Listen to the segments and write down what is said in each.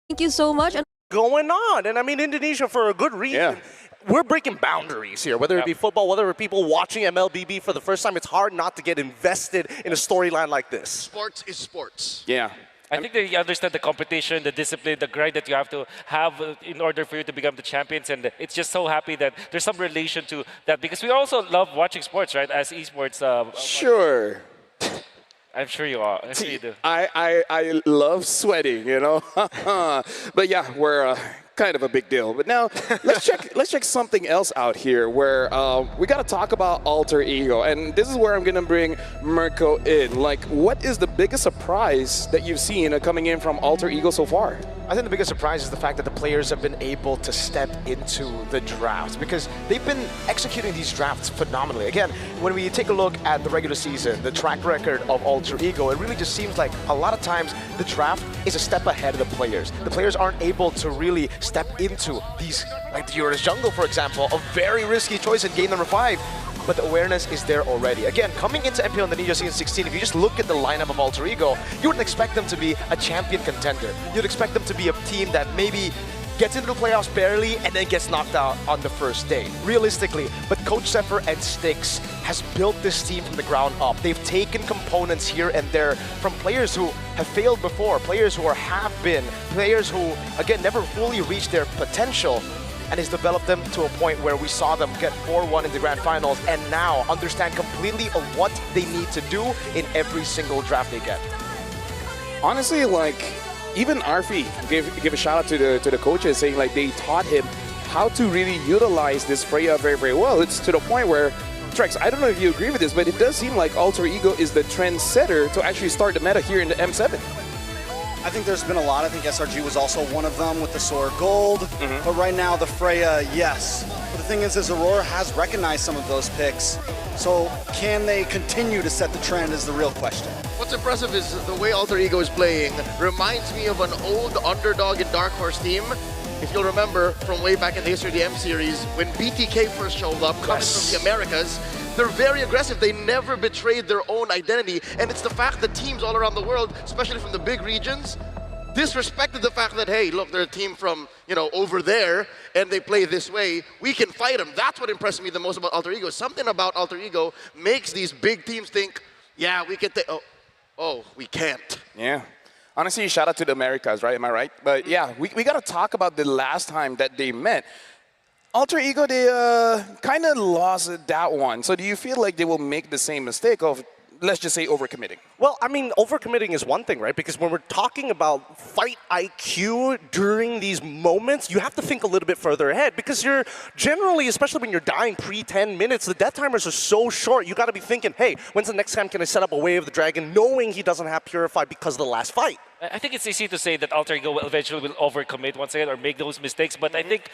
Thank you so much. And going on. And I mean, Indonesia, for a good reason. We're breaking boundaries here, whether it be football, whether it be people watching MLBB for the first time. It's hard not to get invested in a storyline like this. Sports is sports. Yeah. I think they understand the competition, the discipline, the grind that you have to have in order for you to become the champions. And it's just so happy that there's some relation to that because we also love watching sports, right? As esports. Sure. I'm sure you are. I'm sure you do. I love sweating, you know. But yeah, we're kind of a big deal. But now let's check something else out here where we got to talk about alter ego, and this is where I'm gonna bring Mirko in. Like, what is the biggest surprise that you've seen coming in from alter ego so far? I think the biggest surprise is the fact that the players have been able to step into the drafts because they've been executing these drafts phenomenally. Again, when we take a look at the regular season, the track record of Alter Ego, it really just seems like a lot of times the draft is a step ahead of the players. The players aren't able to really step into these, like the Euro's Jungle, for example, a very risky choice in game number 5. But the awareness is there already. Again, coming into MPL Indonesia Season 16, if you just look at the lineup of Alter Ego, you wouldn't expect them to be a champion contender. You'd expect them to be a team that maybe gets into the playoffs barely and then gets knocked out on the first day, realistically. But Coach Zephyr and Styx has built this team from the ground up. They've taken components here and there from players who have failed before, players who have been, players who, again, never fully reached their potential, and has developed them to a point where we saw them get 4-1 in the grand finals and now understand completely of what they need to do in every single draft they get. Honestly, like, even Arfi give a shout out to the coaches, saying like they taught him how to really utilize this Freya very, very well. It's to the point where, Trex, I don't know if you agree with this, but it does seem like Alter Ego is the trendsetter to actually start the meta here in the M7. I think there's been a lot. I think SRG was also one of them with the Soar Gold. But right now, the Freya, yes. But the thing is Aurora has recognized some of those picks. So can they continue to set the trend is the real question. What's impressive is the way Alter Ego is playing reminds me of an old underdog and Dark Horse team. If you'll remember from way back in the history of the M series, when BTK first showed up, coming from the Americas, they're very aggressive. They never betrayed their own identity. And it's the fact that teams all around the world, especially from the big regions, disrespected the fact that, hey, look, they're a team from, you know, over there, and they play this way. We can fight them. That's what impressed me the most about Alter Ego. Something about Alter Ego makes these big teams think, yeah, we can take, oh, we can't. Yeah. Honestly, shout out to the Americas, right? Am I right? But yeah, we got to talk about the last time that they met. Alter Ego, they kind of lost that one. So do you feel like they will make the same mistake of, let's just say, overcommitting? Well, I mean, overcommitting is one thing, right? Because when we're talking about fight IQ during these moments, you have to think a little bit further ahead because you're generally, especially when you're dying pre-10 minutes, the death timers are so short. You got to be thinking, hey, when's the next time can I set up a Way of the Dragon, knowing he doesn't have Purify because of the last fight? I think it's easy to say that Alter Ego will eventually overcommit once again or make those mistakes, but I think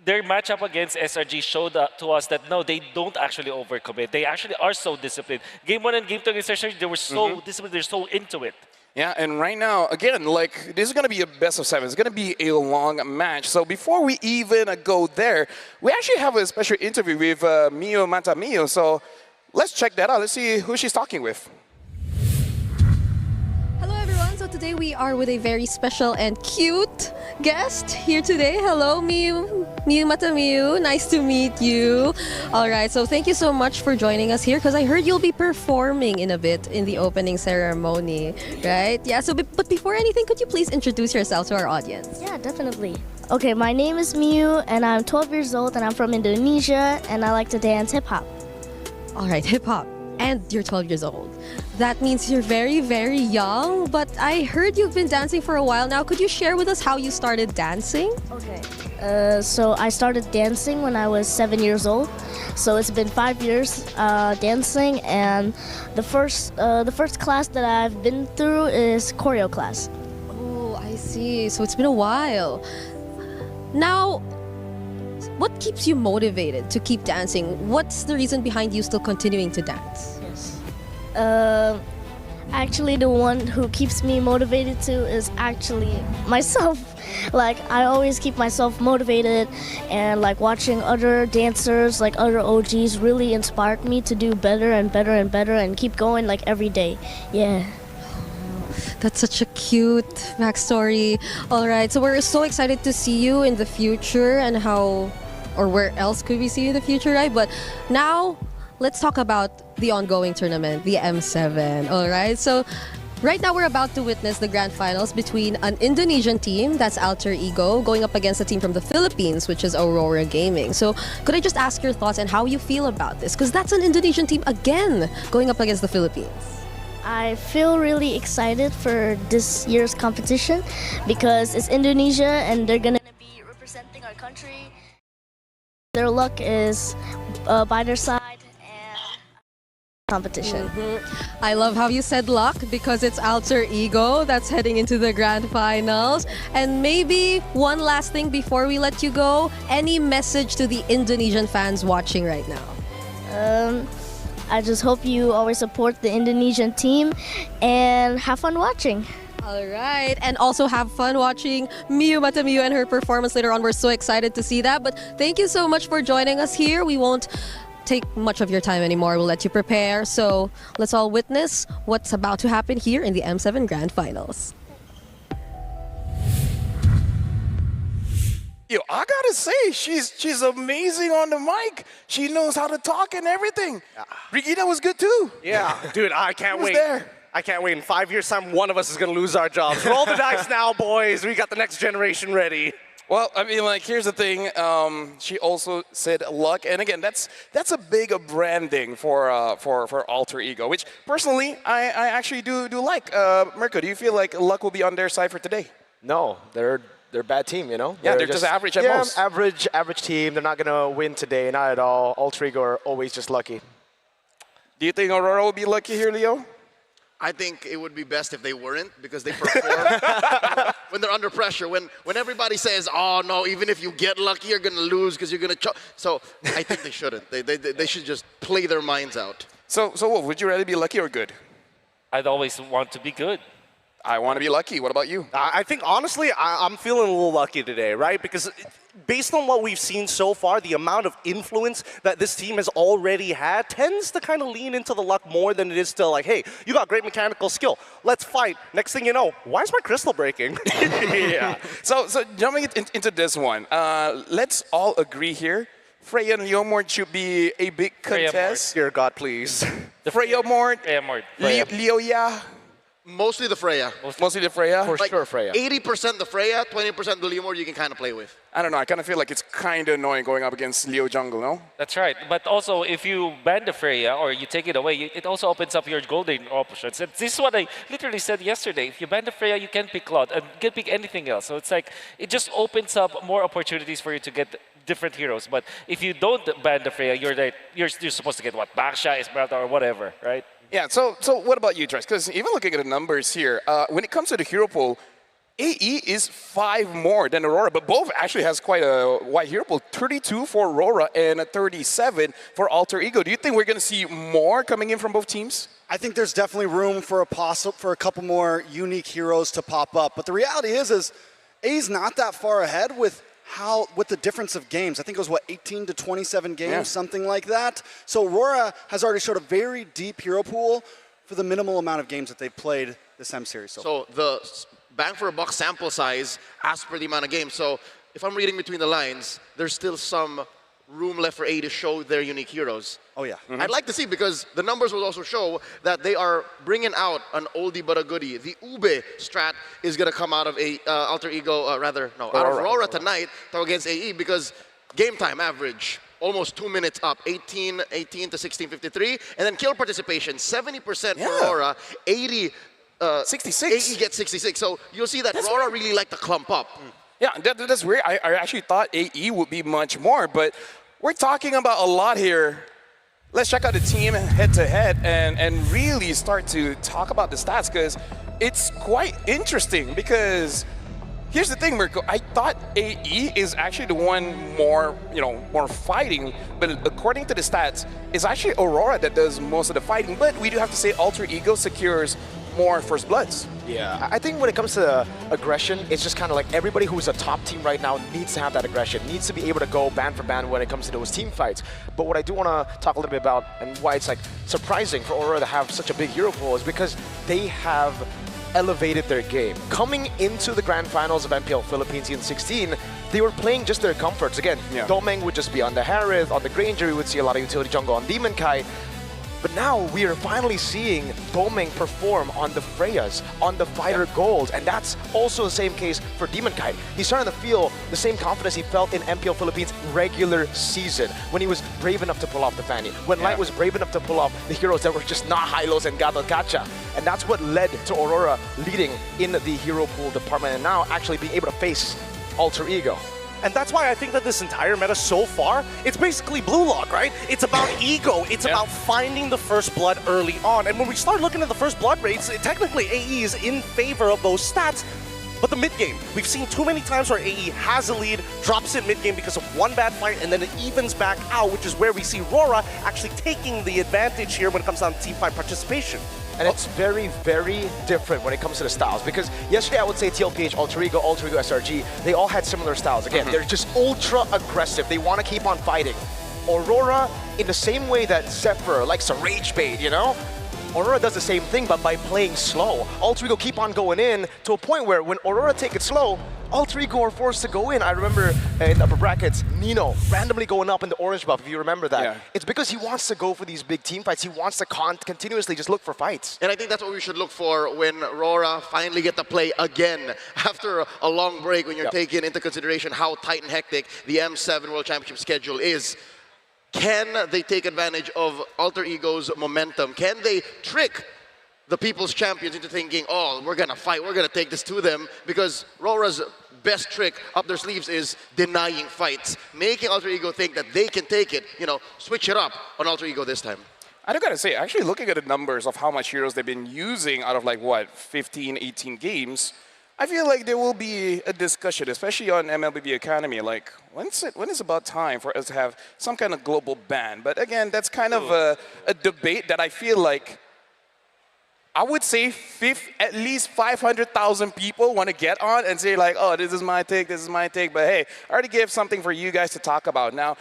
their matchup against SRG showed to us that no, they don't actually overcommit. They actually are so disciplined. Game 1 and Game 2 against SRG, they were so disciplined, they're so into it. Yeah, and right now, again, like, this is going to be a best of 7. It's going to be a long match. So before we even go there, we actually have a special interview with Mio Mata Mio. So let's check that out. Let's see who she's talking with. hello everyone. So today we are with a very special and cute guest here today. Hello, Miu Mata Miu. Nice to meet you. All right, so thank you so much for joining us here because I heard you'll be performing in a bit in the opening ceremony, right? Yeah, so but before anything, could you please introduce yourself to our audience? Yeah, definitely. Okay, my name is Miu and I'm 12 years old and I'm from Indonesia and I like to dance hip-hop. All right, hip-hop. And you're 12 years old. That means you're very, very young, but I heard you've been dancing for a while now. Could you share with us how you started dancing? Okay. So I started dancing when I was 7 years old. So it's been 5 years dancing, and the first class that I've been through is choreo class. Oh, I see. So it's been a while. Now, what keeps you motivated to keep dancing? What's the reason behind you still continuing to dance? Yes. Actually, the one who keeps me motivated to is actually myself. Like, I always keep myself motivated, and like watching other dancers, like other OGs, really inspired me to do better and better and better and keep going like every day. Yeah. That's such a cute backstory. All right, so we're so excited to see you in the future and how, or where else could we see you in the future, right? But now, let's talk about the ongoing tournament, the M7. All right, so right now we're about to witness the grand finals between an Indonesian team, that's Alter Ego, going up against a team from the Philippines, which is Aurora Gaming. So could I just ask your thoughts and how you feel about this? Because that's an Indonesian team again going up against the Philippines. I feel really excited for this year's competition because it's Indonesia and they're gonna be representing our country. Their luck is by their side and competition. I love how you said luck because it's Alter Ego that's heading into the grand finals. And maybe one last thing before we let you go, any message to the Indonesian fans watching right now? I just hope you always support the Indonesian team and have fun watching. All right, and also have fun watching Miu Matamiu and her performance later on. We're so excited to see that. But thank you so much for joining us here. We won't take much of your time anymore. We'll let you prepare. So let's all witness what's about to happen here in the M7 Grand Finals. Yo, I gotta say, she's amazing on the mic. She knows how to talk and everything. Regina was good too. Yeah, dude, I can't wait. there? I can't wait. In 5 years' time, one of us is going to lose our jobs. Roll the dice now, boys. We got the next generation ready. Well, I mean, like, here's the thing. She also said luck, and again, that's a big branding for Alter Ego, which personally I actually do like. Mirko, do you feel like luck will be on their side for today? No, they're a bad team, you know? Yeah, they're just average at most. Average team. They're not going to win today, not at all. Alter Ego are always just lucky. Do you think Aurora will be lucky here, Leo? I think it would be best if they weren't because they perform when they're under pressure. When everybody says, "Oh no, even if you get lucky, you're gonna lose because you're gonna." So I think they shouldn't. They should just play their minds out. So Wolf, would you rather be lucky or good? I'd always want to be good. I want to be lucky. What about you? I think, honestly, I'm feeling a little lucky today, right? Because based on what we've seen so far, the amount of influence that this team has already had tends to kind of lean into the luck more than it is to like, hey, you got great mechanical skill. Let's fight. Next thing you know, why is my crystal breaking? Yeah. So jumping into this one, let's all agree here. Freya and Leomord should be a big contest. Dear God, please. Freya Mort, Freya Mort. Leo Ya. Mostly the Freya. Mostly the Freya? For sure, Freya. 80% the Freya, 20% the Leomord you can kind of play with. I don't know. I kind of feel like it's kind of annoying going up against Leo Jungle, no? That's right. But also, if you ban the Freya or you take it away, it also opens up your golden options. And this is what I literally said yesterday. If you ban the Freya, you can pick Cloud and you can pick anything else. So it's like, it just opens up more opportunities for you to get different heroes. But if you don't ban the Freya, you're supposed to get what? Baksha, Esmeralda, or whatever, right? Yeah, so what about you, Tres? Because even looking at the numbers here, when it comes to the hero pool, AE is 5 more than Aurora, but both actually has quite a wide hero pool. 32 for Aurora and 37 for Alter Ego. Do you think we're going to see more coming in from both teams? I think there's definitely room for a couple more unique heroes to pop up. But the reality is A's not that far ahead with the difference of games. I think it was, 18 to 27 games, something like that. So Aurora has already showed a very deep hero pool for the minimal amount of games that they've played this M series. So the bang for a buck sample size as per the amount of games. So if I'm reading between the lines, there's still some room left for A to show their unique heroes. Oh yeah. I'd like to see, because the numbers will also show that they are bringing out an oldie but a goodie. The Ube strat is going to come out of Alter Ego, out of Aurora tonight against AE, because game time average, almost 2 minutes up, 18 to 16:53. And then kill participation, 70% for Aurora, 66. AE gets 66. So you'll see that Aurora really like to clump up. Yeah, that's weird. I actually thought AE would be much more, but we're talking about a lot here. Let's check out the team head-to-head and really start to talk about the stats, because it's quite interesting. Because here's the thing, Mirko. I thought AE is actually the one more fighting, but according to the stats, it's actually Aurora that does most of the fighting. But we do have to say Alter Ego secures more First Bloods. Yeah, I think when it comes to aggression, it's just kind of like everybody who's a top team right now needs to have that aggression, needs to be able to go band for band when it comes to those team fights. But what I do want to talk a little bit about, and why it's like surprising for Aurora to have such a big hero pool, is because they have elevated their game. Coming into the grand finals of MPL Philippines in 16, they were playing just their comforts. Again, Domeng would just be on the Harith, on the Granger, we would see a lot of utility jungle on Demon Kai. But now we are finally seeing Domeng perform on the Freyas, on the Fighter Gold, and that's also the same case for Demon Kai. He's starting to feel the same confidence he felt in MPL Philippines regular season when he was brave enough to pull off the Fanny, when Light was brave enough to pull off the heroes that were just not Hylos and Gato Gacha. And that's what led to Aurora leading in the hero pool department and now actually being able to face Alter Ego. And that's why I think that this entire meta so far, it's basically blue lock, right? It's about ego. It's about finding the first blood early on. And when we start looking at the first blood rates, technically AE is in favor of those stats. But the mid game, we've seen too many times where AE has a lead, drops it mid game because of one bad fight, and then it evens back out, which is where we see Aurora actually taking the advantage here when it comes down to team fight participation. And it's very, very different when it comes to the styles. Because yesterday I would say TLPH, Alter Ego, SRG, they all had similar styles. Again, they're just ultra aggressive. They want to keep on fighting. Aurora, in the same way that Zephyr likes a rage bait, you know? Aurora does the same thing, but by playing slow. Alter Ego keep on going in to a point where when Aurora take it slow, Alter Ego are forced to go in. I remember in upper brackets, Nino randomly going up in the orange buff, if you remember that. Yeah. It's because he wants to go for these big team fights. He wants to continuously just look for fights. And I think that's what we should look for when Aurora finally get to play again after a long break, when you're taking into consideration how tight and hectic the M7 World Championship schedule is. Can they take advantage of Alter Ego's momentum? Can they trick the People's Champions into thinking, oh, we're going to fight, we're going to take this to them? Because Aurora's best trick up their sleeves is denying fights, making Alter Ego think that they can take it, you know, switch it up on Alter Ego this time. I gotta say, actually looking at the numbers of how much heroes they've been using out of like, what, 15, 18 games, I feel like there will be a discussion, especially on MLBB Academy, like, when is about time for us to have some kind of global ban? But again, that's kind of a debate that I feel like, I would say at least 500,000 people want to get on and say like, oh, this is my take, this is my take. But hey, I already gave something for you guys to talk about. Now,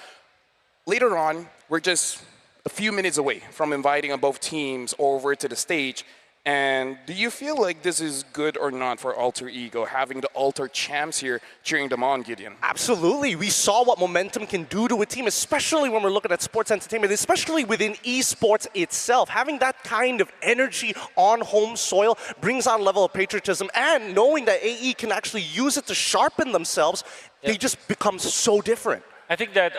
later on, we're just a few minutes away from inviting both teams over to the stage. And do you feel like this is good or not for Alter Ego, having the Alter champs here cheering them on, Gideon? Absolutely. We saw what momentum can do to a team, especially when we're looking at sports entertainment, especially within esports itself. Having that kind of energy on home soil brings on a level of patriotism, and knowing that AE can actually use it to sharpen themselves, they just become so different. I think that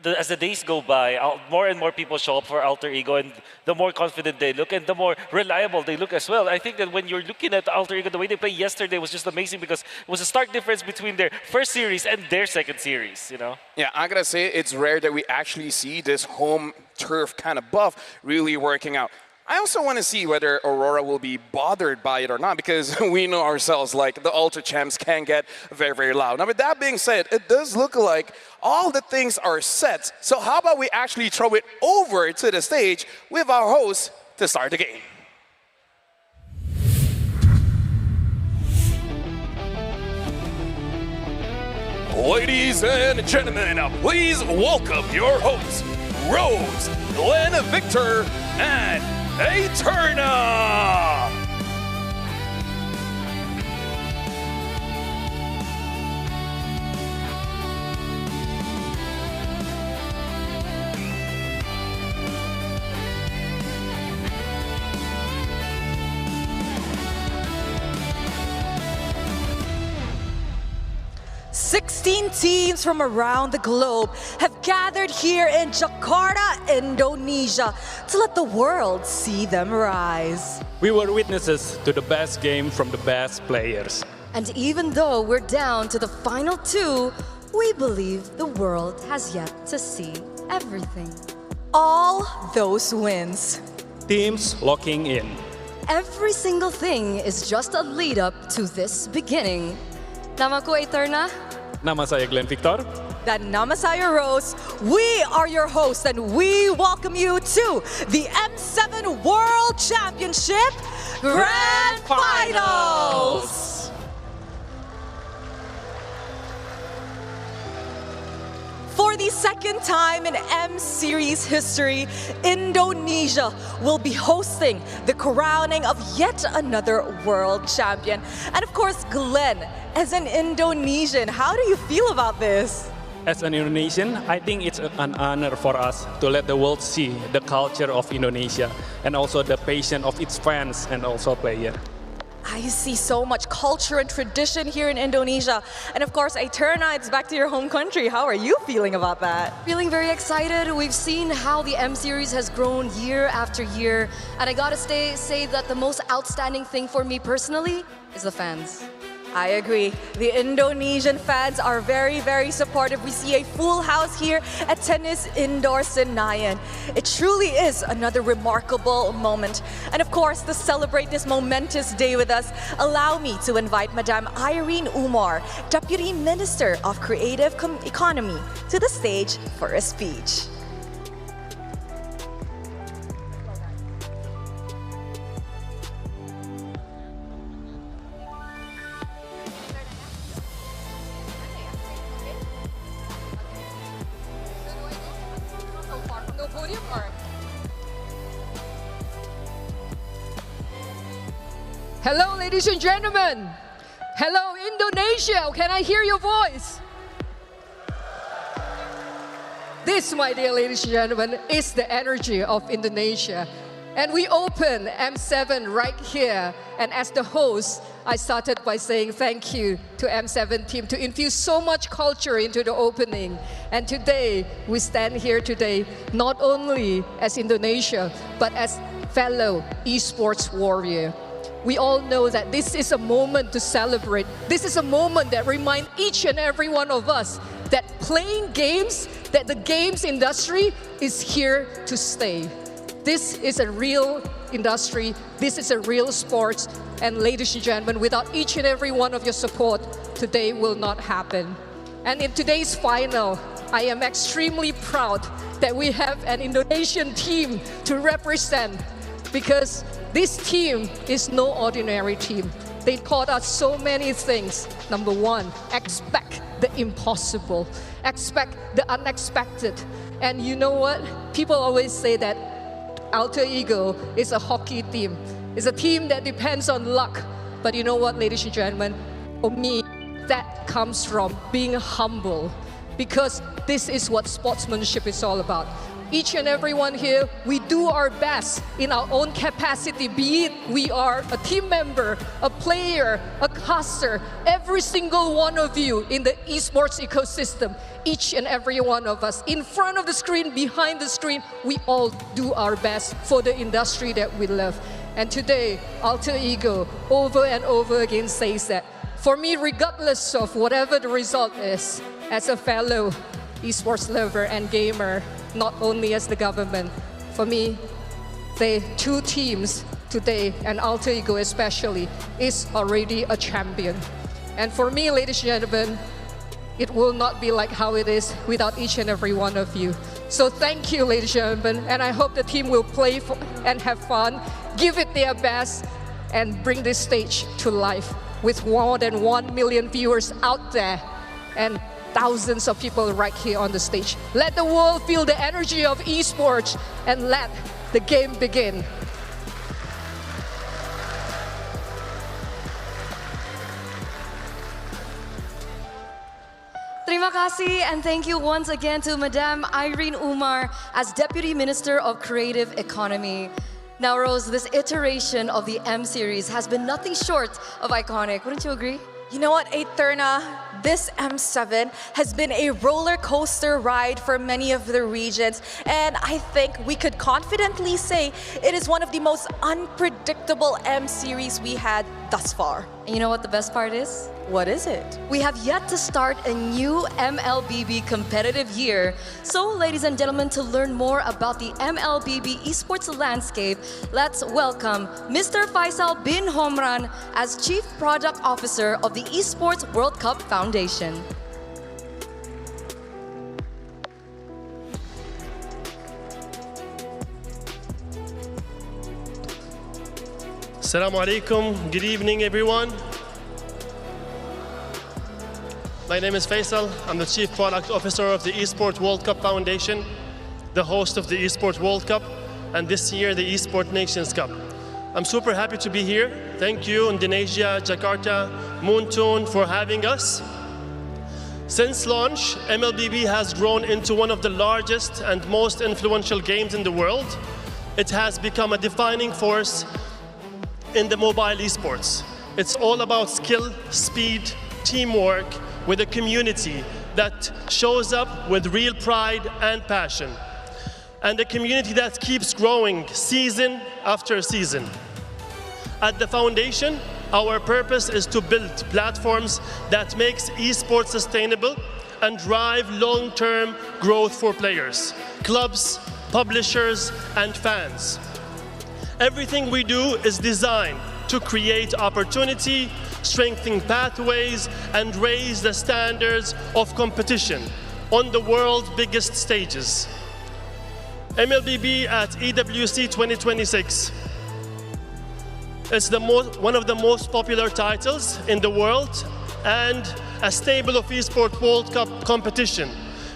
as the days go by, more and more people show up for Alter Ego, and the more confident they look and the more reliable they look as well. I think that when you're looking at Alter Ego, the way they played yesterday was just amazing because it was a stark difference between their first series and their second series, you know? Yeah, I gotta say, it's rare that we actually see this home turf kind of buff really working out. I also want to see whether Aurora will be bothered by it or not, because we know ourselves, like, the Ultra Champs can get very, very loud. Now, with that being said, it does look like all the things are set. So how about we actually throw it over to the stage with our host to start the game. Ladies and gentlemen, please welcome your hosts, Rose, Glenn, Victor, and Eterna! 16 teams from around the globe have gathered here in Jakarta, Indonesia, to let the world see them rise. We were witnesses to the best game from the best players. And even though we're down to the final two, we believe the world has yet to see everything. All those wins. Teams locking in. Every single thing is just a lead up to this beginning. Nama ko Eterna. Nama saya Glenn Victor. Dan nama saya Rose. We are your hosts and we welcome you to the M7 World Championship Grand Finals. For the 22nd time in M Series history, Indonesia will be hosting the crowning of yet another world champion. And of course, Glenn, as an Indonesian, how do you feel about this? As an Indonesian, I think it's an honor for us to let the world see the culture of Indonesia and also the passion of its fans and also players. I see so much culture and tradition here in Indonesia. And of course, Eterna, it's back to your home country. How are you feeling about that? Feeling very excited. We've seen how the M Series has grown year after year. And I gotta say that the most outstanding thing for me personally is the fans. I agree. The Indonesian fans are very, very supportive. We see a full house here at Tennis Indoor Senayan. It truly is another remarkable moment. And of course, to celebrate this momentous day with us, allow me to invite Madame Irene Umar, Deputy Minister of Creative Economy, to the stage for a speech. Hello, ladies and gentlemen. Hello, Indonesia. Can I hear your voice? This, my dear ladies and gentlemen, is the energy of Indonesia. And we open M7 right here. And as the host, I started by saying thank you to M7 team to infuse so much culture into the opening. And today, we stand here today not only as Indonesia, but as fellow esports warrior. We all know that this is a moment to celebrate. This is a moment that reminds each and every one of us that playing games, that the games industry is here to stay. This is a real industry. This is a real sports. And ladies and gentlemen, without each and every one of your support, today will not happen. And in today's final, I am extremely proud that we have an Indonesian team to represent, because this team is no ordinary team. They taught us so many things. Number one, expect the impossible. Expect the unexpected. And you know what? People always say that Alter Ego is a hockey team. It's a team that depends on luck. But you know what, ladies and gentlemen? For me, that comes from being humble. Because this is what sportsmanship is all about. Each and every one here, we do our best in our own capacity, be it we are a team member, a player, a caster, every single one of you in the esports ecosystem, each and every one of us, in front of the screen, behind the screen, we all do our best for the industry that we love. And today, Alter Ego over and over again says that, for me, regardless of whatever the result is, as a fellow esports lover and gamer, not only as the government. For me, the two teams today, and Alter Ego especially, is already a champion. And for me, ladies and gentlemen, it will not be like how it is without each and every one of you. So thank you, ladies and gentlemen, and I hope the team will play and have fun, give it their best, and bring this stage to life with more than 1 million viewers out there. And thousands of people right here on the stage. Let the world feel the energy of esports and let the game begin. Terima kasih, and thank you once again to Madame Irene Umar as Deputy Minister of Creative Economy. Now, Rose, this iteration of the M Series has been nothing short of iconic. Wouldn't you agree? You know what, Eterna? This M7 has been a roller coaster ride for many of the regions, and I think we could confidently say it is one of the most unpredictable M Series we had thus far. And you know what the best part is? What is it? We have yet to start a new MLBB competitive year. So, ladies and gentlemen, to learn more about the MLBB esports landscape, let's welcome Mr. Faisal bin Homran as Chief Product Officer of the Esports World Cup Foundation. Assalamu alaikum. Good evening, everyone. My name is Faisal. I'm the Chief Product Officer of the Esports World Cup Foundation, the host of the Esports World Cup, and this year the Esports Nations Cup. I'm super happy to be here. Thank you, Indonesia, Jakarta, Moontoon, for having us. Since launch, MLBB has grown into one of the largest and most influential games in the world. It has become a defining force in the mobile esports. It's all about skill, speed, teamwork, with a community that shows up with real pride and passion. And a community that keeps growing season after season. At the foundation, our purpose is to build platforms that makes esports sustainable and drive long-term growth for players, clubs, publishers, and fans. Everything we do is designed to create opportunity, strengthen pathways, and raise the standards of competition on the world's biggest stages. MLBB at EWC 2026. It's one of the most popular titles in the world and a stable of eSport World Cup competition.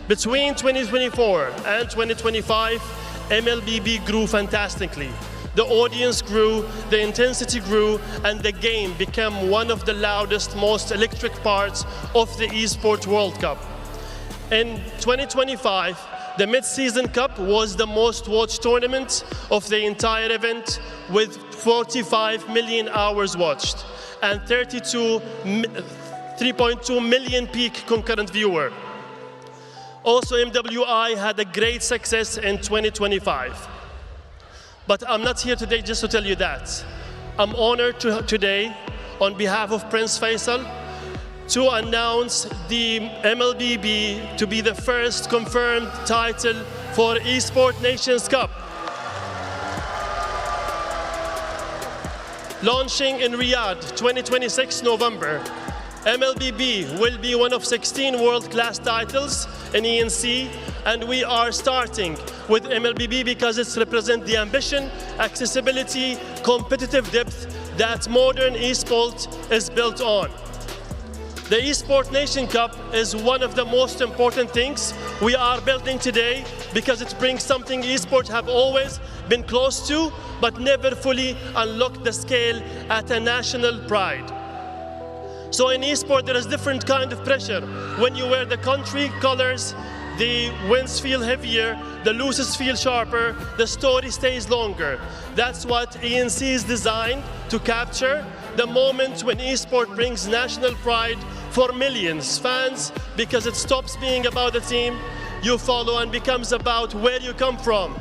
Between 2024 and 2025, MLBB grew fantastically. The audience grew, the intensity grew, and the game became one of the loudest, most electric parts of the eSport World Cup. In 2025, the Mid-Season Cup was the most watched tournament of the entire event, with 45 million hours watched and 3.2 million peak concurrent viewer. Also, MWI had a great success in 2025. But I'm not here today just to tell you that. I'm honored today, on behalf of Prince Faisal, to announce the MLBB to be the first confirmed title for Esports Nations Cup. Launching in Riyadh, 2026 November, MLBB will be one of 16 world-class titles in ENC, and we are starting with MLBB because it represents the ambition, accessibility, competitive depth that modern esports is built on. The Esports Nation Cup is one of the most important things we are building today because it brings something esports have always been close to, but never fully unlocked the scale at a national pride. So in esports, there is different kind of pressure. When you wear the country colors, the wins feel heavier, the losses feel sharper, the story stays longer. That's what ENC is designed to capture, the moment when esports brings national pride for millions fans, because it stops being about the team you follow and becomes about where you come from.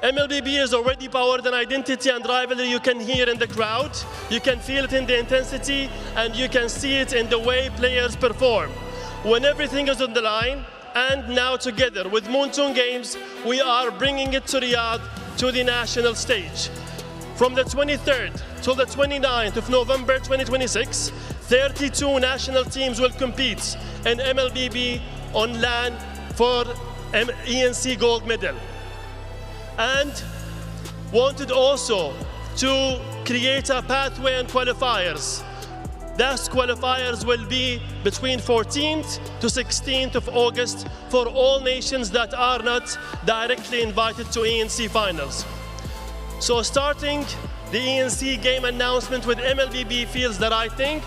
MLBB is already powered an identity and rivalry you can hear in the crowd, you can feel it in the intensity, and you can see it in the way players perform. When everything is on the line, and now together with Moontoon Games, we are bringing it to Riyadh, to the national stage. From the 23rd till the 29th of November 2026, 32 national teams will compete in MLBB on LAN for ENC gold medal. And wanted also to create a pathway and qualifiers. Those qualifiers will be between 14th to 16th of August for all nations that are not directly invited to ENC finals. So starting the ENC game announcement with MLBB feels the right thing.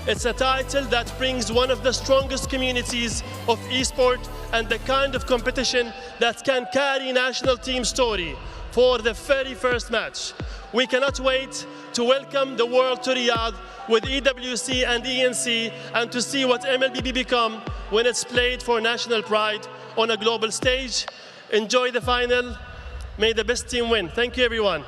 It's a title that brings one of the strongest communities of eSport and the kind of competition that can carry national team story for the very first match. We cannot wait to welcome the world to Riyadh with EWC and ENC and to see what MLBB become when it's played for national pride on a global stage. Enjoy the final. May the best team win. Thank you, everyone.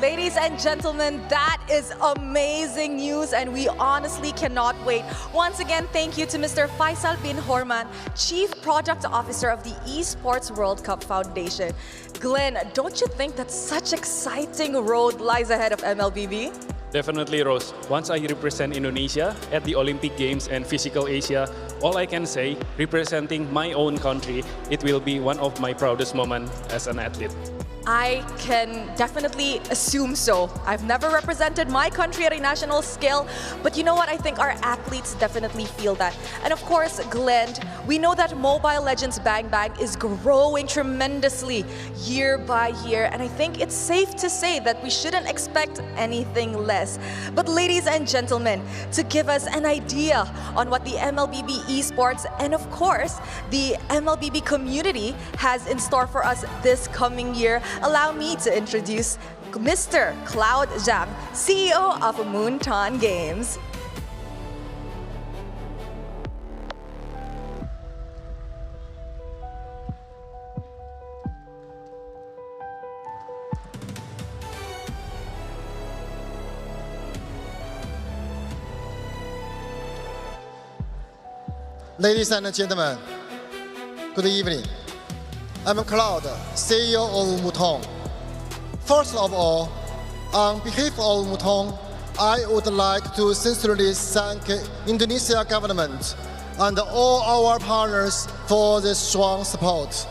Ladies and gentlemen, that is amazing news, and we honestly cannot wait. Once again, thank you to Mr. Faisal bin Horman, Chief Product Officer of the Esports World Cup Foundation. Glenn, don't you think that such exciting road lies ahead of MLBB? Definitely, Rose. Once I represent Indonesia at the Olympic Games and Physical Asia, all I can say, representing my own country, it will be one of my proudest moments as an athlete. I can definitely assume so. I've never represented my country at a national scale, but you know what? I think our athletes definitely feel that. And of course, Glenn, we know that Mobile Legends Bangbang is growing tremendously year by year, and I think it's safe to say that we shouldn't expect anything less. But ladies and gentlemen, to give us an idea on what the MLBB esports and of course the MLBB community has in store for us this coming year, allow me to introduce Mr. Cloud Zhang, CEO of Moonton Games. Ladies and gentlemen, good evening. I'm Cloud, CEO of Moonton. First of all, on behalf of Moonton, I would like to sincerely thank Indonesia government and all our partners for the strong support.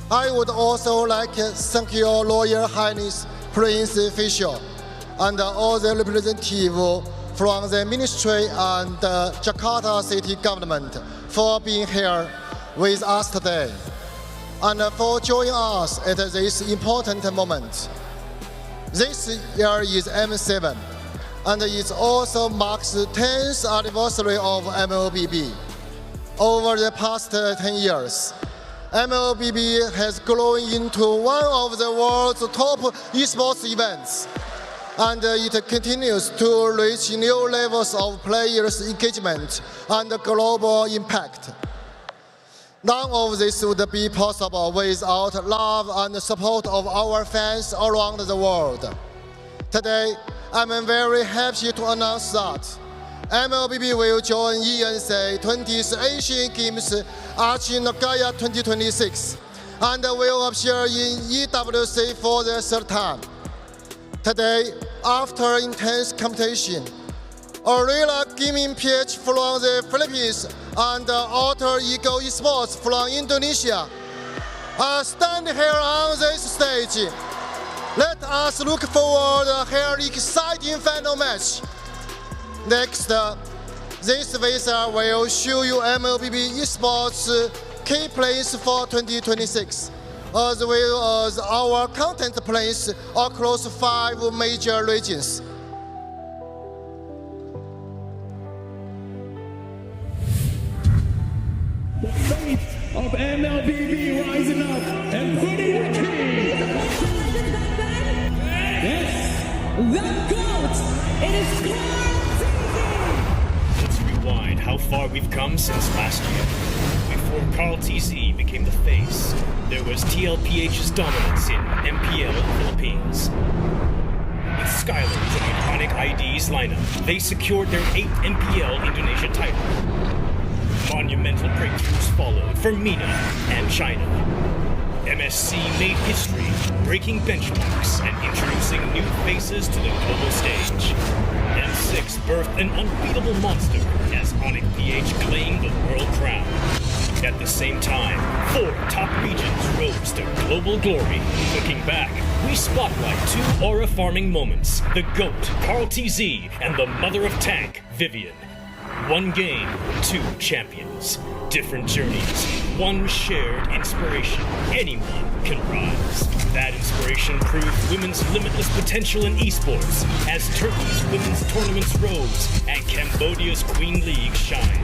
I would also like to thank your Royal Highness Prince Official and all the representatives from the Ministry and Jakarta City Government for being here with us today and for joining us at this important moment. This year is M7, and it also marks the 10th anniversary of MLBB. Over the past 10 years, MLBB has grown into one of the world's top esports events, and it continues to reach new levels of players' engagement and global impact. None of this would be possible without love and support of our fans around the world. Today, I'm very happy to announce that MLBB will join ENC 20th Asian Games Aichi Nagoya 2026 and will appear in EWC for the third time. Today, after intense competition, Aurora Gaming PH from the Philippines and Alter Ego Esports from Indonesia are standing here on this stage. Let us look forward to an exciting final match. Next, this visa will show you MLBB Esports key plans for 2026, as well as our content plans across 5 major regions. The face of MLBB rising up and putting the key. Yes, the GOAT. It is Carl TZ. Let's rewind how far we've come since last year. Before Carl TZ became the face, there was TLPH's dominance in MPL in the Philippines. With Skylar's and iconic ID's lineup, they secured their 8th MPL Indonesia title. Monumental breakthroughs followed for MENA and China. MSC made history, breaking benchmarks and introducing new faces to the global stage. M6 birthed an unbeatable monster as Onyx PH claimed the world crown. At the same time, 4 top regions rose to global glory. Looking back, we spotlight 2 aura farming moments: the GOAT, Carl TZ, and the mother of tank, Vivian. 1 game, 2 champions. Different journeys, 1 shared inspiration. Anyone can rise. That inspiration proved women's limitless potential in esports as Turkey's women's tournaments rose and Cambodia's Queen League shined.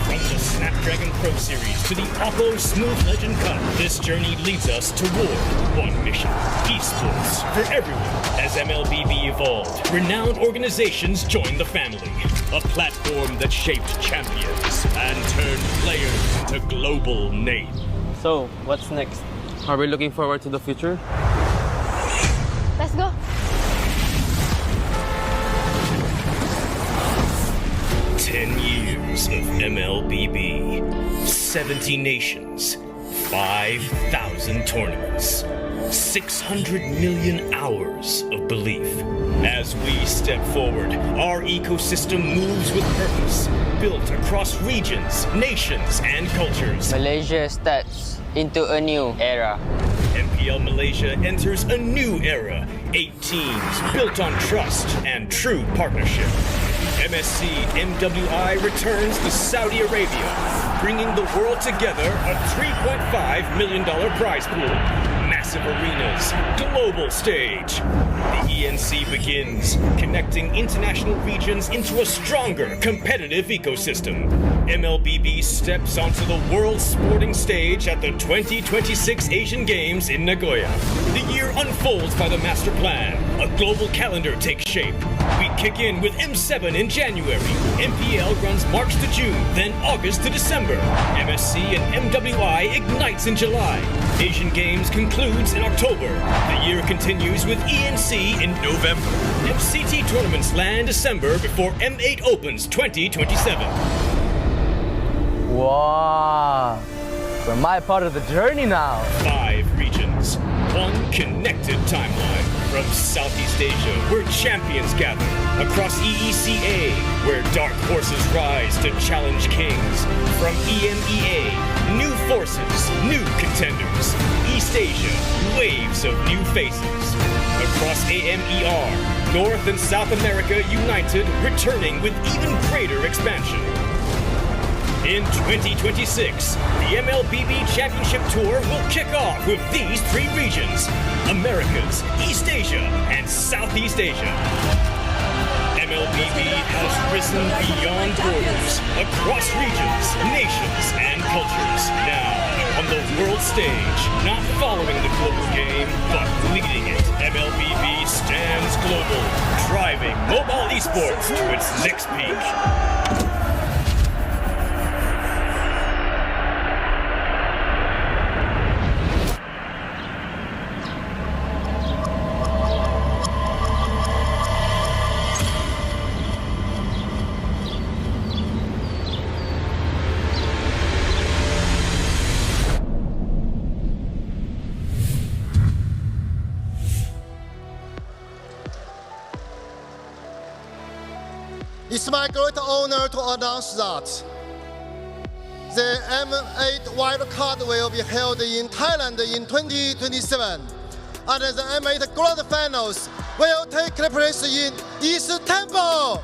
From the Snapdragon Pro Series to the Oppo Smooth Legend Cup, this journey leads us toward one mission: esports for everyone. As MLBB evolved, renowned organizations joined the family. A platform that shaped champions and turned players into global names. So, what's next? Are we looking forward to the future? Let's go. Years of MLBB, 70 nations, 5,000 tournaments, 600 million hours of belief. As we step forward, our ecosystem moves with purpose, built across regions, nations, and cultures. Malaysia steps into a new era. MPL Malaysia enters a new era. 8 teams built on trust and true partnership. MSC MWI returns to Saudi Arabia, bringing the world together a $3.5 million prize pool. Massive arenas, global stage. The ENC begins, connecting international regions into a stronger competitive ecosystem. MLBB steps onto the world sporting stage at the 2026 Asian Games in Nagoya. The year unfolds by the master plan. A global calendar takes shape. We kick in with M7 in January. MPL runs March to June, then August to December. MSC and MWI ignites in July. Asian Games concludes in October. The year continues with ENC in November. MCT tournaments land December before M8 opens 2027. Wow, we're my part of the journey now. 5 regions, one connected timeline. From Southeast Asia, where champions gather. Across EECA, where dark horses rise to challenge kings. From EMEA, new forces, new contenders. East Asia, waves of new faces. Across AMER, North and South America united, returning with even greater expansion. In 2026, the MLBB Championship Tour will kick off with these 3 regions: Americas, East Asia, and Southeast Asia. MLBB has risen beyond borders, across regions, nations, and cultures. Now, on the world stage, not following the global game, but leading it. MLBB stands global, driving mobile esports to its next peak. It's my great honor to announce that the M8 wildcard will be held in Thailand in 2027, and the M8 Grand Finals will take place in Istanbul.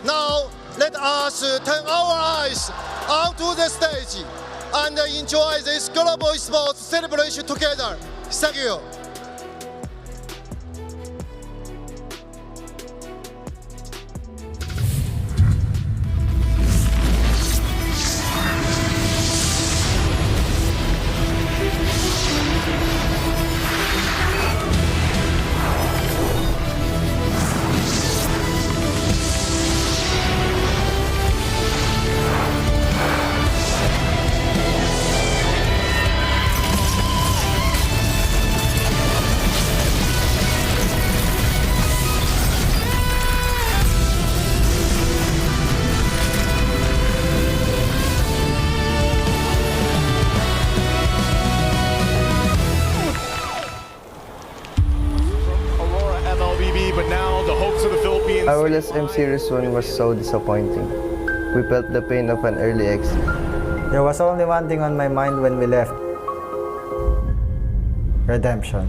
Now, let us turn our eyes onto the stage and enjoy this global sports celebration together. Thank you. But now the hopes of the Philippines. Our last M Series win was so disappointing. We felt the pain of an early exit. There was only one thing on my mind when we left. Redemption.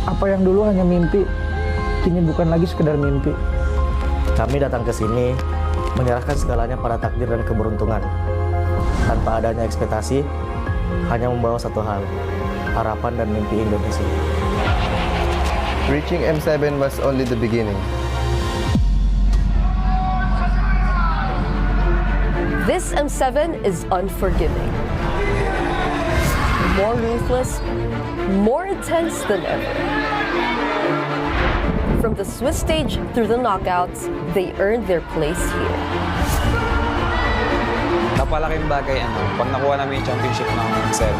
Apa yang dulu hanya mimpi, kini bukan lagi sekedar mimpi. Kami datang ke sini menyerahkan segalanya pada takdir dan keberuntungan. Tanpa adanya ekspektasi, hanya membawa satu hal, harapan dan mimpi Indonesia. Reaching M7 was only the beginning. This M7 is unforgiving. More ruthless, more intense than ever. From the Swiss stage through the knockouts, they earned their place here. Napalaking bagay pag nakuha namin yung championship ng 7,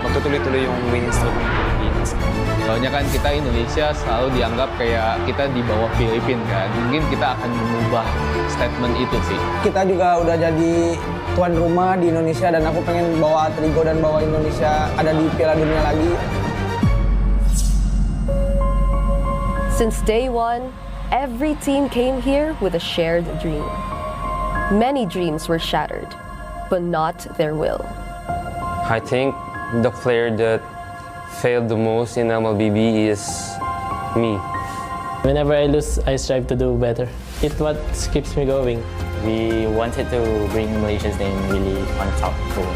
magtutuloy-tuloy yung winning streak ng Pilipinas. Kebanyakan kita Indonesia selalu dianggap kayak kita di bawah Filipina kan. Mungkin kita akan mengubah statement itu sih. Kita juga udah jadi tuan rumah di Indonesia dan aku pengen bawa Trigo dan bawa Indonesia ada di Piala Dunia lagi. Since day one, every team came here with a shared dream. Many dreams were shattered, but not their will. I think the player that failed the most in MLBB is me. Whenever I lose, I strive to do better. It's what keeps me going. We wanted to bring Malaysia's name really on top floor.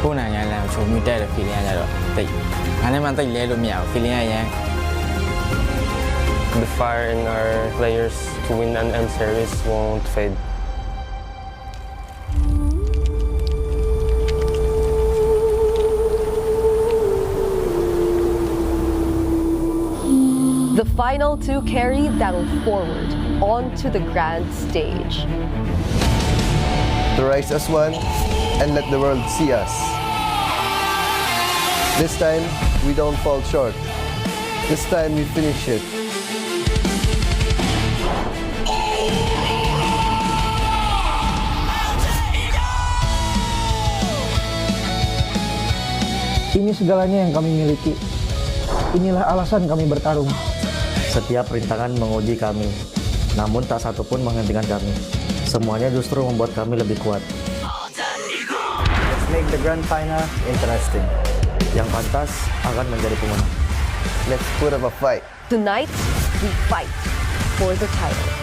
ခုနိုင်ရလဲချုံမြတက်တဲ့ feeling ရတော့တိတ်ငါနဲ့မှတိတ်လဲလို့မရဘူး feeling ရရင် The fire in our players to win an M series won't fade. The final two carry battle forward onto the grand stage. To rise as one and let the world see us. This time, we don't fall short. This time, we finish it. Ini segalanya yang kami miliki. Inilah alasan kami bertarung. Setiap rintangan menguji kami, namun tak satu pun menghentikan kami. Semuanya justru membuat kami lebih kuat. Let's make the grand final interesting. Yang pantas akan menjadi pemenang. Let's put up a fight. Tonight, we fight for the title.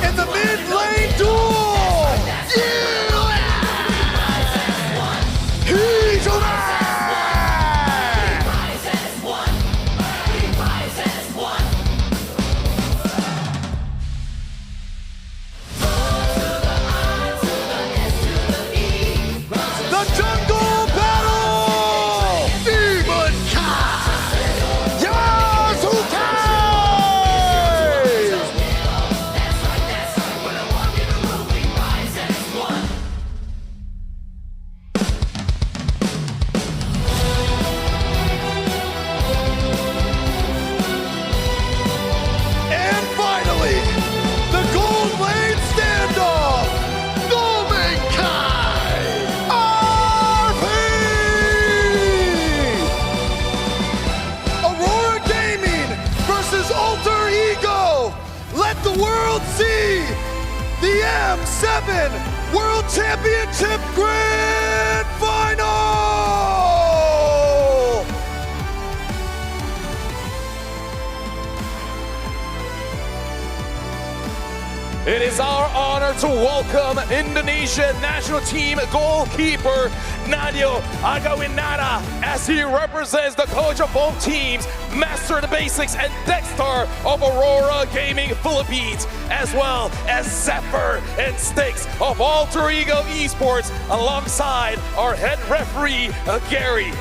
In the mid-lane duel! He's the jungle battle! Demon Kai! Yasuke! And finally, the gold lane standoff! Golden Kai! RP! Aurora Gaming versus Alter Ego! Let the world see the M7 World Championship Grand Final! It is our honor to welcome Indonesian national team goalkeeper Nadio Agawinata as he represents the coach of both teams, Master the Basics and Dexter of Aurora Gaming Philippines, as well as Zephyr and Styx of Alter Ego Esports alongside our head referee, Gary.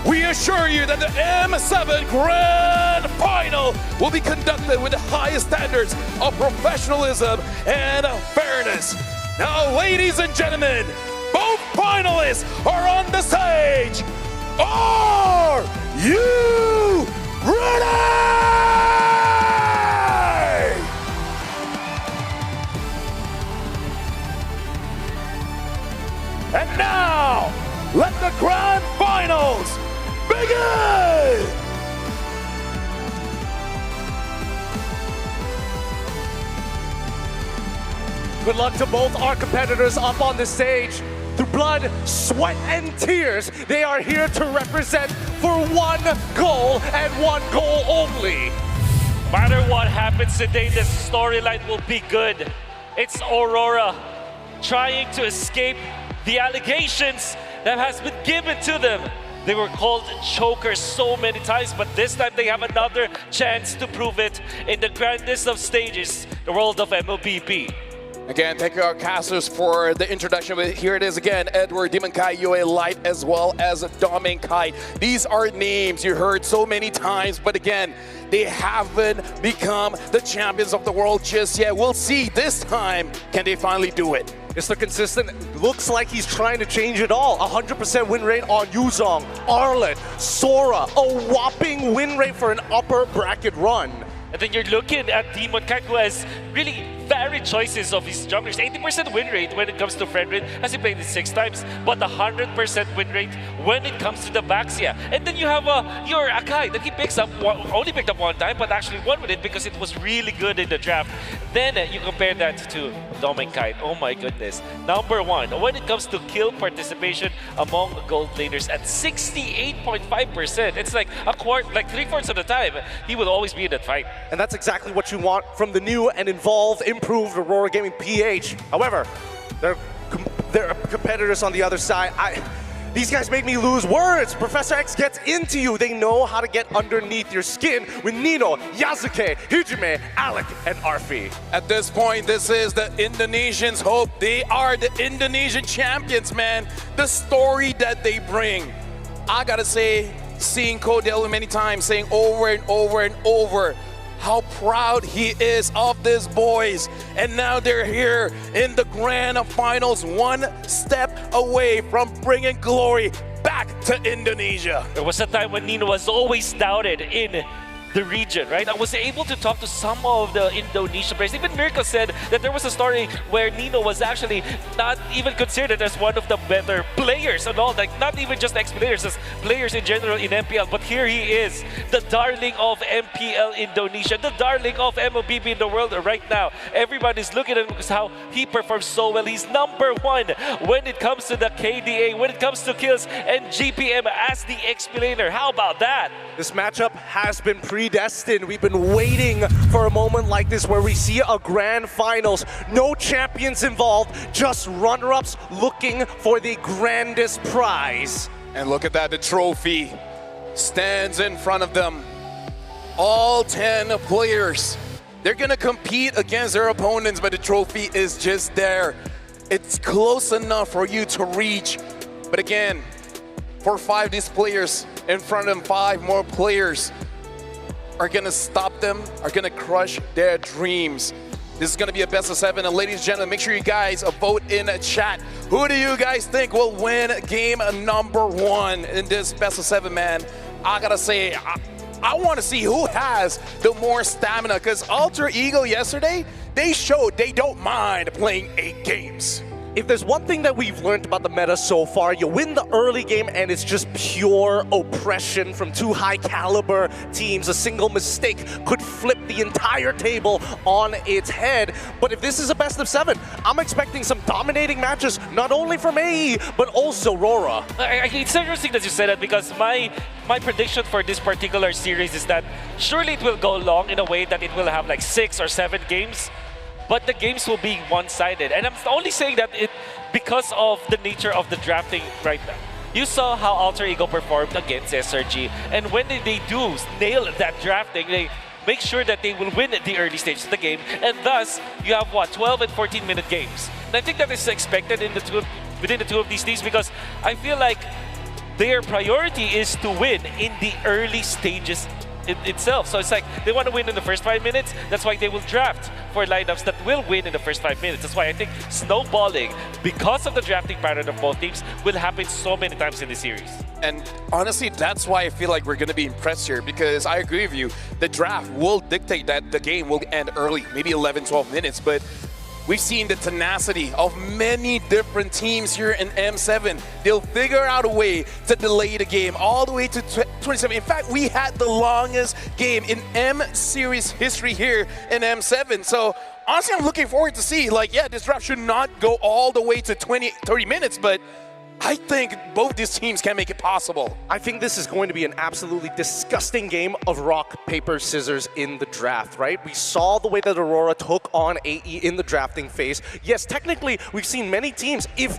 We assure you that the M7 Grand Final will be conducted with the highest standards of professionalism and fairness. Now, ladies and gentlemen, both finalists are on the stage. Are you ready? And now, let the Grand Finals begin! Good luck to both our competitors up on the stage. Through blood, sweat, and tears, they are here to represent for one goal and one goal only. No matter what happens today, this storyline will be good. It's Aurora trying to escape the allegations that has been given to them. They were called chokers so many times, but this time they have another chance to prove it in the grandest of stages, the world of MLBB. Again, thank you, our casters, for the introduction. But here it is again, Edward, Demon Kai, UA Light, as well as Doming Kai. These are names you heard so many times, but again, they haven't become the champions of the world just yet. We'll see this time, can they finally do it? Mr. Consistent looks like he's trying to change it all. 100% win rate on Yuzong, Arlet, Sora, a whopping win rate for an upper bracket run. And then you're looking at Demon Kai, who has really varied choices of his junglers. 80% win rate when it comes to friend rate, as he played it 6 times, but 100% win rate when it comes to the Baxia. And then you have your Akai that he picks up, only picked up 1 time, but actually won with it because it was really good in the draft. Then you compare that to Doming Kai. Oh my goodness. Number 1, when it comes to kill participation among gold laners at 68.5%. It's like a quarter, like 3/4 of the time, he will always be in that fight. And that's exactly what you want from the new and involved, improved Aurora Gaming PH. However, their competitors on the other side, these guys make me lose words. Professor X gets into you. They know how to get underneath your skin with Nino, Yasuke, Hijime, Alec, and Arfi. At this point, this is the Indonesians' hope. They are the Indonesian champions, man. The story that they bring. I gotta say, seeing Codell many times saying over and over and over how proud he is of these boys. And now they're here in the grand finals, 1 step away from bringing glory back to Indonesia. There was a time when Nino was always doubted in the region, right? I was able to talk to some of the Indonesian players. Even Mirko said that there was a story where Nino was actually not even considered as one of the better players and all, like not even just ex-players, as players in general in MPL. But here he is, the darling of MPL Indonesia, the darling of MLBB in the world right now. Everybody's looking at him because how he performs so well. He's #1 when it comes to the KDA, when it comes to kills and GPM as the explainer. How about that? This matchup has been predestined. We've been waiting for a moment like this where we see a grand finals. No champions involved, just runner-ups looking for the grandest prize. And look at that, the trophy stands in front of them. All 10 players. They're gonna compete against their opponents, but the trophy is just there. It's close enough for you to reach. But again, for 5 of these players in front of them, 5 more players are gonna stop them, are gonna crush their dreams. This is gonna be a best of 7, and ladies and gentlemen, make sure you guys vote in the chat. Who do you guys think will win game #1 in this best of 7, man? I gotta say, I wanna see who has the more stamina, because Alter Ego yesterday, they showed they don't mind playing 8 games. If there's one thing that we've learned about the meta so far, you win the early game and it's just pure oppression from 2 high caliber teams. A single mistake could flip the entire table on its head. But if this is a best of 7, I'm expecting some dominating matches, not only from AE, but also Aurora. It's interesting that you said that, because my prediction for this particular series is that surely it will go long in a way that it will have like 6 or 7 games. But the games will be one-sided. And I'm only saying that because of the nature of the drafting right now. You saw how Alter Ego performed against SRG. And when they do nail that drafting, they make sure that they will win at the early stage of the game. And thus, you have, what, 12 and 14-minute games. And I think that is expected within the two of these teams, because I feel like their priority is to win in the early stages itself. So it's like they want to win in the first 5 minutes. That's why they will draft for lineups that will win in the first 5 minutes. That's why I think snowballing, because of the drafting pattern of both teams, will happen so many times in the series. And honestly, that's why I feel like we're going to be impressed here, because I agree with you. The draft will dictate that the game will end early, maybe 11, 12 minutes, but we've seen the tenacity of many different teams here in M7. They'll figure out a way to delay the game all the way to 27. In fact, we had the longest game in M Series history here in M7. So honestly, I'm looking forward to see, like, yeah, this draft should not go all the way to 20, 30 minutes, but I think both these teams can make it possible. I think this is going to be an absolutely disgusting game of rock, paper, scissors in the draft, right? We saw the way that Aurora took on AE in the drafting phase. Yes, technically, we've seen many teams, if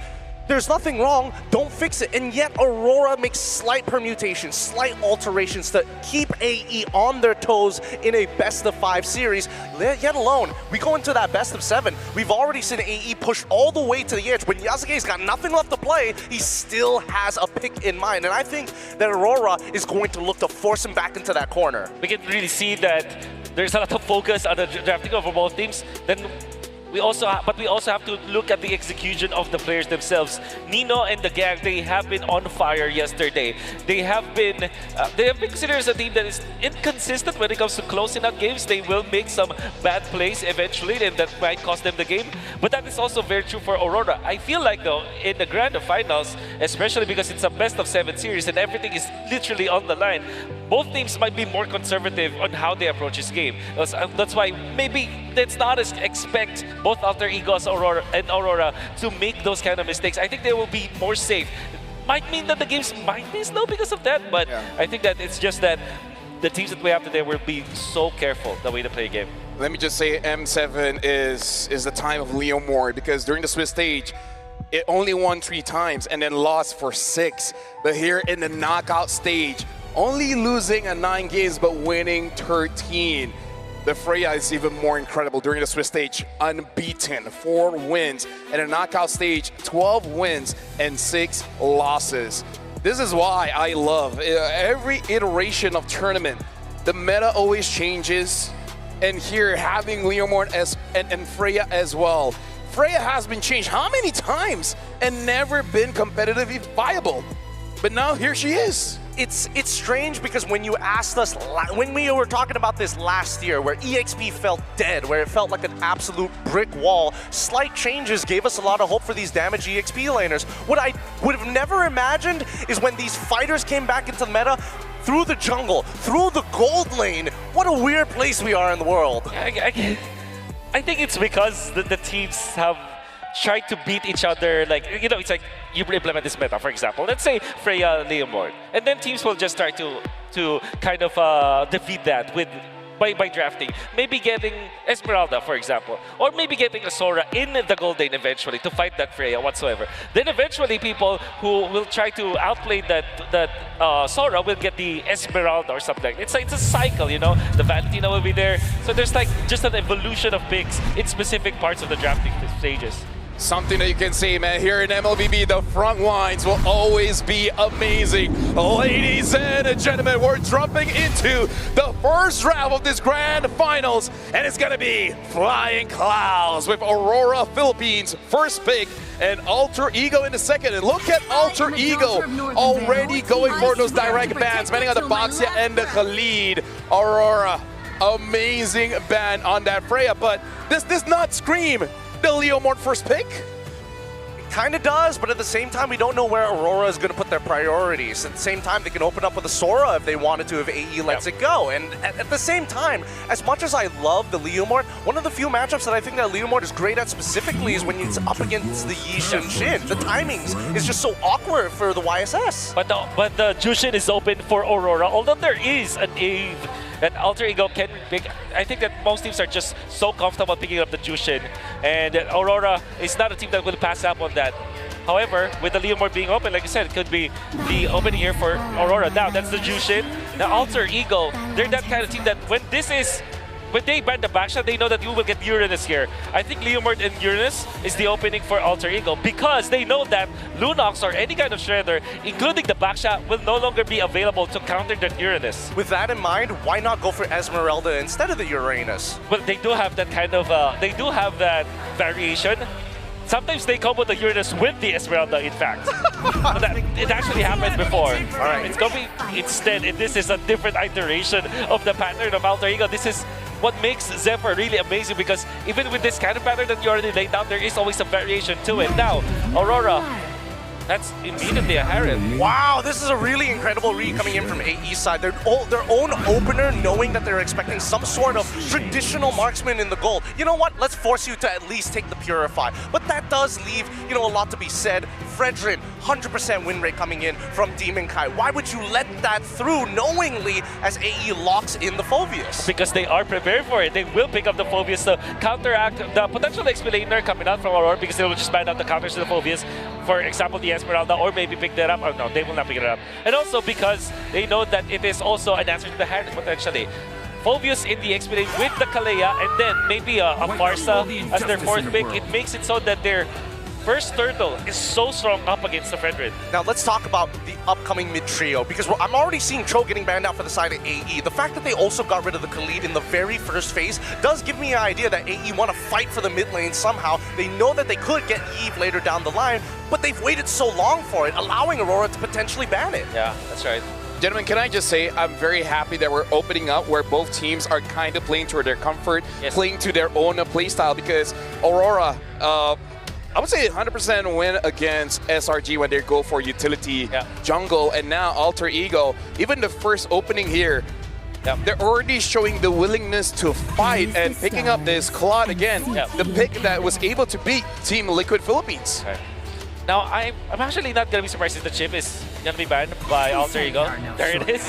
there's nothing wrong, don't fix it. And yet Aurora makes slight permutations, slight alterations to keep AE on their toes in a best of 5 series. Yet alone, we go into that best of 7. We've already seen AE push all the way to the edge. When Yasuke's got nothing left to play, he still has a pick in mind. And I think that Aurora is going to look to force him back into that corner. We can really see that there's a lot of focus on the drafting of both teams. Then we also have to look at the execution of the players themselves. Nino and the gang, they have been on fire yesterday. They have been considered as a team that is inconsistent when it comes to closing out games. They will make some bad plays eventually, and that might cost them the game. But that is also very true for Aurora. I feel like, though, in the grand finals, especially because it's a best of 7 series and everything is literally on the line, both teams might be more conservative on how they approach this game. That's why maybe let's not expect both Alter Egos and Aurora to make those kind of mistakes. I think they will be more safe. Might mean that the games might be slow because of that, but yeah. I think that it's just that the teams that we have today will be so careful the way to play a game. Let me just say M7 is the time of Leomore, because during the Swiss stage, it only won 3 times and then lost for 6. But here in the knockout stage, only losing 9 games but winning 13. The Freya is even more incredible during the Swiss stage. Unbeaten, 4 wins. And a knockout stage, 12 wins and 6 losses. This is why I love every iteration of tournament. The meta always changes. And here, having Leomore and Freya as well. Freya has been changed how many times and never been competitively viable. But now here she is. it's strange because when you asked us, when we were talking about this last year, where EXP felt dead, where it felt like an absolute brick wall, slight changes gave us a lot of hope for these damaged EXP laners. What I would have never imagined is when these fighters came back into the meta, through the jungle, through the gold lane. What a weird place we are in the world. I think it's because the teams have tried to beat each other. Like, you know, it's like you implement this meta, for example. Let's say Freya Leomord. And then teams will just try to kind of defeat that by drafting. Maybe getting Esmeralda, for example. Or maybe getting a Sora in the gold lane eventually to fight that Freya whatsoever. Then eventually people who will try to outplay that Sora will get the Esmeralda or something like that. It's a cycle, you know? The Valentina will be there. So there's like just an evolution of picks in specific parts of the drafting stages. Something that you can say, man, here in MLBB, the front lines will always be amazing. Ladies and gentlemen, we're jumping into the first round of this grand finals, and it's gonna be Flying Clouds with Aurora Philippines first pick and Alter Ego in the second. And look at Alter Ego already going for those direct bans, banning on the Baxia and the Khalid. Aurora, amazing ban on that Freya, but this does not scream the Leomord first pick? It kind of does, but at the same time, we don't know where Aurora is going to put their priorities. At the same time, they can open up with a Sora if they wanted to, if AE lets it go. And at the same time, as much as I love the Leomord, one of the few matchups that I think that Leomord is great at specifically is when it's up against the Yi Shin. The timings is just so awkward for the YSS. But the Jushin is open for Aurora, although there is an Eve that Alter Ego can pick. I think that most teams are just so comfortable picking up the Jushin, and Aurora is not a team that will pass up on that. However, with the Leomord being open, like I said, it could be the opening here for Aurora. Now, that's the Jushin. Now, Alter Ego, they're that kind of team that when they ban the backshot, they know that you will get Uranus here. I think Leomord and Uranus is the opening for Alter Ego because they know that Lunox or any kind of Shredder, including the backshot, will no longer be available to counter that Uranus. With that in mind, why not go for Esmeralda instead of the Uranus? Well, they do have that kind of, they do have that variation. Sometimes they combo the Uranus with the Esmeralda, in fact. It actually happened before. All right. It's going to be, instead, this is a different iteration of the pattern of Alter Ego. This is what makes Zephyr really amazing because even with this kind of pattern that you already laid down, there is always a variation to it. Now, Aurora, that's immediately a Heron. Wow, this is a really incredible read coming in from AE side. Their own opener, knowing that they're expecting some sort of traditional marksman in the gold. You know what? Let's force you to at least take the Purify. But that does leave, you know, a lot to be said. Fredrin, 100% win rate coming in from Demon Kai. Why would you let that through knowingly as AE locks in the Phoveus? Because they are prepared for it. They will pick up the Phoveus to counteract the potential explainer coming out from Aurora because they will just ban out the counters to the Phoveus. For example, the Esmeralda, or maybe pick that up. Oh no, they will not pick it up. And also because they know that it is also an answer to the Heron potentially. Phoveus in the X-Blade with the Kalea, and then maybe a Farsa as their fourth pick. It makes it so that their first turtle is so strong up against the Fredrin. Now let's talk about the upcoming mid-trio, because I'm already seeing Cho getting banned out for the side of AE. The fact that they also got rid of the Khalid in the very first phase does give me an idea that AE want to fight for the mid lane somehow. They know that they could get Eve later down the line, but they've waited so long for it, allowing Aurora to potentially ban it. Yeah, that's right. Gentlemen, can I just say I'm very happy that we're opening up where both teams are kind of playing to their comfort, playing to their own playstyle, because Aurora, I would say 100% win against SRG when they go for utility jungle, and now Alter Ego, even the first opening here, they're already showing the willingness to fight and picking up this Claude again, the pick that was able to beat Team Liquid Philippines. Okay. Now, I'm actually not going to be surprised if the chip is going to be banned by Alter Ego. There it is.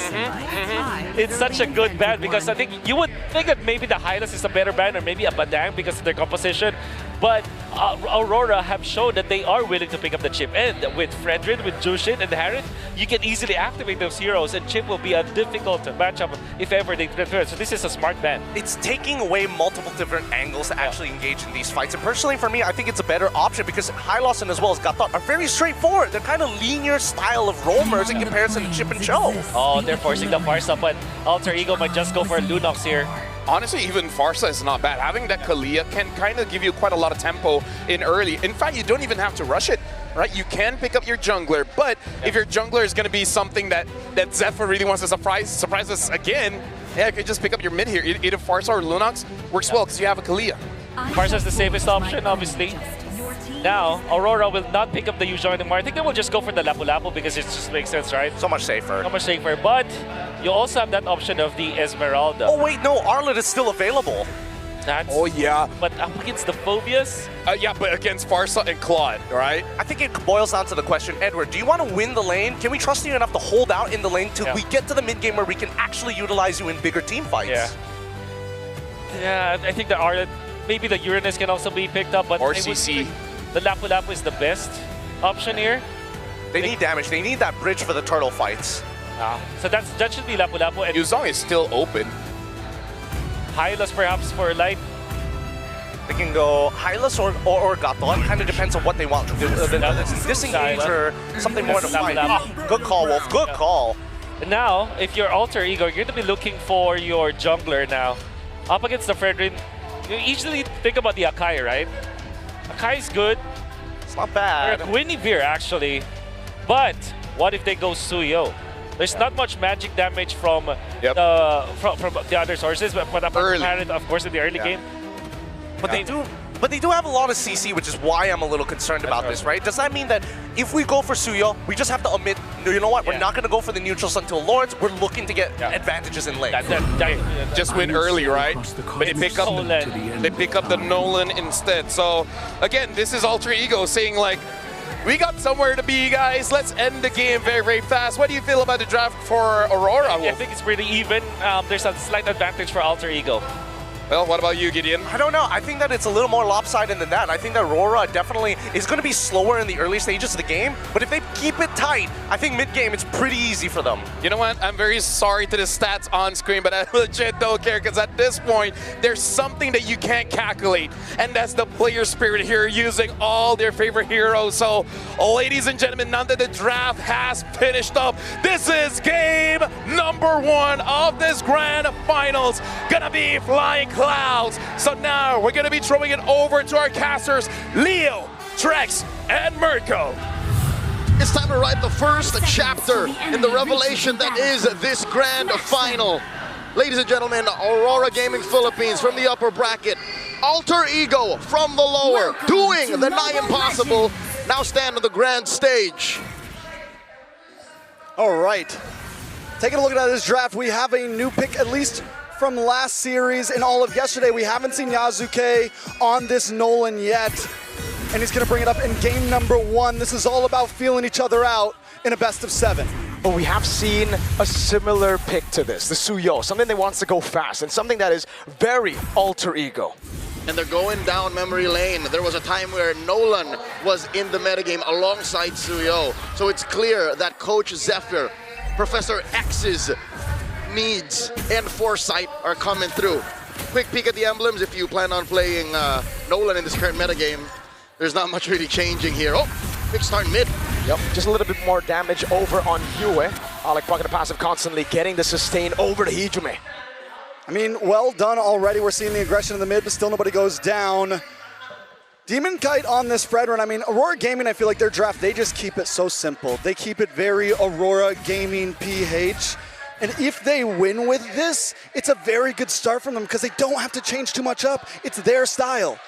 It's such a good ban because I think you would think that maybe the Hylas is a better ban or maybe a Bangbang because of their composition. But Aurora have shown that they are willing to pick up the chip. And with Fredrin, with Jushin, and Heron, you can easily activate those heroes, and chip will be a difficult matchup if ever they prefer. So this is a smart ban. It's taking away multiple different angles to actually engage in these fights. And personally, for me, I think it's a better option because Hylos and as well as Gatot are very straightforward. They're kind of linear style of roamers in comparison to Chip and Cho. Oh, they're forcing the Farsa, but Alter Ego might just go for a Lunox here. honestly, even Farsa is not bad. Having that Kalia can kind of give you quite a lot of tempo in early. In fact, you don't even have to rush it, right? You can pick up your jungler, but if your jungler is going to be something that Zephyr really wants to surprise us again, yeah, you could just pick up your mid here. Either Farsa or Lunox works well because you have a Kalia. Farsa is the safest option, obviously. Now, Aurora will not pick up the Yuzhong anymore. I think they will just go for the Lapu-Lapu because it just makes sense, right? So much safer. So much safer, but you also have that option of the Esmeralda. Oh wait, no, Arlet is still available. Oh yeah. But up against the Phobias? Yeah, but against Farsa and Claude, right? I think it boils down to the question, Edward, do you want to win the lane? Can we trust you enough to hold out in the lane till we get to the mid game where we can actually utilize you in bigger team fights? Yeah, I think the Arlet, maybe the Uranus can also be picked up, but or CC. The Lapu-Lapu is the best option here. They need damage. They need that bridge for the turtle fights. So that should be Lapu-Lapu. And Yuzhong is still open. Hylos perhaps for light. They can go Hylos or Gato. It kind of depends on what they want to do. Disengage or something more to fight. Good call, Wolf. Good call. Now, if you're Alter Ego, you're going to be looking for your jungler now. Up against the Fredrin, you usually think about the Akai, right? Akai's good. It's not bad. Or Guinevere, actually. But what if they go Suyo? There's not much magic damage from the other sources, but apparent, of course, in the early game. But they do have a lot of CC, which is why I'm a little concerned about this, right? Does that mean that if we go for Suyo, we just have to omit, you know what, we're not going to go for the neutrals until Lords, we're looking to get advantages in lane. Just win early, right? But they pick up the Nolan instead. So again, this is Alter Ego saying like, we got somewhere to be, guys. Let's end the game very, very fast. What do you feel about the draft for Aurora? I think it's pretty even. There's a slight advantage for Alter Ego. Well, what about you, Gideon? I don't know. I think that it's a little more lopsided than that. I think that Aurora definitely is going to be slower in the early stages of the game, but if they keep it tight, I think mid-game it's pretty easy for them. You know what? I'm very sorry to the stats on screen, but I legit don't care because at this point, there's something that you can't calculate, and that's the player spirit here using all their favorite heroes. So, ladies and gentlemen, now that the draft has finished up, this is game number 1 of this grand finals. Gonna be flying clouds. So now we're going to be throwing it over to our casters, Leo, Trex, and Mirko. It's time to write the first chapter in the revelation that is this grand final. Ladies and gentlemen, Aurora Gaming Philippines from the upper bracket, Alter Ego from the lower, doing the nigh impossible, now stand on the grand stage. All right, taking a look at this draft, we have a new pick, at least from last series and all of yesterday. We haven't seen Yasuke on this Nolan yet, and he's going to bring it up in game number 1. This is all about feeling each other out in a best of 7. But we have seen a similar pick to this, the Suyo, something that wants to go fast and something that is very Alter Ego. And they're going down memory lane. There was a time where Nolan was in the metagame alongside Suyo. So it's clear that Coach Zephyr, Professor X's needs and foresight are coming through. Quick peek at the emblems if you plan on playing Nolan in this current metagame. There's not much really changing here. Oh, quick start mid. Yep, just a little bit more damage over on Yue. Alec pocket the passive constantly, getting the sustain over to Hijume. I mean, well done already. We're seeing the aggression in the mid, but still nobody goes down. Demon Kite on this spread run. I mean, Aurora Gaming, I feel like their draft, they just keep it so simple. They keep it very Aurora Gaming PH. And if they win with this, it's a very good start from them because they don't have to change too much up. It's their style.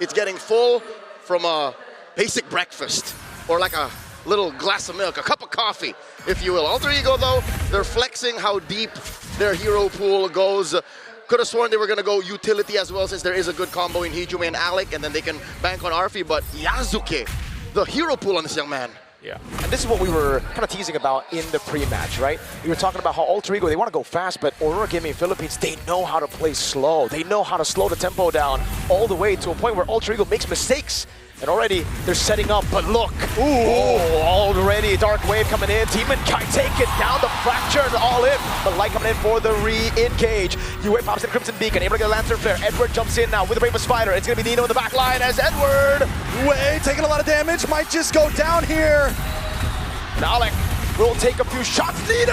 It's getting full from a basic breakfast or like a little glass of milk, a cup of coffee, if you will. Alter Ego, though, they're flexing how deep their hero pool goes. Could have sworn they were going to go utility as well since there is a good combo in Hijume and Alec, and then they can bank on Arfi. But Yasuke, the hero pool on this young man. Yeah, and this is what we were kind of teasing about in the pre-match, right? We were talking about how Alter Ego, they want to go fast, but Aurora Gaming Philippines, they know how to play slow. They know how to slow the tempo down all the way to a point where Alter Ego makes mistakes. And already they're setting up, but look, already Dark Wave coming in. Demon Kite take it down, the Fracture all in. But Light coming in for the re-engage. Yue pops in Crimson Beacon, able to get a Lancer Flare. Edward jumps in now with the Brave Spider. It's going to be Nino in the back line as Edward. Yue taking a lot of damage, might just go down here. And Alec will take a few shots. Nino!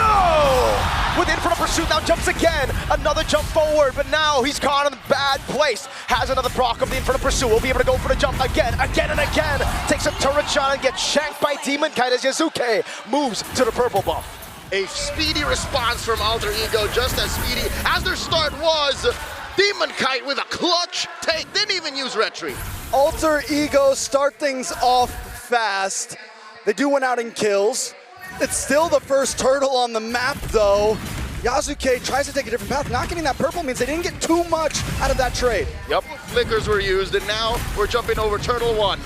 With in front of pursuit, now jumps again. Another jump forward, but now he's caught in a bad place. Has another proc of the in front of pursuit. Will be able to go for the jump again and again. Takes a turret shot and gets shanked by Demon Kite as Yasuke moves to the purple buff. A speedy response from Alter Ego, just as speedy as their start was. Demon Kite with a clutch take, didn't even use retreat. Alter Ego start things off fast. They do win out in kills. It's still the first turtle on the map though. Yasuke tries to take a different path. Not getting that purple means they didn't get too much out of that trade. Yep, flickers were used and now we're jumping over Turtle 1.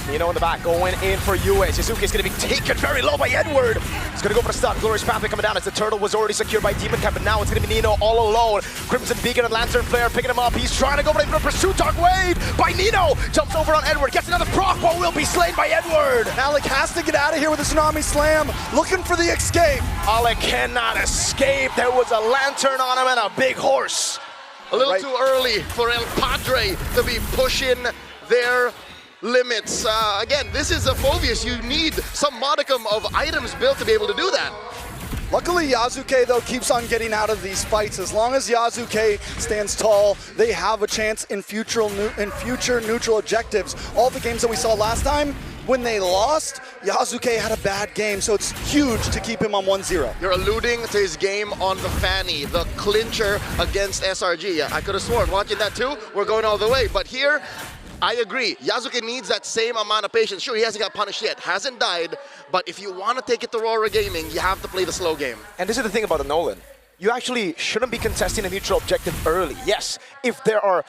Nino in the back, going in for US. Yasuke's gonna be taken very low by Edward. He's gonna go for the stun. Glorious Pathway coming down as the turtle was already secured by Demon Kite, but now it's gonna be Nino all alone. Crimson Beacon and Lantern Flare picking him up. He's trying to go for the pursuit. Dark Wave by Nino. Jumps over on Edward, gets another proc, but will be slain by Edward. Alec has to get out of here with a Tsunami Slam, looking for the escape. Alec cannot escape. There was a lantern on him and a big horse. A little too early for El Padre to be pushing their limits. Again, this is a Phoveus. You need some modicum of items built to be able to do that. Luckily, Yasuke, though, keeps on getting out of these fights. As long as Yasuke stands tall, they have a chance in future neutral objectives. All the games that we saw last time, when they lost, Yasuke had a bad game, so it's huge to keep him on 1-0. You're alluding to his game on the Fanny, the clincher against SRG. I could have sworn, watching that too, we're going all the way. But here, I agree. Yasuke needs that same amount of patience. Sure, he hasn't got punished yet, hasn't died, but if you want to take it to Aurora Gaming, you have to play the slow game. And this is the thing about the Nolan. You actually shouldn't be contesting a neutral objective early. Yes, if there are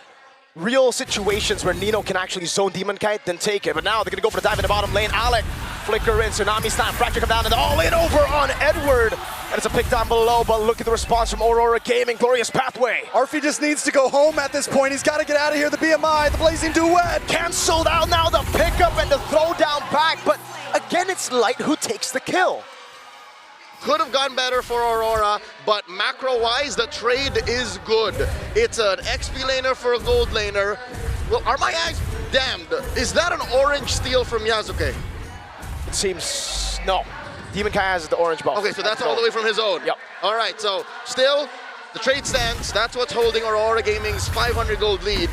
real situations where Nino can actually zone Demon Kite, then take it. But now they're going to go for the dive in the bottom lane. Alec, flicker in, Tsunami Slam, Fracture come down, and all in over on Edward. And it's a pick down below, but look at the response from Aurora Gaming. Glorious Pathway. Arfi just needs to go home at this point. He's got to get out of here. The BMI, the Blazing Duet. Cancelled out now, the pickup and the throw down back. But again, it's Light who takes the kill. Could have gone better for Aurora, but macro-wise, the trade is good. It's an XP laner for a gold laner. Well, are my eyes damned? Is that an orange steal from Yasuke? It seems, no. Demon Kite has the orange buff. Okay, so that's all the way from his own. Yep. All right, so still, the trade stands. That's what's holding Aurora Gaming's 500 gold lead.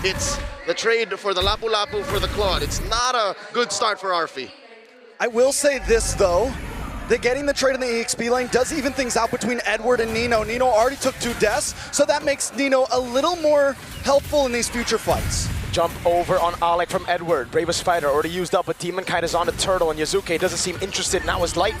It's the trade for the Lapu Lapu for the Claude. It's not a good start for Arfi. I will say this, though. Getting the trade in the EXP lane does even things out between Edward and Nino. Nino already took 2 deaths, so that makes Nino a little more helpful in these future fights. Jump over on Alec from Edward. Bravest fighter already used up, but Demon Kite is on the turtle, and Yasuke doesn't seem interested. Now his Light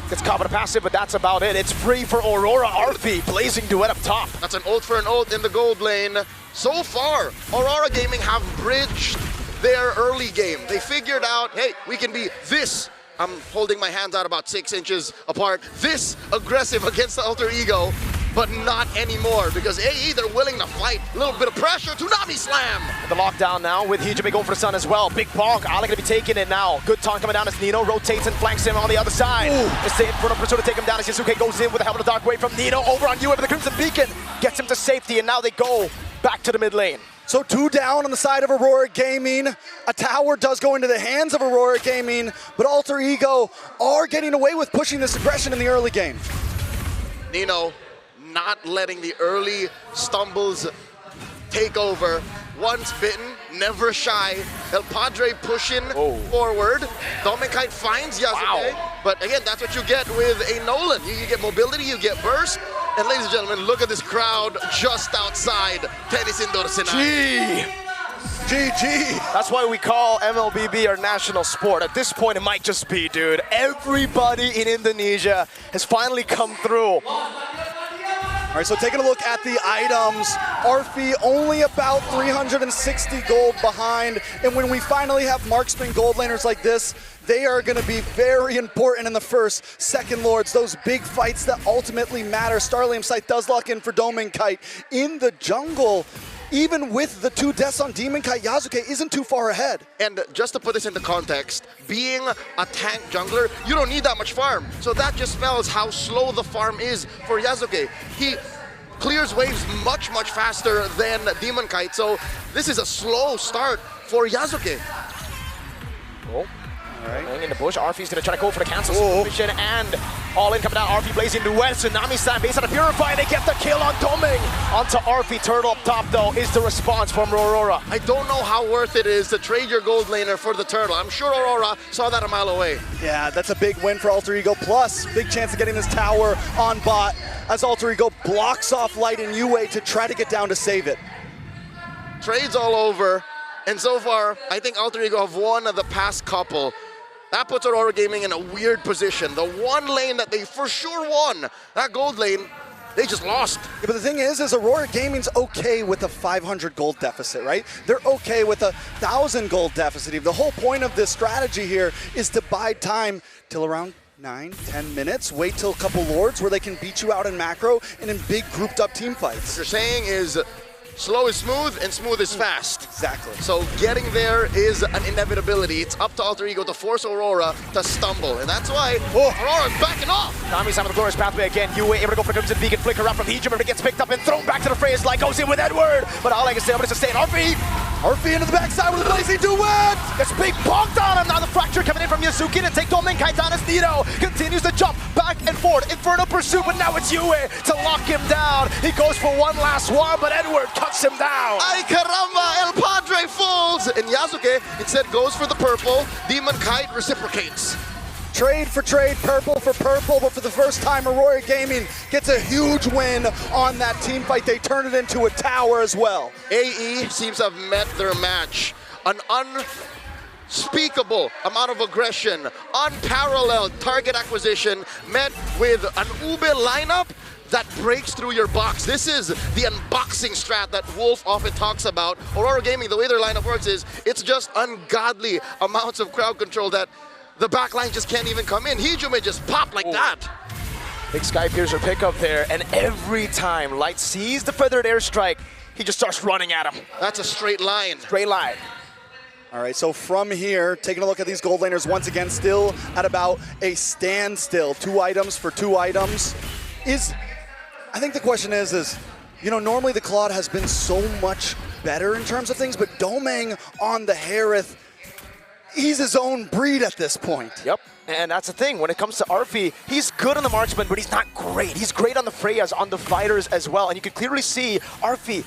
gets caught with a passive, but that's about it. It's free for Aurora. Arfi, Blazing Duet up top. That's an ult for an ult in the gold lane. So far, Aurora Gaming have bridged their early game. They figured out, hey, we can be this. I'm holding my hands out about 6 inches apart. This aggressive against the Alter Ego, but not anymore because AE, they're willing to fight. A little bit of pressure, Tsunami Slam! The lockdown now with Hijime going for the sun as well. Big bonk, Alec gonna be taking it now. Good taunt coming down as Nino rotates and flanks him on the other side. It's in front of Pursuit to take him down as Yasuke goes in with a Helmet of Dark Wave from Nino over on UA with the Crimson Beacon. Gets him to safety and now they go back to the mid lane. So 2 down on the side of Aurora Gaming. A tower does go into the hands of Aurora Gaming, but Alter Ego are getting away with pushing this aggression in the early game. Nino not letting the early stumbles take over. Once bitten, never shy. El Padre pushing forward. Demon Kite finds Yasuke, but again, that's what you get with a Nolan. You get mobility, you get burst. And ladies and gentlemen, look at this crowd just outside Tennis Indoor Senai. GG. That's why we call MLBB our national sport. At this point, it might just be, dude. Everybody in Indonesia has finally come through. All right, so taking a look at the items, Arfi only about 360 gold behind, and when we finally have marksman gold laners like this, they are going to be very important in the first, second lords, those big fights that ultimately matter. Starlium Sight does lock in for Demon Kite in the jungle. Even with the 2 deaths on Demon Kite, Yasuke isn't too far ahead. And just to put this into context, being a tank jungler, you don't need that much farm. So that just spells how slow the farm is for Yasuke. He clears waves much, much faster than Demon Kite. So this is a slow start for Yasuke. In the bush, Arfi's gonna try to go for the cancel situation, and all in coming down. Arfi blazing into West. Tsunami Slam based on a Purify. They get the kill on Doming. Onto Arfi. Turtle up top though is the response from Aurora. I don't know how worth it is to trade your gold laner for the turtle. I'm sure Aurora saw that a mile away. Yeah, that's a big win for Alter Ego. Plus, big chance of getting this tower on bot as Alter Ego blocks off Light and Yue to try to get down to save it. Trades all over, and so far, I think Alter Ego have won the past couple. That puts Aurora Gaming in a weird position. The one lane that they for sure won, that gold lane, they just lost. Yeah, but the thing is Aurora Gaming's okay with a 500 gold deficit, right? They're okay with a 1,000 gold deficit. The whole point of this strategy here is to buy time till around 9-10 minutes, wait till a couple Lords where they can beat you out in macro and in big grouped up team fights. What you're saying is slow is smooth and smooth is fast. Exactly. So getting there is an inevitability. It's up to Alter Ego to force Aurora to stumble, and that's why Aurora's backing off. Nami's on the glorious pathway again. Yue able to go for the Crimson Beacon, flicker up from Heejum, but it gets picked up and thrown back to the Freya's Light, goes in with Edward, but all I can say, I'm gonna sustain Arfi into the backside with a blazing duet! Gets big bonked on him, now the fracture coming in from Yasuki to take Domin Kaitana's Nito, continues to jump back and forth, Inferno pursuit, but now it's Yue to lock him down. He goes for one last one, but Edward cuts him down. Ay caramba, El Padre falls, and Yasuke instead goes for the purple. Demon Kite reciprocates. Trade for trade, purple for purple, but for the first time, Aurora Gaming gets a huge win on that team fight. They turn it into a tower as well. AE seems to have met their match. An unspeakable amount of aggression, unparalleled target acquisition, met with an Ube lineup that breaks through your box. This is the unboxing strat that Wolf often talks about. Aurora Gaming, the way their lineup works is, it's just ungodly amounts of crowd control that the backline just can't even come in. Heejum just pop like that. Big Sky Piercer pickup there, and every time Light sees the feathered airstrike, he just starts running at him. That's a straight line. Straight line. All right, so from here, taking a look at these gold laners once again, still at about a standstill. 2 items for 2 items. I think the question is, you know, normally the Claude has been so much better in terms of things, but Domang on the Harith, he's his own breed at this point. Yep, and that's the thing. When it comes to Arfi, he's good on the marksman, but he's not great. He's great on the Freyas, on the fighters as well. And you can clearly see Arfi,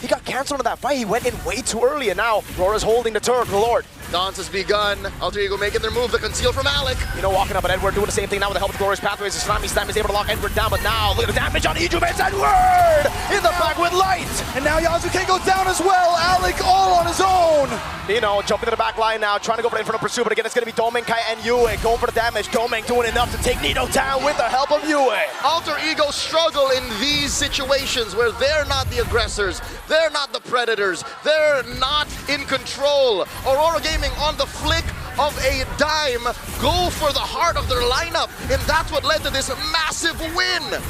he got canceled in that fight. He went in way too early, and now Aurora's holding the turret, the Lord. Dance has begun. Alter Ego making their move to conceal from Alec. You know, walking up at Edward, doing the same thing now with the help of the Glorious Pathways. The Tsunami Slam is able to lock Edward down, but now look at the damage on Heejum. It's Edward in the back with Light. And now Yasuke goes down as well. Alec all on his own. You know, jumping to the back line now, trying to go for the Inferno Pursuit, but again, it's going to be Doming, Kai, and Yue going for the damage. Doming doing enough to take Nito down with the help of Yue. Alter Ego struggle in these situations where they're not the aggressors, they're not the predators, they're not in control. Aurora Gaming on the flick of a dime go for the heart of their lineup, and that's what led to this massive win.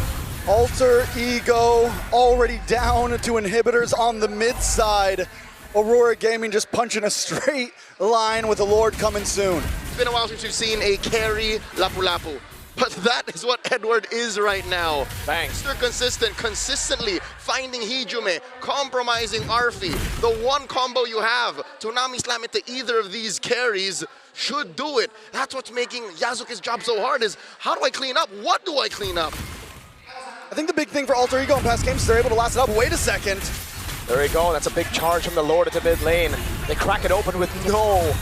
Alter Ego already down to inhibitors on the mid side. Aurora Gaming just punching a straight line with the Lord coming soon. It's been a while since we've seen a carry Lapu-Lapu. But that is what Edward is right now. Thanks. Mr. Consistent, consistently finding Heejum, compromising Arfi. The one combo you have, Tsunami Slam into either of these carries, should do it. That's what's making Yasuke's job so hard is, how do I clean up? What do I clean up? I think the big thing for Alter Ego in past games is they're able to last it up. Wait a second. There we go. That's a big charge from the Lord at the mid lane. They crack it open with no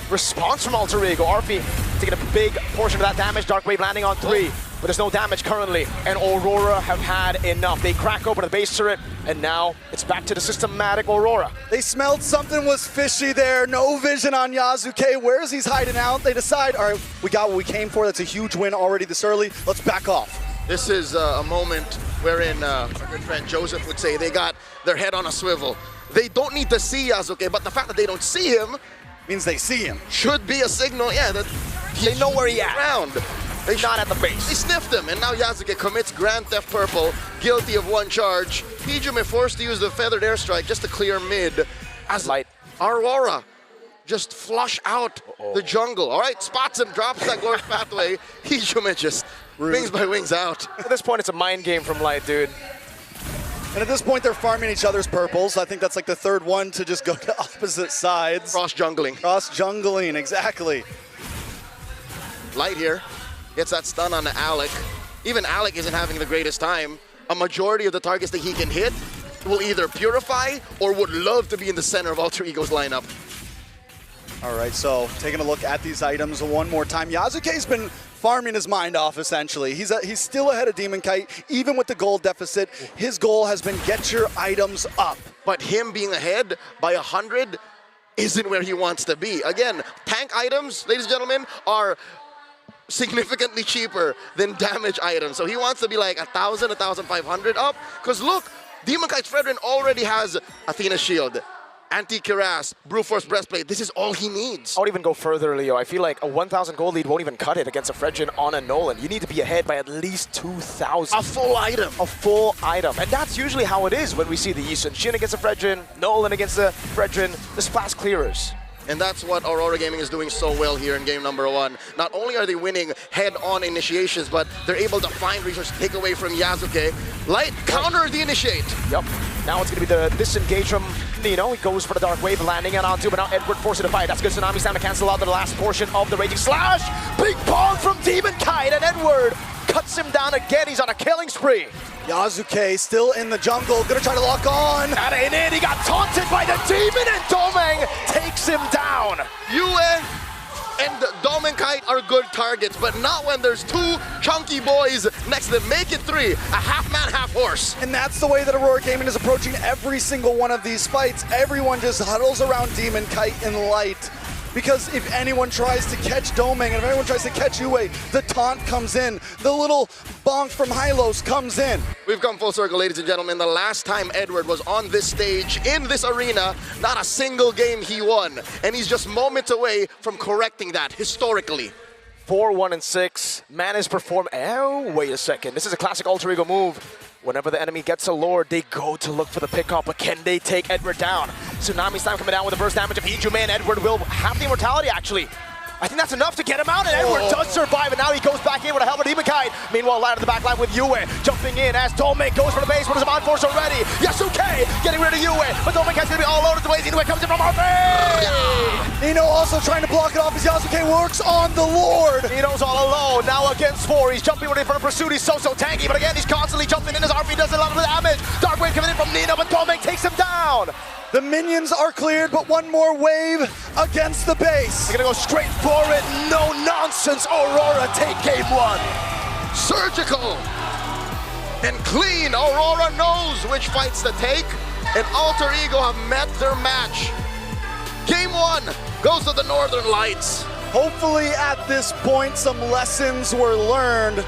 response from Alter Ego. Arfi taking a big portion of that damage. Dark Wave landing on 3, but there's no damage currently. And Aurora have had enough. They crack open the base turret, and now it's back to the systematic Aurora. They smelled something was fishy there. No vision on Yasuke. Where is he hiding out? They decide, all right, we got what we came for. That's a huge win already this early. Let's back off. This is a moment wherein our good friend Joseph would say they got their head on a swivel. They don't need to see Yasuke, but the fact that they don't see him means they see him. Should be a signal, yeah, that they know where he at. Around. They're not at the base. They sniffed him, and now Yasuke commits Grand Theft Purple, guilty of 1 charge. Heejum is forced to use the Feathered Airstrike just to clear mid. As Light. Aurora just flush out the jungle. All right, spots him, drops that Glorious Pathway. Heejum just wings by wings out. At this point, it's a mind game from Light, dude. And at this point, they're farming each other's purples. I think that's like the third one to just go to opposite sides. Cross-jungling. Cross-jungling, exactly. Light here gets that stun on Alec. Even Alec isn't having the greatest time. A majority of the targets that he can hit will either purify or would love to be in the center of Alter Ego's lineup. All right, so taking a look at these items one more time. Yasuke's been farming his mind off, essentially. He's still ahead of Demon Kite, even with the gold deficit. His goal has been get your items up. But him being ahead by 100 isn't where he wants to be. Again, tank items, ladies and gentlemen, are significantly cheaper than damage items. So he wants to be like 1,000, 1,500 up. Because look, Demon Kite's Fredrin already has Athena Shield, Anti-Cuirass, Brute Force Breastplate. This is all he needs. I would even go further, Leo. I feel like a 1,000 gold lead won't even cut it against a Fredrin on a Nolan. You need to be ahead by at least 2,000. A full item. A full item. And that's usually how it is when we see the Yi Sun-Shin against a Fredrin, Nolan against a Fredrin, the splash clearers. And that's what Aurora Gaming is doing so well here in game number 1. Not only are they winning head-on initiations, but they're able to find resources to take away from Yasuke. Light counter the initiate. Yep. Now it's going to be the disengage from Nino. He goes for the Dark Wave, landing it onto, but now Edward forced to fight. That's good. Tsunami's time to cancel out the last portion of the Raging Slash. Big bomb from Demon Kite, and Edward cuts him down again. He's on a killing spree. Yasuke still in the jungle, gonna try to lock on. That ain't it, he got taunted by the demon, and Domeng takes him down. Yue and Domenkite are good targets, but not when there's two chunky boys next to them. Make it 3, a half man, half horse. And that's the way that Aurora Gaming is approaching every single one of these fights. Everyone just huddles around Demon Kite and Light. Because if anyone tries to catch Domeng and if anyone tries to catch Yue, the taunt comes in. The little bonk from Hylos comes in. We've come full circle, ladies and gentlemen. The last time Edward was on this stage, in this arena, not a single game he won. And he's just moments away from correcting that, historically. 4-1-6, man is perform. Oh, wait a second. This is a classic Alter Ego move. Whenever the enemy gets a lord, they go to look for the pickup, but can they take Edward down? Tsunami's time coming down with the burst damage of Ijume, and Edward will have the immortality, actually. I think that's enough to get him out, and Edward does survive, and now he goes back in with a helmet Demon Kite. Meanwhile, Light on the back line with Yue, jumping in as Domeng goes for the base, but is on force already. Yasuke getting rid of Yue, but Domeng is going to be all over the way. Yue comes in from RP! Nino also trying to block it off as Yasuke works on the Lord. Nino's all alone, now against 4. He's jumping ready for the pursuit. He's so tanky, but again, he's constantly jumping in as RP does a lot of damage. Dark Wave coming in from Nino, but Domeng takes him down. The minions are cleared, but one more wave against the base. They're gonna go straight for it. No nonsense. Aurora take game 1. Surgical and clean. Aurora knows which fights to take, and Alter Ego have met their match. Game 1 goes to the Northern Lights. Hopefully at this point some lessons were learned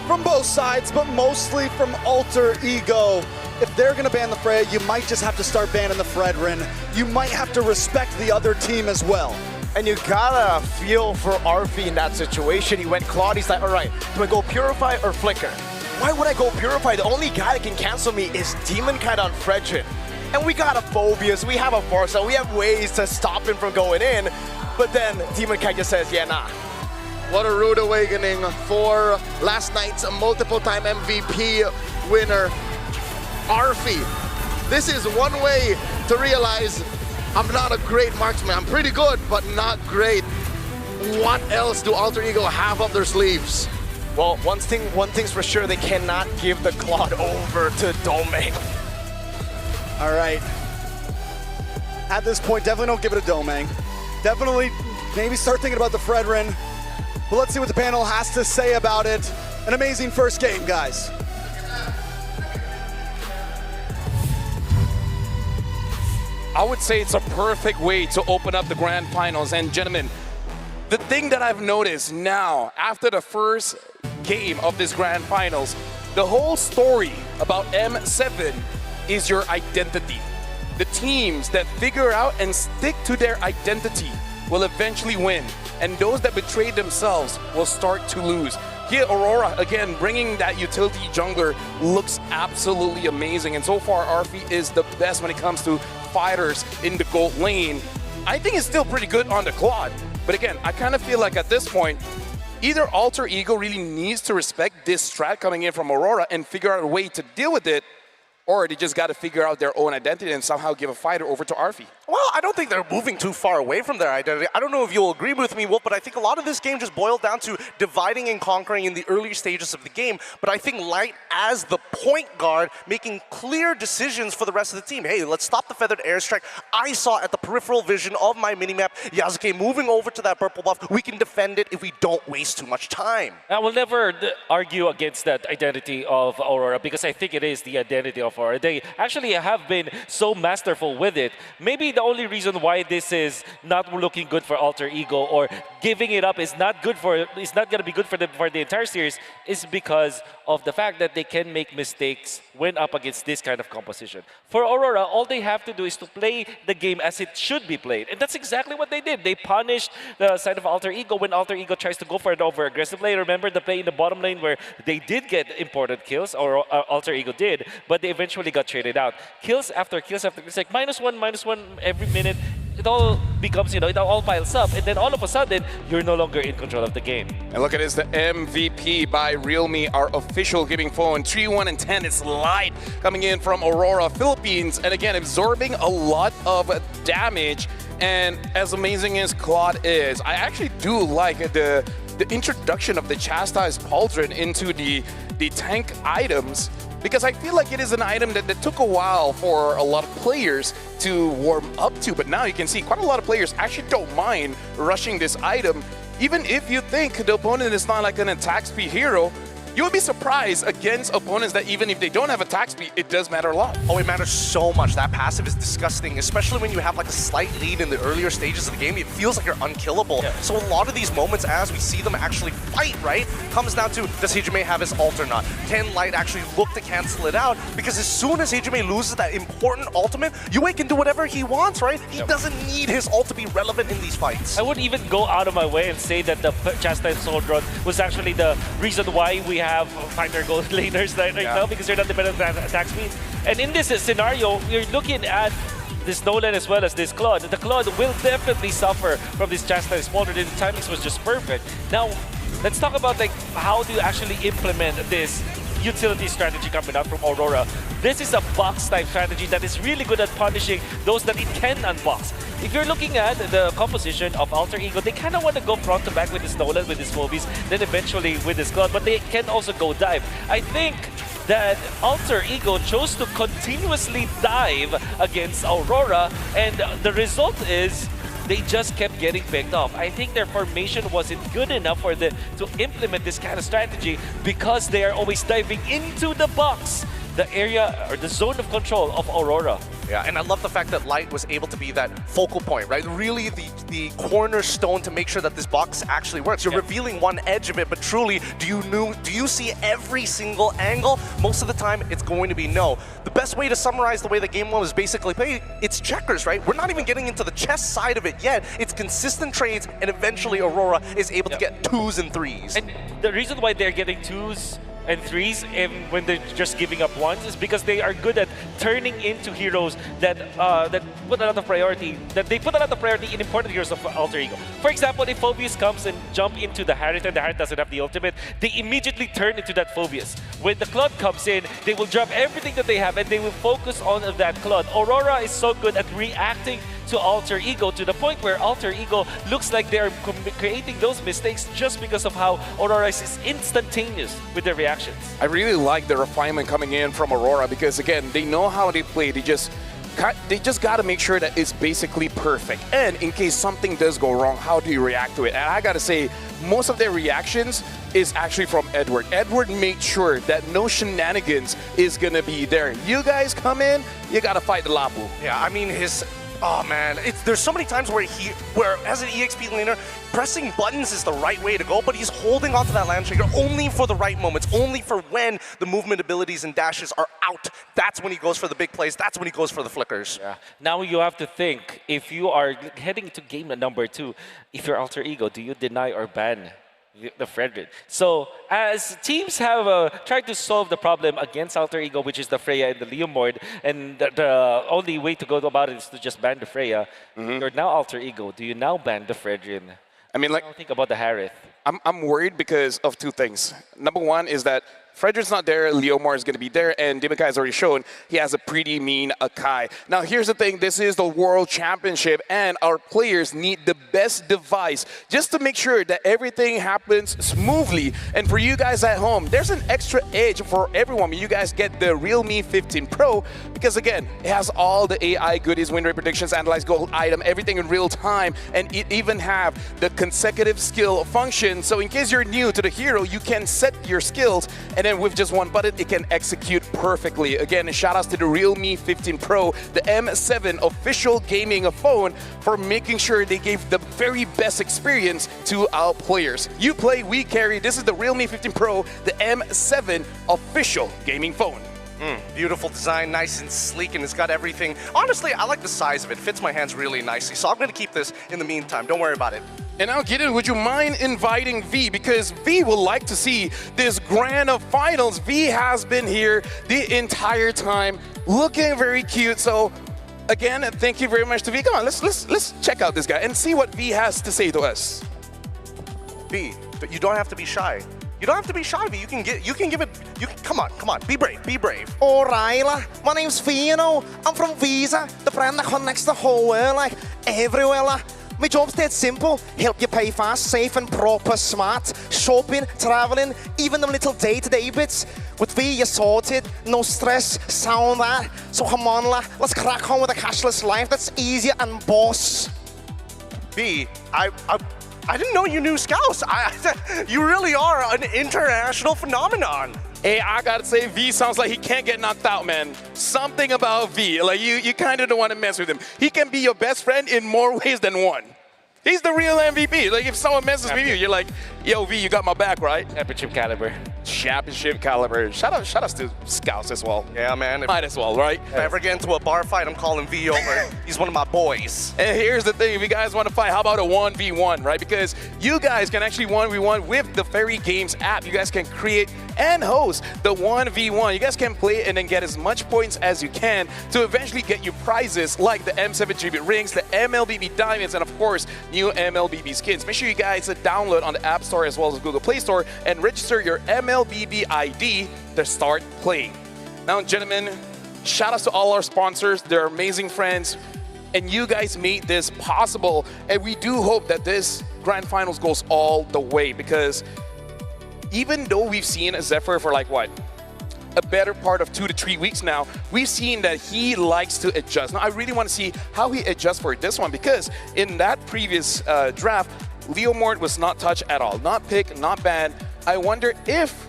from both sides, but mostly from Alter Ego. If they're gonna ban the Freya, you might just have to start banning the Fredrin. You might have to respect the other team as well. And you gotta feel for Arfi in that situation. He went Claude, he's like, all right, do I go Purify or Flicker? Why would I go Purify? The only guy that can cancel me is Demon Kite on Fredrin. And we got a Phobias, we have a Farsa, we have ways to stop him from going in, but then Demon Kite just says, yeah, nah. What a rude awakening for last night's multiple-time MVP winner, Arfi. This is one way to realize I'm not a great marksman. I'm pretty good, but not great. What else do Alter Ego have up their sleeves? Well, one thing's for sure, they cannot give the Claude over to Domeng. All right. At this point, definitely don't give it to Domeng. Definitely maybe start thinking about the Fredrin. But let's see what the panel has to say about it. An amazing first game, guys. I would say it's a perfect way to open up the grand finals. And gentlemen, the thing that I've noticed now, after the first game of this grand finals, the whole story about M7 is your identity. The teams that figure out and stick to their identity will eventually win. And those that betray themselves will start to lose. Here, Aurora, again, bringing that utility jungler looks absolutely amazing. And so far, Arfi is the best when it comes to fighters in the gold lane. I think it's still pretty good on the Claude. But again, I kind of feel like at this point, either Alter Ego really needs to respect this strat coming in from Aurora and figure out a way to deal with it, or they just got to figure out their own identity and somehow give a fighter over to Arfi? Well, I don't think they're moving too far away from their identity. I don't know if you'll agree with me, Wolf, but I think a lot of this game just boiled down to dividing and conquering in the earlier stages of the game. But I think Light, as the point guard, making clear decisions for the rest of the team. Hey, let's stop the feathered airstrike. I saw at the peripheral vision of my minimap, Yasuke moving over to that purple buff. We can defend it if we don't waste too much time. I will never argue against that identity of Aurora because I think it is the identity of Aurora. They actually have been so masterful with it. Maybe the only reason why this is not looking good for Alter Ego or giving it up is not going to be good for them for the entire series is because of the fact that they can make mistakes when up against this kind of composition. For Aurora, all they have to do is to play the game as it should be played. And that's exactly what they did. They punished the side of Alter Ego when Alter Ego tries to go for an over-aggressive play. Remember the play in the bottom lane where they did get important kills, or Alter Ego did, but they eventually got traded out. Kills after kills after kills, like -1 every minute. It all becomes, it all piles up, and then all of a sudden, you're no longer in control of the game. And look at this, the MVP by Realme, our official gaming phone. 3-1 and 10, it's Light coming in from Aurora, Philippines, and again, absorbing a lot of damage. And as amazing as Claude is, I actually do like the introduction of the Chastised Pauldron into the tank items, because I feel like it is an item that took a while for a lot of players to warm up to. But now you can see quite a lot of players actually don't mind rushing this item. Even if you think the opponent is not like an attack speed hero, you would be surprised against opponents that even if they don't have attack speed, it does matter a lot. Oh, it matters so much. That passive is disgusting, especially when you have like a slight lead in the earlier stages of the game. It feels like you're unkillable. Yeah. So a lot of these moments, as we see them actually fight, right, comes down to, does Hajime have his ult or not? Can Light actually look to cancel it out? Because as soon as Hajime loses that important ultimate, Yue can do whatever he wants, right? He doesn't need his ult to be relevant in these fights. I wouldn't even go out of my way and say that the Chastised Pauldron was actually the reason why we have fighter gold laners right now, because they're not dependent on attack speed. And in this scenario, you're looking at this Nolan as well as this Claude. The Claude will definitely suffer from this Chastised Pauldron, and the timings was just perfect. Now, let's talk about how do you actually implement this utility strategy coming out from Aurora. This is a box-type strategy that is really good at punishing those that it can unbox. If you're looking at the composition of Alter Ego, they kind of want to go front to back with this Nolan, with this Phoebes, then eventually with this Claude, but they can also go dive. I think that Alter Ego chose to continuously dive against Aurora, and the result is they just kept getting picked off. I think their formation wasn't good enough for them to implement this kind of strategy because they are always diving into the box, the area or the zone of control of Aurora. Yeah, and I love the fact that Light was able to be that focal point, right? Really the cornerstone to make sure that this box actually works. You're revealing one edge of it, but truly, do you see every single angle? Most of the time, it's going to be no. The best way to summarize the way the game was basically played, it's checkers, right? We're not even getting into the chess side of it yet. It's consistent trades, and eventually Aurora is able to get 2s and 3s. And the reason why they're getting 2s and 3s and when they're just giving up 1s is because they are good at turning into heroes that put a lot of priority, in important heroes of Alter Ego. For example, if Phoebus comes and jump into the Harith and the Harith doesn't have the ultimate, they immediately turn into that Phoebus. When the Claude comes in, they will drop everything that they have and they will focus on that Claude. Aurora is so good at reacting to Alter Ego to the point where Alter Ego looks like they're creating those mistakes just because of how Aurora is instantaneous with their reactions. I really like the refinement coming in from Aurora because, again, they know how they play. They just got to make sure that it's basically perfect. And in case something does go wrong, how do you react to it? And I got to say, most of their reactions is actually from Edward. Edward made sure that no shenanigans is going to be there. You guys come in, you got to fight the Lapu. Yeah, I mean, oh man, there's so many times where as an EXP laner, pressing buttons is the right way to go, but he's holding onto that land trigger only for the right moments, only for when the movement abilities and dashes are out. That's when he goes for the big plays, that's when he goes for the flickers. Yeah. Now you have to think, if you are heading to game number 2, if you're Alter Ego, do you deny or ban the Fredrin? So as teams have tried to solve the problem against Alter Ego, which is the Freya and the Leomord, and the only way to go about it is to just ban the Freya, you're now Alter Ego. Do you now ban the Fredrin? I mean, think about the Harith. I'm worried because of 2 things. Number one is that Frederick's not there, Leomar is going to be there, and Dimikai has already shown he has a pretty mean Akai. Now, here's the thing. This is the World Championship, and our players need the best device just to make sure that everything happens smoothly. And for you guys at home, there's an extra edge for everyone. You guys get the Realme 15 Pro because, again, it has all the AI goodies, win rate predictions, analyze gold item, everything in real time, and it even have the consecutive skill function. So in case you're new to the hero, you can set your skills, and then with just one button, it can execute perfectly. Again, shout outs to the Realme 15 Pro, the M7 official gaming phone, for making sure they gave the very best experience to our players. You play, we carry. This is the Realme 15 Pro, the M7 official gaming phone. Beautiful design, nice and sleek, and it's got everything. Honestly, I like the size of it. Fits my hands really nicely, so I'm going to keep this in the meantime. Don't worry about it. And now, Gideon, would you mind inviting V? Because V would like to see this grand finals. V has been here the entire time, looking very cute. So, again, thank you very much to V. Come on, let's check out this guy and see what V has to say to us. V, but you don't have to be shy. You don't have to be shy, V. You can give it. Come on, be brave, be brave. Alright, my name's V, you know. I'm from Visa, the brand that connects the whole world, like everywhere. My job's dead simple. Help you pay fast, safe and proper, smart. Shopping, traveling, even the little day-to-day bits. With V, you're sorted, no stress, sound that. So come on, let's crack on with a cashless life that's easier and boss. V, I didn't know you knew Scouts. You really are an international phenomenon. Hey, I gotta say, V sounds like he can't get knocked out, man. Something about V, like you kind of don't want to mess with him. He can be your best friend in more ways than one. He's the real MVP. Like if someone messes with you, you're like, yo, V, you got my back, right? Championship caliber. Championship caliber. Shout outs to Scouts as well. Yeah, man. Might as well, right? If I ever get into a bar fight, I'm calling V over. He's one of my boys. And here's the thing, if you guys want to fight, how about a 1v1, right? Because you guys can actually 1v1 with the Fairy Games app. You guys can create and host the 1v1. You guys can play and then get as much points as you can to eventually get you prizes like the M7 Tribute Rings, the MLBB Diamonds, and of course, new MLBB skins. Make sure you guys download on the App Store as well as Google Play Store and register your MLBB ID to start playing. Now, gentlemen, shout outs to all our sponsors. They're amazing friends, and you guys made this possible. And we do hope that this Grand Finals goes all the way, because even though we've seen Zephyr for like what? A better part of 2 to 3 weeks now, we've seen that he likes to adjust. Now, I really want to see how he adjusts for this one, because in that previous draft, Leomord was not touched at all. Not picked, not banned. I wonder if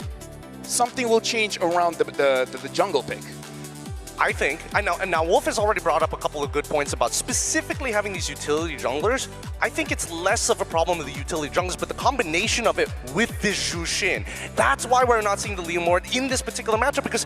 something will change around the jungle pick. I think, I know, and now Wolf has already brought up a couple of good points about specifically having these utility junglers. I think it's less of a problem with the utility junglers, but the combination of it with this Zhu Xin. That's why we're not seeing the Leomord in this particular matchup, because,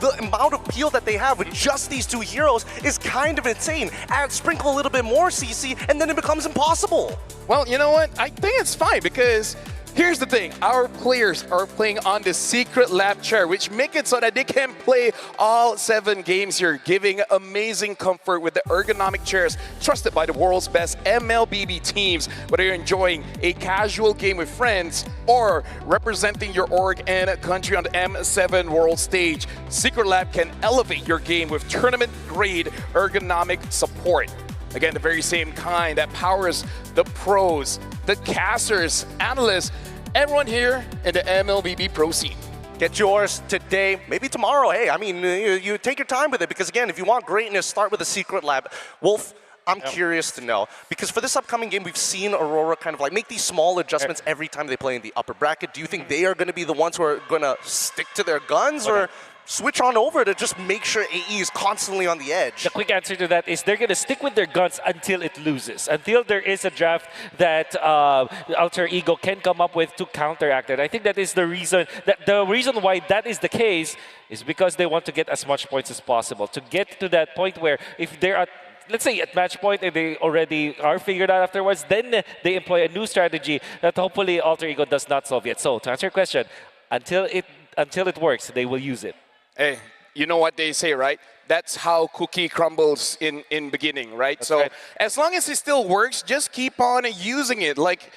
the amount of peel that they have with just these two heroes is kind of insane. Sprinkle a little bit more CC, and then it becomes impossible. Well, you know what? I think it's fine, because here's the thing, our players are playing on the secret lab chair, which make it so that they can play all 7 games here, giving amazing comfort with the ergonomic chairs trusted by the world's best MLBB teams. Whether you're enjoying a casual game with friends or representing your org and country on the M7 world stage, Secret Lab can elevate your game with tournament-grade ergonomic support. Again, the very same kind that powers the pros, the casters, analysts, everyone here in the MLBB Pro scene. Get yours today, maybe tomorrow. Hey, I mean, you take your time with it, because again, if you want greatness, start with a Secret Lab. Wolf, I'm curious to know, because for this upcoming game, we've seen Aurora kind of like make these small adjustments every time they play in the upper bracket. Do you think they are going to be the ones who are going to stick to their guns, or switch on over to just make sure AE is constantly on the edge? The quick answer to that is they're going to stick with their guns until it loses, until there is a draft that Alter Ego can come up with to counteract it. I think that is the reason. The reason why that is the case is because they want to get as much points as possible, to get to that point where if they're at, let's say at match point and they already are figured out afterwards, then they employ a new strategy that hopefully Alter Ego does not solve yet. So to answer your question, until it works, they will use it. Hey, you know what they say, right? That's how cookie crumbles in beginning, right? That's so right. As long as it still works, just keep on using it. Like,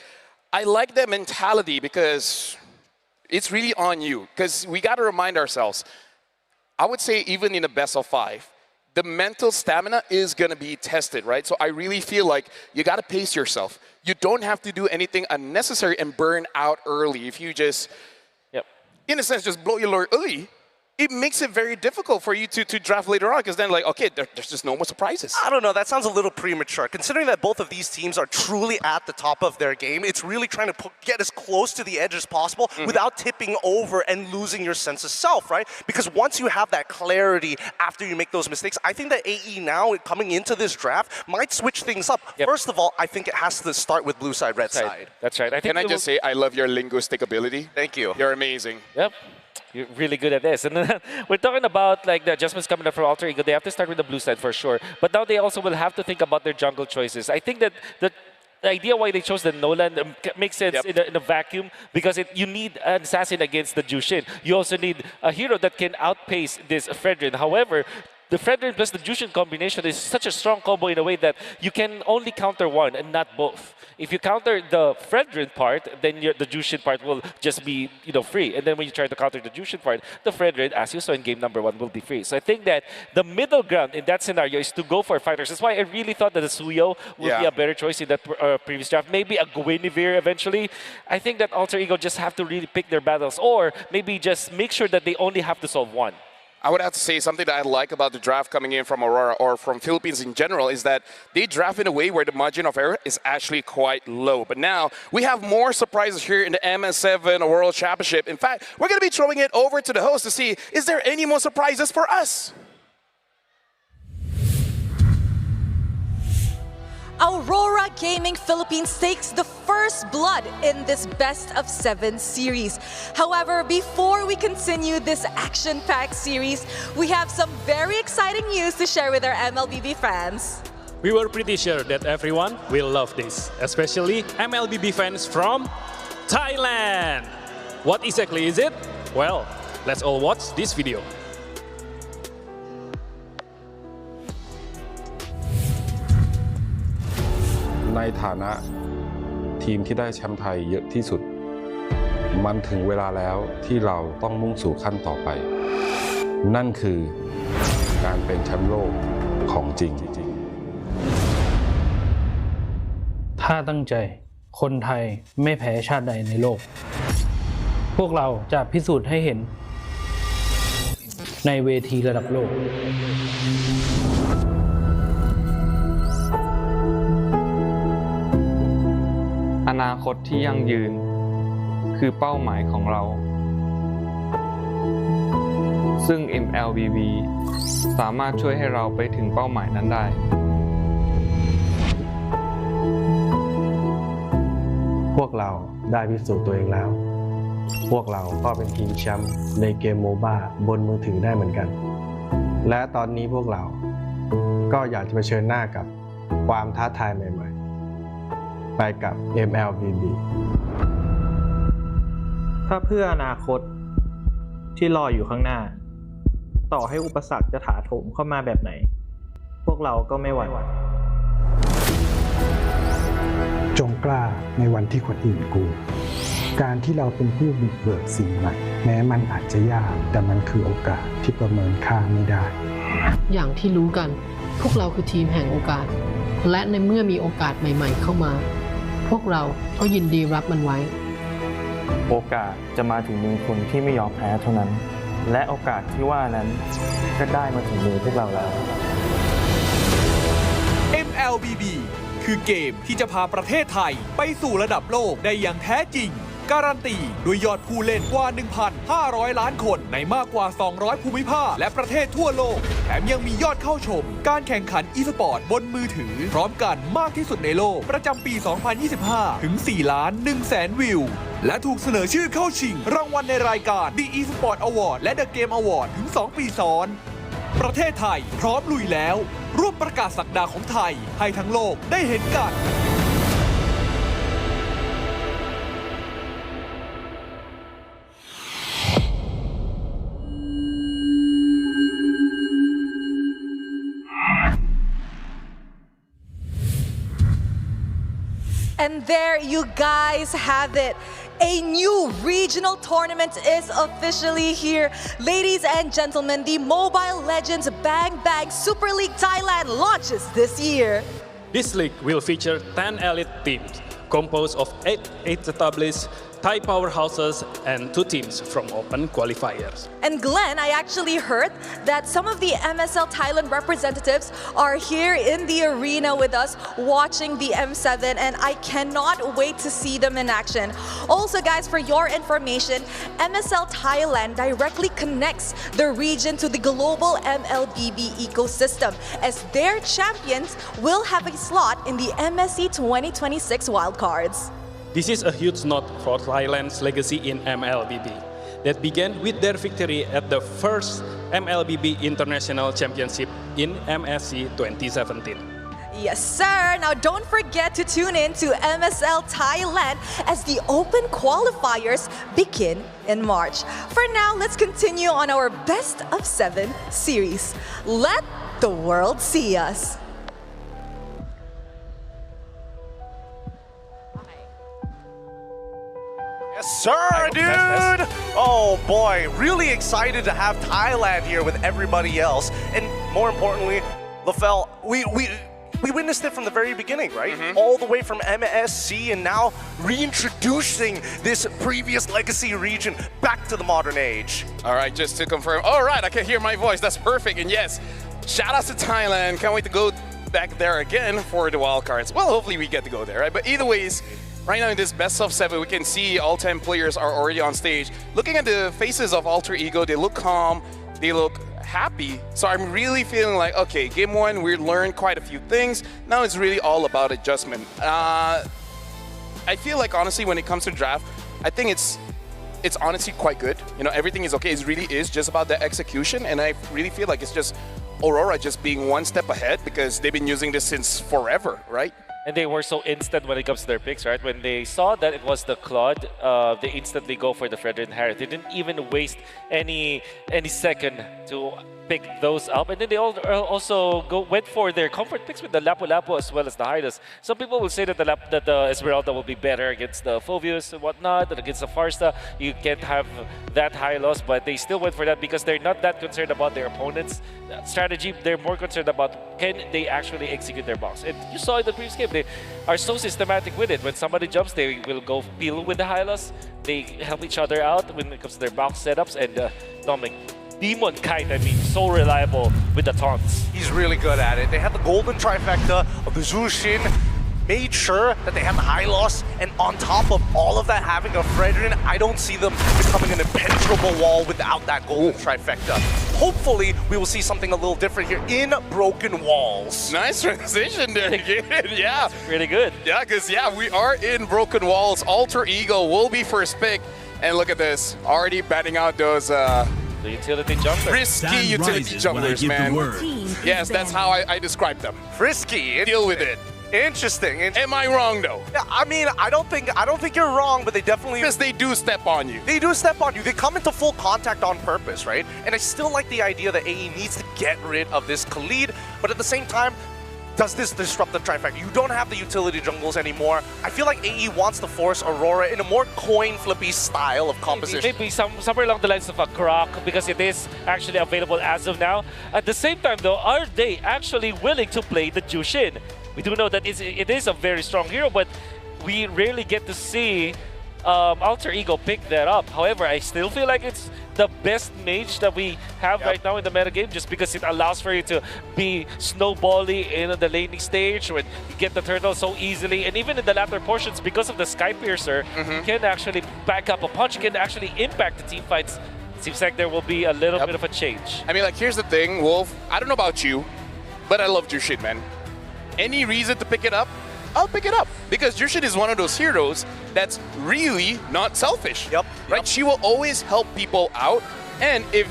I like that mentality, because it's really on you, because we got to remind ourselves, I would say even in a best of 5, the mental stamina is going to be tested, right? So I really feel like you got to pace yourself. You don't have to do anything unnecessary and burn out early. If you just, in a sense, just blow your load early, it makes it very difficult for you to draft later on, because then like, okay, there's just no more surprises. I don't know, that sounds a little premature. Considering that both of these teams are truly at the top of their game, it's really trying to get as close to the edge as possible without tipping over and losing your sense of self, right? Because once you have that clarity after you make those mistakes, I think that AE now, coming into this draft, might switch things up. First of all, I think it has to start with blue side, red side. That's right. Can I just say, I love your linguistic ability. Thank you. You're amazing. Yep. You're really good at this. And then we're talking about like the adjustments coming up from Alter Ego. They have to start with the blue side for sure. But now they also will have to think about their jungle choices. I think that the idea why they chose the Nolan makes sense in a vacuum, because you need an assassin against the Jushin. You also need a hero that can outpace this Fredrin. However, the Fredrin plus the Jushin combination is such a strong combo in a way that you can only counter one and not both. If you counter the Fredrin part, then the Jushin part will just be free. And then when you try to counter the Jushin part, the Fredrin, as you saw in game number 1, will be free. So I think that the middle ground in that scenario is to go for fighters. That's why I really thought that the Suyo would be a better choice in that previous draft. Maybe a Guinevere eventually. I think that Alter Ego just have to really pick their battles, or maybe just make sure that they only have to solve one. I would have to say something that I like about the draft coming in from Aurora or from Philippines in general is that they draft in a way where the margin of error is actually quite low. But now we have more surprises here in the MS7 World Championship. In fact, we're going to be throwing it over to the host to see, is there any more surprises for us? Aurora Gaming Philippines takes the first blood in this best of 7 series. However, before we continue this action-packed series, we have some very exciting news to share with our MLBB fans. We were pretty sure that everyone will love this, especially MLBB fans from Thailand. What exactly is it? Well, let's all watch this video. ในฐานะทีมที่ได้แชมป์ไทยเยอะที่สุดมันถึงเวลาแล้วที่เราต้องมุ่งสู่ขั้นต่อไปนั่นคือการเป็นแชมป์โลกของจริงถ้าตั้งใจคนไทยไม่แพ้ชาติใดในโลกพวกเราจะพิสูจน์ให้เห็นในเวทีระดับโลกอนาคตที่ยั่งยืนคือเป้าหมายของเราซึ่ง MLBB สามารถช่วยให้เราไปถึงเป้าหมายนั้นได้พวกเราได้พิสูจน์ตัวเองแล้วพวกเราก็เป็นทีมแชมป์ในเกมโมบ้าบนมือถือได้เหมือนกันและตอนนี้พวกเราก็อยากจะเผชิญหน้ากับความท้าทายใหม่ๆไปกับ MLBB ถ้าเพื่ออนาคตที่รออยู่ข้างหน้าต่อให้อุปสรรคจะถาโถมเข้ามาแบบไหนพวกเราก็ไม่หวั่นจงกล้าในวันที่คนอื่นกลัวการที่เราเป็นผู้บุกเบิกสิ่งใหม่แม้มันอาจจะยากแต่มันคือโอกาสที่ประเมินค่าไม่ได้อย่างที่รู้กันพวกเราคือทีมแห่งโอกาสและในเมื่อมีโอกาสใหม่ๆเข้ามาพวกเราก็ยินดีรับมันไว้โอกาสจะมาถึงมือคนที่ไม่ยอมแพ้เท่านั้นและโอกาสที่ว่านั้นก็ได้มาถึงมือพวกเราแล้ว MLBB คือเกมที่จะพาประเทศไทยไปสู่ระดับโลกได้อย่างแท้จริงการันตีด้วยยอดผู้เล่นกว่า 1,500 ล้านคนในมากกว่า 200 ภูมิภาคและประเทศทั่วโลกแถมยังมียอดเข้าชมการแข่งขันอีสปอร์ตบนมือถือพร้อมกันมากที่สุดในโลกประจำปี 2025 ถึง 4,100,000 วิวและถูกเสนอชื่อเข้าชิงรางวัลในรายการ The eSport Award และ The Game Award ถึง 2 ปีซ้อนประเทศไทยพร้อมลุยแล้วร่วมประกาศศักดาของไทยให้ทั้งโลกได้เห็นกันAnd there you guys have it. A new regional tournament is officially here. Ladies and gentlemen, the Mobile Legends Bangbang Super League Thailand launches this year. This league will feature 10 elite teams composed of 8 established Thai powerhouses and 2 teams from open qualifiers. And Glenn, I actually heard that some of the MSL Thailand representatives are here in the arena with us watching the M7, and I cannot wait to see them in action. Also guys, for your information, MSL Thailand directly connects the region to the global MLBB ecosystem, as their champions will have a slot in the MSC 2026 wildcards. This is a huge note for Thailand's legacy in MLBB that began with their victory at the first MLBB International Championship in MSC 2017. Yes, sir. Now don't forget to tune in to MSL Thailand as the open qualifiers begin in March. For now, let's continue on our Best of 7 series. Let the world see us. Yes, sir, dude! Oh boy, really excited to have Thailand here with everybody else. And more importantly, LaFell, we witnessed it from the very beginning, right? All the way from MSC and now reintroducing this previous legacy region back to the modern age. All right, just to confirm. All right, I can hear my voice. That's perfect. And yes, shout out to Thailand. Can't wait to go back there again for the wildcards. Well, hopefully we get to go there, right? But either ways, right now in this best of 7, we can see all 10 players are already on stage. Looking at the faces of Alter Ego, they look calm, they look happy. So I'm really feeling like, okay, game 1, we learned quite a few things. Now it's really all about adjustment. I feel like, honestly, when it comes to draft, I think it's honestly quite good. You know, everything is okay. It really is just about the execution. And I really feel like it's just Aurora just being one step ahead because they've been using this since forever, right? And they were so instant when it comes to their picks, right? When they saw that it was the Claude, they instantly go for the Frederick and Harris. They didn't even waste any second to pick those up. And then they also went for their comfort picks with the Lapu-Lapu as well as the Hydas. Some people will say that the Esmeralda will be better against the Phoveus and whatnot, and against the Farsta. You can't have that high loss, but they still went for that because they're not that concerned about their opponent's strategy. They're more concerned about can they actually execute their box. And you saw in the previous game, they are so systematic with it. When somebody jumps, they will go peel with the high loss. They help each other out when it comes to their box setups. And Dominic, Demon Kite, I mean, so reliable with the taunts. He's really good at it. They had the golden trifecta of the Zushin, made sure that they have the high loss, and on top of all of that, having a Fredrin, I don't see them becoming an impenetrable wall without that golden trifecta. Hopefully, we will see something a little different here in Broken Walls. Nice transition there, kid. Yeah. Really good. Yeah, because, yeah, we are in Broken Walls. Alter Ego will be first pick. And look at this, already batting out those... the utility jumpers. Risky utility jumpers, man. Yes, that's how I describe them. Frisky. Deal with it. Interesting. Am I wrong though? Yeah, I mean, I don't think you're wrong, but they definitely... Because they do step on you. They do step on you. They come into full contact on purpose, right? And I still like the idea that AE needs to get rid of this Khalid, but at the same time, does this disrupt the trifecta? You don't have the utility jungles anymore. I feel like AE wants to force Aurora in a more coin-flippy style of composition. Maybe somewhere along the lines of a Croc, because it is actually available as of now. At the same time, though, are they actually willing to play the Jushin? We do know that it is a very strong hero, but we rarely get to see Alter Ego pick that up. However, I still feel like it's the best mage that we have right now in the metagame, just because it allows for you to be snowbally in the laning stage when you get the turtle so easily. And even in the latter portions, because of the Sky Piercer, can actually back up a punch, can actually impact the team fights. It seems like there will be a little bit of a change. I mean, like, here's the thing, Wolf. I don't know about you, but I love Jushin, man. Any reason to pick it up, I'll pick it up. Because Jushin is one of those heroes that's really not selfish. Right? She will always help people out. And if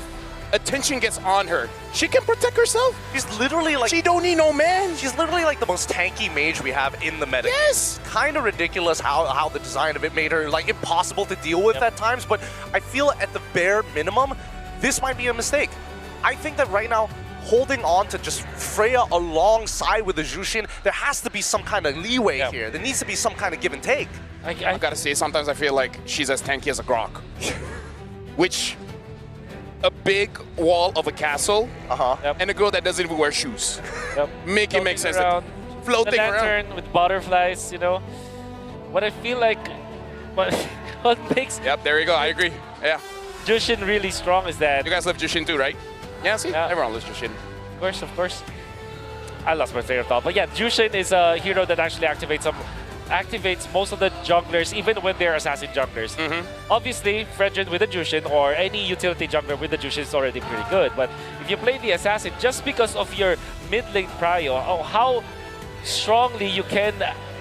attention gets on her, she can protect herself. She's literally like... She don't need no man. She's literally like the most tanky mage we have in the meta. Yes! Kind of ridiculous how the design of it made her like impossible to deal with at times. But I feel at the bare minimum, this might be a mistake. I think that right now, holding on to just Freya alongside with the Jushin, there has to be some kind of leeway here. There needs to be some kind of give and take. I gotta say, sometimes I feel like she's as tanky as a Grok. Which, a big wall of a castle, and a girl that doesn't even wear shoes. Make it make sense. Floating the lantern around with butterflies, you know. What I feel like, what makes there you go. I agree. Yeah. Jushin really strong is that you guys love Jushin too, right? Yeah. See, everyone loves Jushin. Of course. I lost my train of thought, but yeah, Jushin is a hero that actually activates most of the junglers, even when they're assassin junglers. Obviously, Fredrin with the Jushin or any utility jungler with the Jushin is already pretty good. But if you play the assassin, just because of your mid lane prio, how strongly you can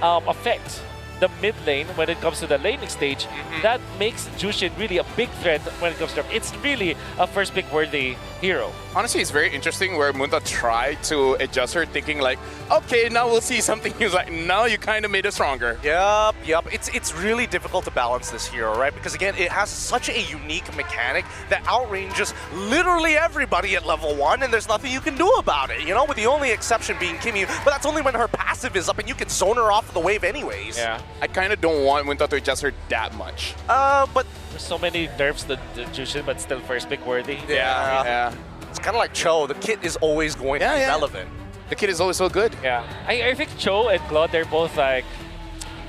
affect the mid lane when it comes to the laning stage, that makes Jushin really a big threat when it comes to it's really a first pick worthy hero. Honestly, it's very interesting where Munta tried to adjust her, thinking like, okay, now we'll see something. He was like, no, you kind of made it stronger. Yep. It's really difficult to balance this hero, right? Because again, it has such a unique mechanic that outranges literally everybody at level 1, and there's nothing you can do about it, you know? With the only exception being Kimmy, but that's only when her passive is up and you can zone her off the wave anyways. Yeah, I kind of don't want Munta to adjust her that much. But there's so many nerfs to Jushin, but still first pick worthy. Yeah. It's kind of like Cho. The kit is always going to be relevant. The kit is always so good. Yeah. I think Cho and Claude, they're both like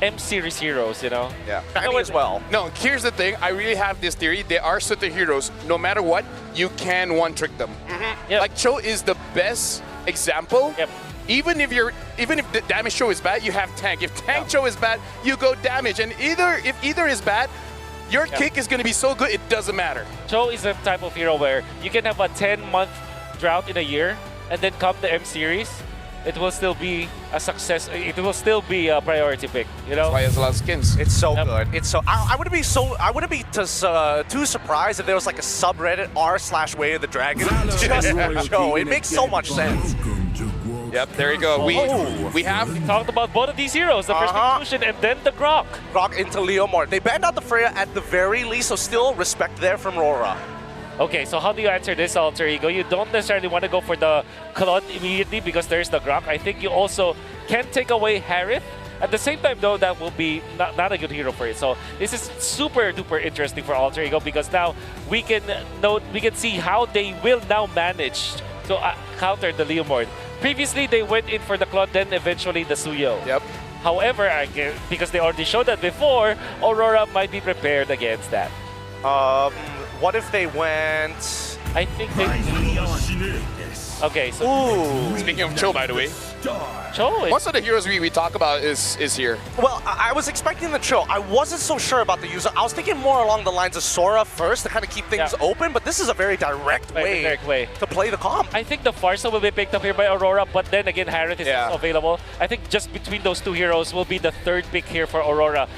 M-series heroes, you know? Yeah. Fanny as well. No, here's the thing. I really have this theory. There are certain heroes, no matter what, you can one-trick them. Like Cho is the best example. Even if the damage Cho is bad, you have tank. If tank Cho is bad, you go damage. And if either is bad, your kick is going to be so good, it doesn't matter. Cho is a type of hero where you can have a 10-month drought in a year, and then come the M-series, it will still be a success. It will still be a priority pick, you know? That's why he has a lot of skins. It's so good. It's so. I wouldn't be too surprised if there was like a subreddit r/Way of the Dragon just for Cho. It makes so much sense. Yep, there you go. We talked about both of these heroes, the first Jushin and then the Grok. Grok into Leomord. They banned out the Freya at the very least, so still respect there from Aurora. Okay, so how do you answer this, Alter Ego? You don't necessarily want to go for the Claude immediately because there's the Grok. I think you also can take away Harith. At the same time, though, that will be not a good hero for it. So this is super duper interesting for Alter Ego because now we can see how they will now manage to counter the Leomord. Previously, they went in for the Claude, then eventually the Suyo. Yep. However, because they already showed that before, Aurora might be prepared against that. What if they went... I think they... Okay, so... Ooh. Speaking of Cho, by the way. Cho? Most of the heroes we talk about is here. Well, I was expecting the Cho. I wasn't so sure about the user. I was thinking more along the lines of Sora first to kind of keep things open, but this is a very direct way to play the comp. I think the Farsa will be picked up here by Aurora, but then again, Harith is also available. I think just between those two heroes will be the third pick here for Aurora.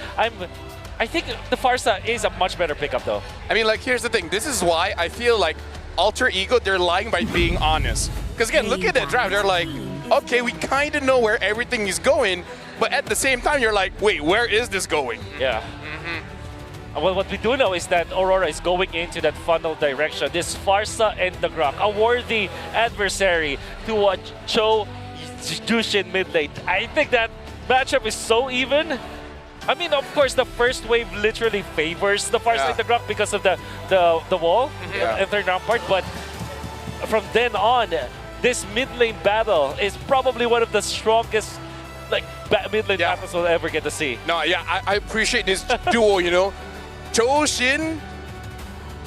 I think the Farsa is a much better pickup, though. I mean, like, here's the thing. This is why I feel like Alter Ego, they're lying by being honest. Because again, look at that draft. They're like, okay, we kind of know where everything is going, but at the same time, you're like, wait, where is this going? Yeah. Well, what we do know is that Aurora is going into that funnel direction. This Farsa and the Grok, a worthy adversary to Cho Jushin mid lane. I think that matchup is so even. I mean, of course, the first wave literally favors the Farsa and the Grok because of the wall and third round part, but from then on, this mid lane battle is probably one of the strongest mid lane battles we'll ever get to see. No, I appreciate this duo, you know. Jushin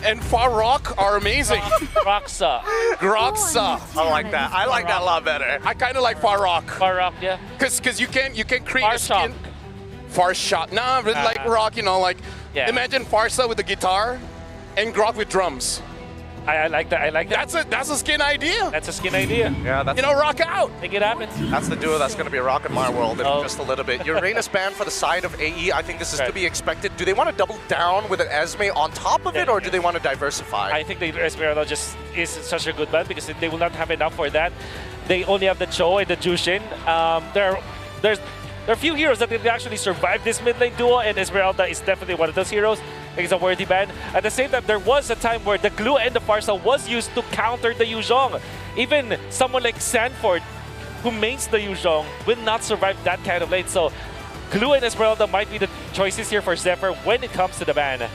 and Farok are amazing. Groksa. I like that. I like that a lot better. I kind of like Farok. Farok, yeah. Because you can create a skin. Farshot. Nah, but like Rock, you know, like imagine Farsa with the guitar and Grok with drums. I like that. I like that. That's a skin idea. That's a skin idea. Yeah, that's rock out. Make it happen. That's the duo that's going to be rocking my world in just a little bit. Uranus ban for the side of AE. I think this is to be expected. Do they want to double down with an Esme on top of it, or do they want to diversify? I think the Esmeralda just is such a good ban because they will not have enough for that. They only have the Cho and the Jushin. There are a few heroes that can actually survive this mid lane duo, and Esmeralda is definitely one of those heroes. It's a worthy ban. At the same time, there was a time where the Glue and the Farsa was used to counter the Yuzhong. Even someone like Sanford, who mains the Yuzhong, will not survive that kind of lane. So Glue and Esmeralda might be the choices here for Zephyr when it comes to the ban. Yep.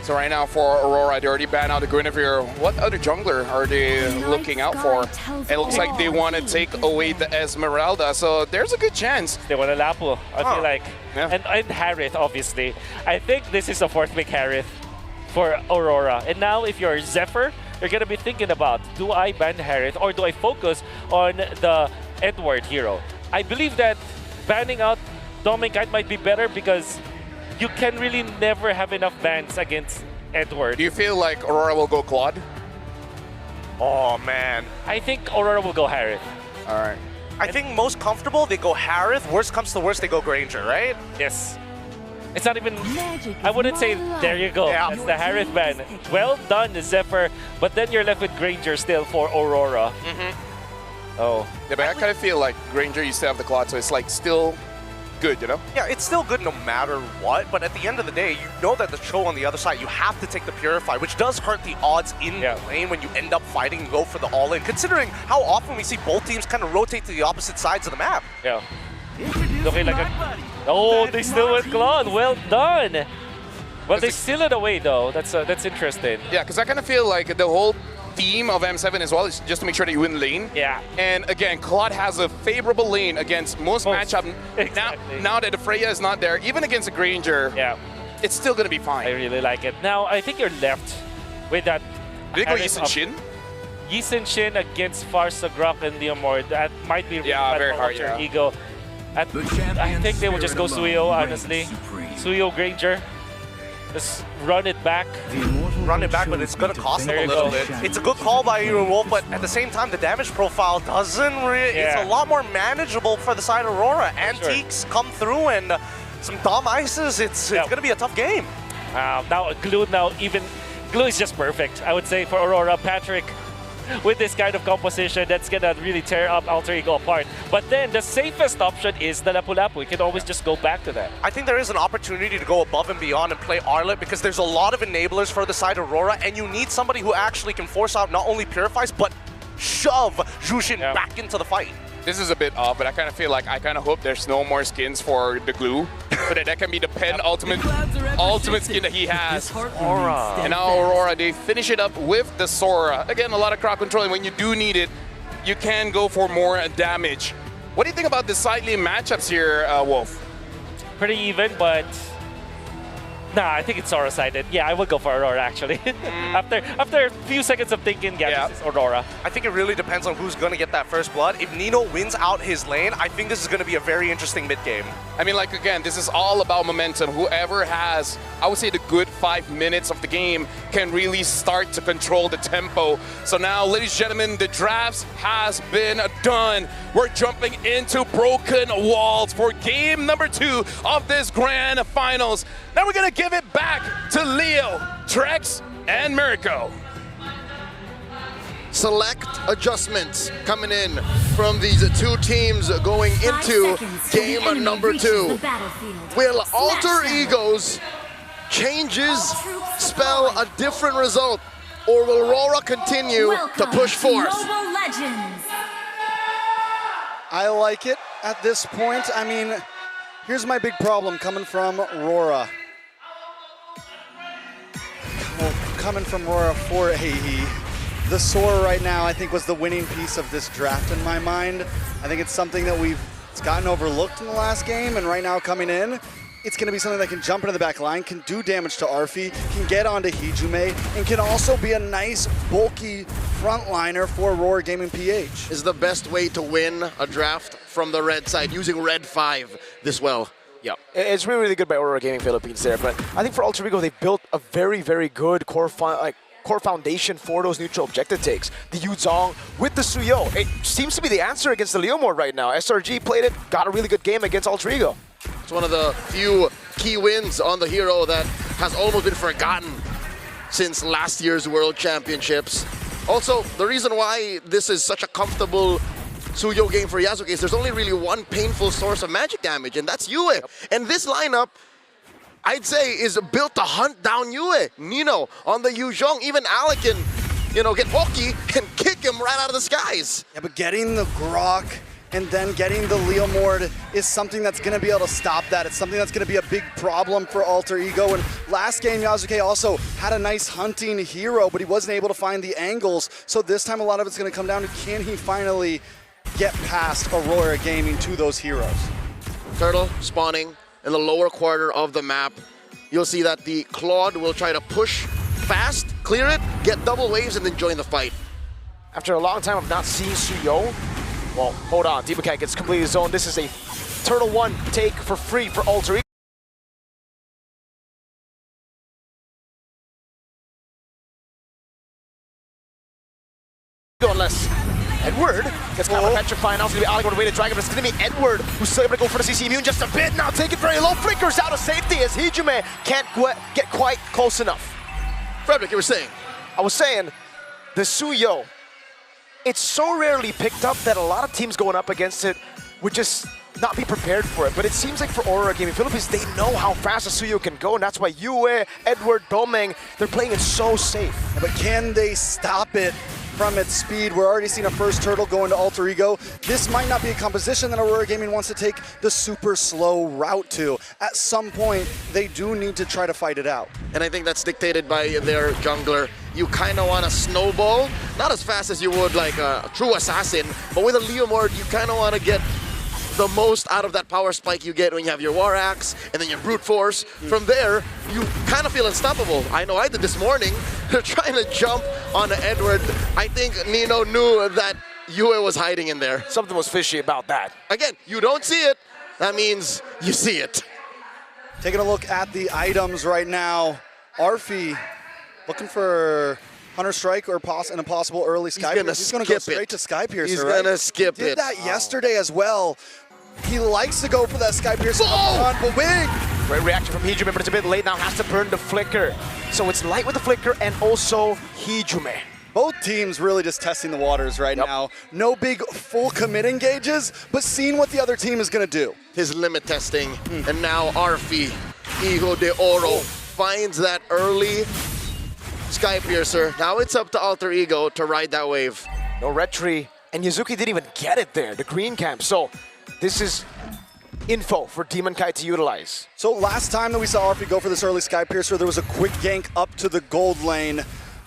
So right now for Aurora, they already banned out the Guinevere. What other jungler are they looking out for? It looks like they want to take away the Esmeralda, so there's a good chance. They want a Lapu, I feel like. Yeah. And Harith, obviously. I think this is a fourth pick Harith for Aurora. And now if you're Zephyr, you're going to be thinking about, do I ban Harith or do I focus on the Edward hero? I believe that banning out Dominkite might be better because you can really never have enough bans against Edward. Do you feel like Aurora will go Claude? Oh, man. I think Aurora will go Harith. All right. I think most comfortable, they go Harith. Worst comes to worst, they go Granger, right? Yes. It's not even... I wouldn't say, there you go. Yeah. That's the Harith ban. Well done, Zephyr. But then you're left with Granger still for Aurora. Oh. Yeah, but I kind of feel like Granger used to have the Claude, so it's like still good, you know? Yeah, it's still good no matter what, but at the end of the day, you know that the show on the other side, you have to take the Purify, which does hurt the odds in the lane when you end up fighting and go for the all-in, considering how often we see both teams kind of rotate to the opposite sides of the map. Yeah. Okay, like oh, they still went Claude. Well done. Well, they seal it away, though. That's interesting. Yeah, because I kind of feel like the whole theme of M7 as well is just to make sure that you win lane. Yeah. And again, Claude has a favorable lane against most matchup. Exactly. Now that the Freya is not there, even against a Granger, it's still going to be fine. I really like it. Now, I think you're left with that. Did they go Yi Sin-Shin? Yi Sin-Shin against Farsa, Grok, and Leomord. That might be very hard. Your ego. I think they will just go Suyo, honestly. Suyo, Granger. Just run it back. Run it back, but it's going to cost them a little bit. It's a good call by Wolf, but at the same time, the damage profile doesn't really... It's a lot more manageable for the side of Aurora. Antiques come through and some dumb ices. It's going to be a tough game. Now, Glue is just perfect, I would say, for Aurora. Patrick, with this kind of composition, that's going to really tear up Alter Ego apart. But then the safest option is the Lapu-Lapu. You can always just go back to that. I think there is an opportunity to go above and beyond and play Arlet because there's a lot of enablers for the side of Aurora, and you need somebody who actually can force out not only Purifies, but shove Jushin back into the fight. This is a bit off, but I kind of feel like I kind of hope there's no more skins for the Glue, so that can be the ultimate skin that he has. Aurora. And now Aurora, they finish it up with the Sora. Again, a lot of crowd control, and when you do need it, you can go for more damage. What do you think about the side lane matchups here, Wolf? Pretty even, but... Nah, I think it's Sora-sided. Yeah, I would go for Aurora, actually. After a few seconds of thinking, this is Aurora. I think it really depends on who's going to get that first blood. If Nino wins out his lane, I think this is going to be a very interesting mid-game. I mean, like, again, this is all about momentum. Whoever has, I would say, the good 5 minutes of the game can really start to control the tempo. So now, ladies and gentlemen, the drafts has been done. We're jumping into Broken Walls for game number 2 of this grand finals. Now we're going to give it back to Leo, Trex, and Mirko. Select adjustments coming in from these two teams going into game number 2. Will Alter Egos changes spell a different result, or will Aurora continue to push forth? I like it at this point. I mean, here's my big problem coming from Aurora. Coming from Aurora for AE. The Sora right now, I think, was the winning piece of this draft in my mind. I think it's something that it's gotten overlooked in the last game, and right now coming in, it's going to be something that can jump into the back line, can do damage to Arfi, can get onto Hijume, and can also be a nice, bulky frontliner for Aurora Gaming PH. Is the best way to win a draft from the red side, using red 5 this well. Yeah, it's really, really good by Aurora Gaming Philippines there, but I think for Alter Ego, they've built a very, very good core foundation for those neutral objective takes. The Yuzhong with the Suyo, it seems to be the answer against the Leomord right now. SRG played it, got a really good game against Alter Ego. It's one of the few key wins on the hero that has almost been forgotten since last year's World Championships. Also, the reason why this is such a comfortable Suyo game for Yasuke is there's only really one painful source of magic damage, and that's Yue. And this lineup, I'd say, is built to hunt down Yue. Nino on the Yuzhong, even Alekin get pokey and kick him right out of the skies. Yeah, but getting the Grok and then getting the Leomord is something that's going to be able to stop that. It's something that's going to be a big problem for Alter Ego. And last game, Yasuke also had a nice hunting hero, but he wasn't able to find the angles. So this time, a lot of it's going to come down to, can he finally get past Aurora Gaming to those heroes? Turtle spawning in the lower quarter of the map. You'll see that the Claude will try to push fast, clear it, get double waves, and then join the fight. After a long time of not seeing Suyo, well, hold on, Demon Kite gets completely zoned. This is a Turtle 1 take for free for Alter Ego. Unless Edward gets kind of petrified. Now it's going to be Ali going to wait a dragon, but it's going to be Edward who's still able to go for the CC immune just a bit. Now take it very low. Flickers out of safety as Hijume can't get quite close enough. Frederick, you were saying? I was saying, the Suyo, it's so rarely picked up that a lot of teams going up against it would just not be prepared for it. But it seems like for Aurora Gaming Philippines, they know how fast the Suyo can go, and that's why Yue, Edward, Bangbang, they're playing it so safe. Yeah, but can they stop it from its speed? We're already seeing a first turtle go into Alter Ego. This might not be a composition that Aurora Gaming wants to take the super slow route to. At some point, they do need to try to fight it out. And I think that's dictated by their jungler. You kind of want to snowball, not as fast as you would like a true assassin, but with a Leomord, you kind of want to get the most out of that power spike you get when you have your War Axe and then your Brute Force. From there, you kind of feel unstoppable. I know I did this morning. They're trying to jump on Edward. I think Nino knew that Yue was hiding in there. Something was fishy about that. Again, you don't see it. That means you see it. Taking a look at the items right now. Arfi looking for Hunter Strike or an impossible early Sky Piercer. He's going to go straight to Sky Piercer, He's going to skip it. He did that yesterday as well. He likes to go for that Sky Piercer up front, but big. Great reaction from Hijume, but it's a bit late now. Has to burn the Flicker. So it's light with the Flicker and also Hijume. Both teams really just testing the waters right now. No big full commit engages, but seeing what the other team is going to do. His limit testing, and now Arfi, Hijo de Oro, finds that early Sky Piercer. Now it's up to Alter Ego to ride that wave. No red tree, and Yuzuki didn't even get it there, the green camp. So this is info for Demon Kite to utilize. So last time that we saw Arfi go for this early Sky Piercer, there was a quick gank up to the gold lane.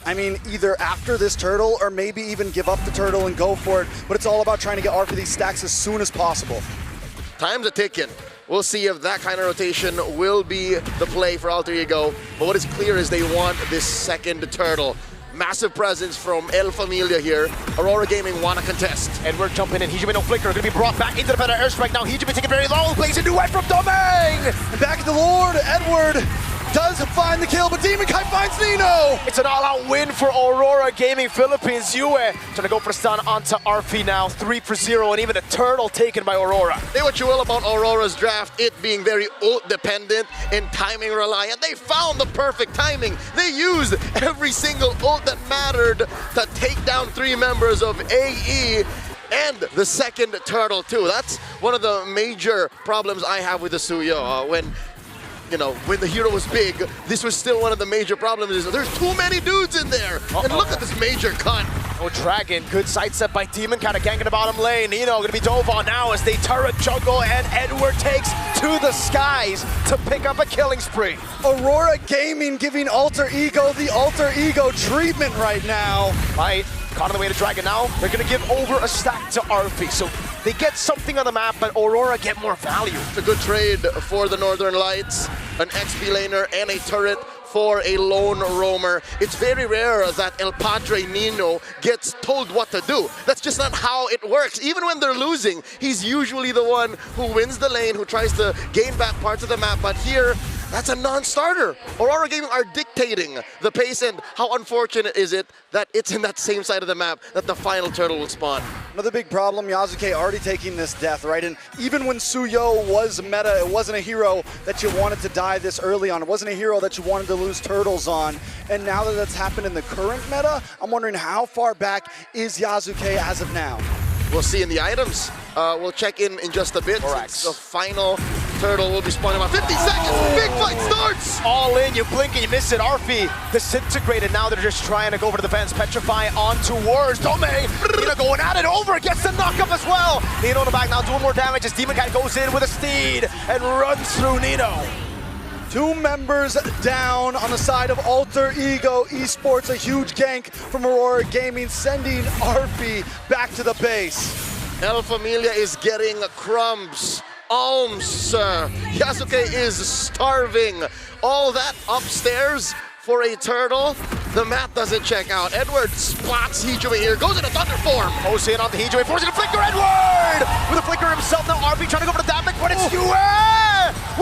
I mean, either after this turtle or maybe even give up the turtle and go for it, but it's all about trying to get Arfi these stacks as soon as possible. Time's a ticking. We'll see if that kind of rotation will be the play for Alter Ego. But what is clear is they want this second turtle. Massive presence from El Familia here. Aurora Gaming want to contest. Edward jumping in. Hijume no Flicker. Going to be brought back into the better airstrike now. Hijume taking very low. Plays a duet from Bangbang. And back at the Lord, Edward does find the kill, but Demon Kite finds Nino! It's an all-out win for Aurora Gaming Philippines. Yue trying to go for a stun onto Arfi now. 3-0, and even a turtle taken by Aurora. Say what you will about Aurora's draft, it being very ult-dependent and timing reliant. They found the perfect timing. They used every single ult that mattered to take down 3 members of AE and the second turtle too. That's one of the major problems I have with the Suyo. When the hero was big, this was still one of the major problems. Is there's too many dudes in there. And look at this major cut. Oh, Dragon, good sidestep by Demon, kind of ganking the bottom lane. Nino going to be dove on now as they turret jungle, and Edward takes to the skies to pick up a killing spree. Aurora Gaming giving Alter Ego the Alter Ego treatment right now. Right, caught on the way to Dragon now. They're going to give over a stack to Arfi. So they get something on the map, but Aurora get more value. It's a good trade for the Northern Lights. An XP laner and a turret for a lone roamer. It's very rare that El Padre Nino gets told what to do. That's just not how it works. Even when they're losing, he's usually the one who wins the lane, who tries to gain back parts of the map. But here, that's a non-starter. Aurora Gaming are dictating the pace, and how unfortunate is it that it's in that same side of the map that the final turtle will spawn. Another big problem, Yasuke already taking this death, right? And even when Suyo was meta, it wasn't a hero that you wanted to die this early on. It wasn't a hero that you wanted to lose turtles on. And now that that's happened in the current meta, I'm wondering how far back is Yasuke as of now? We'll see in the items. We'll check in just a bit. It's the final turtle will be spawning about 50 seconds. Big fight starts. All in, you blink and you miss it. Arfi disintegrated. Now they're just trying to go for the defense. Petrify on towards Dome. Nino going at it over. Gets the knockup as well. Nino in the back now doing more damage as Demon Cat goes in with a steed and runs through Nino. 2 members down on the side of Alter Ego Esports. A huge gank from Aurora Gaming, sending Arfi back to the base. El Familia is getting crumbs. Alms. Yasuke is starving. All that upstairs for a turtle. The math doesn't check out. Edward spots Hijime here. Goes into thunder form. Goes in on the Hijime. Forcing a flicker. Edward! With a flicker himself. Now Arfi trying to go for the damage, but it's Yue!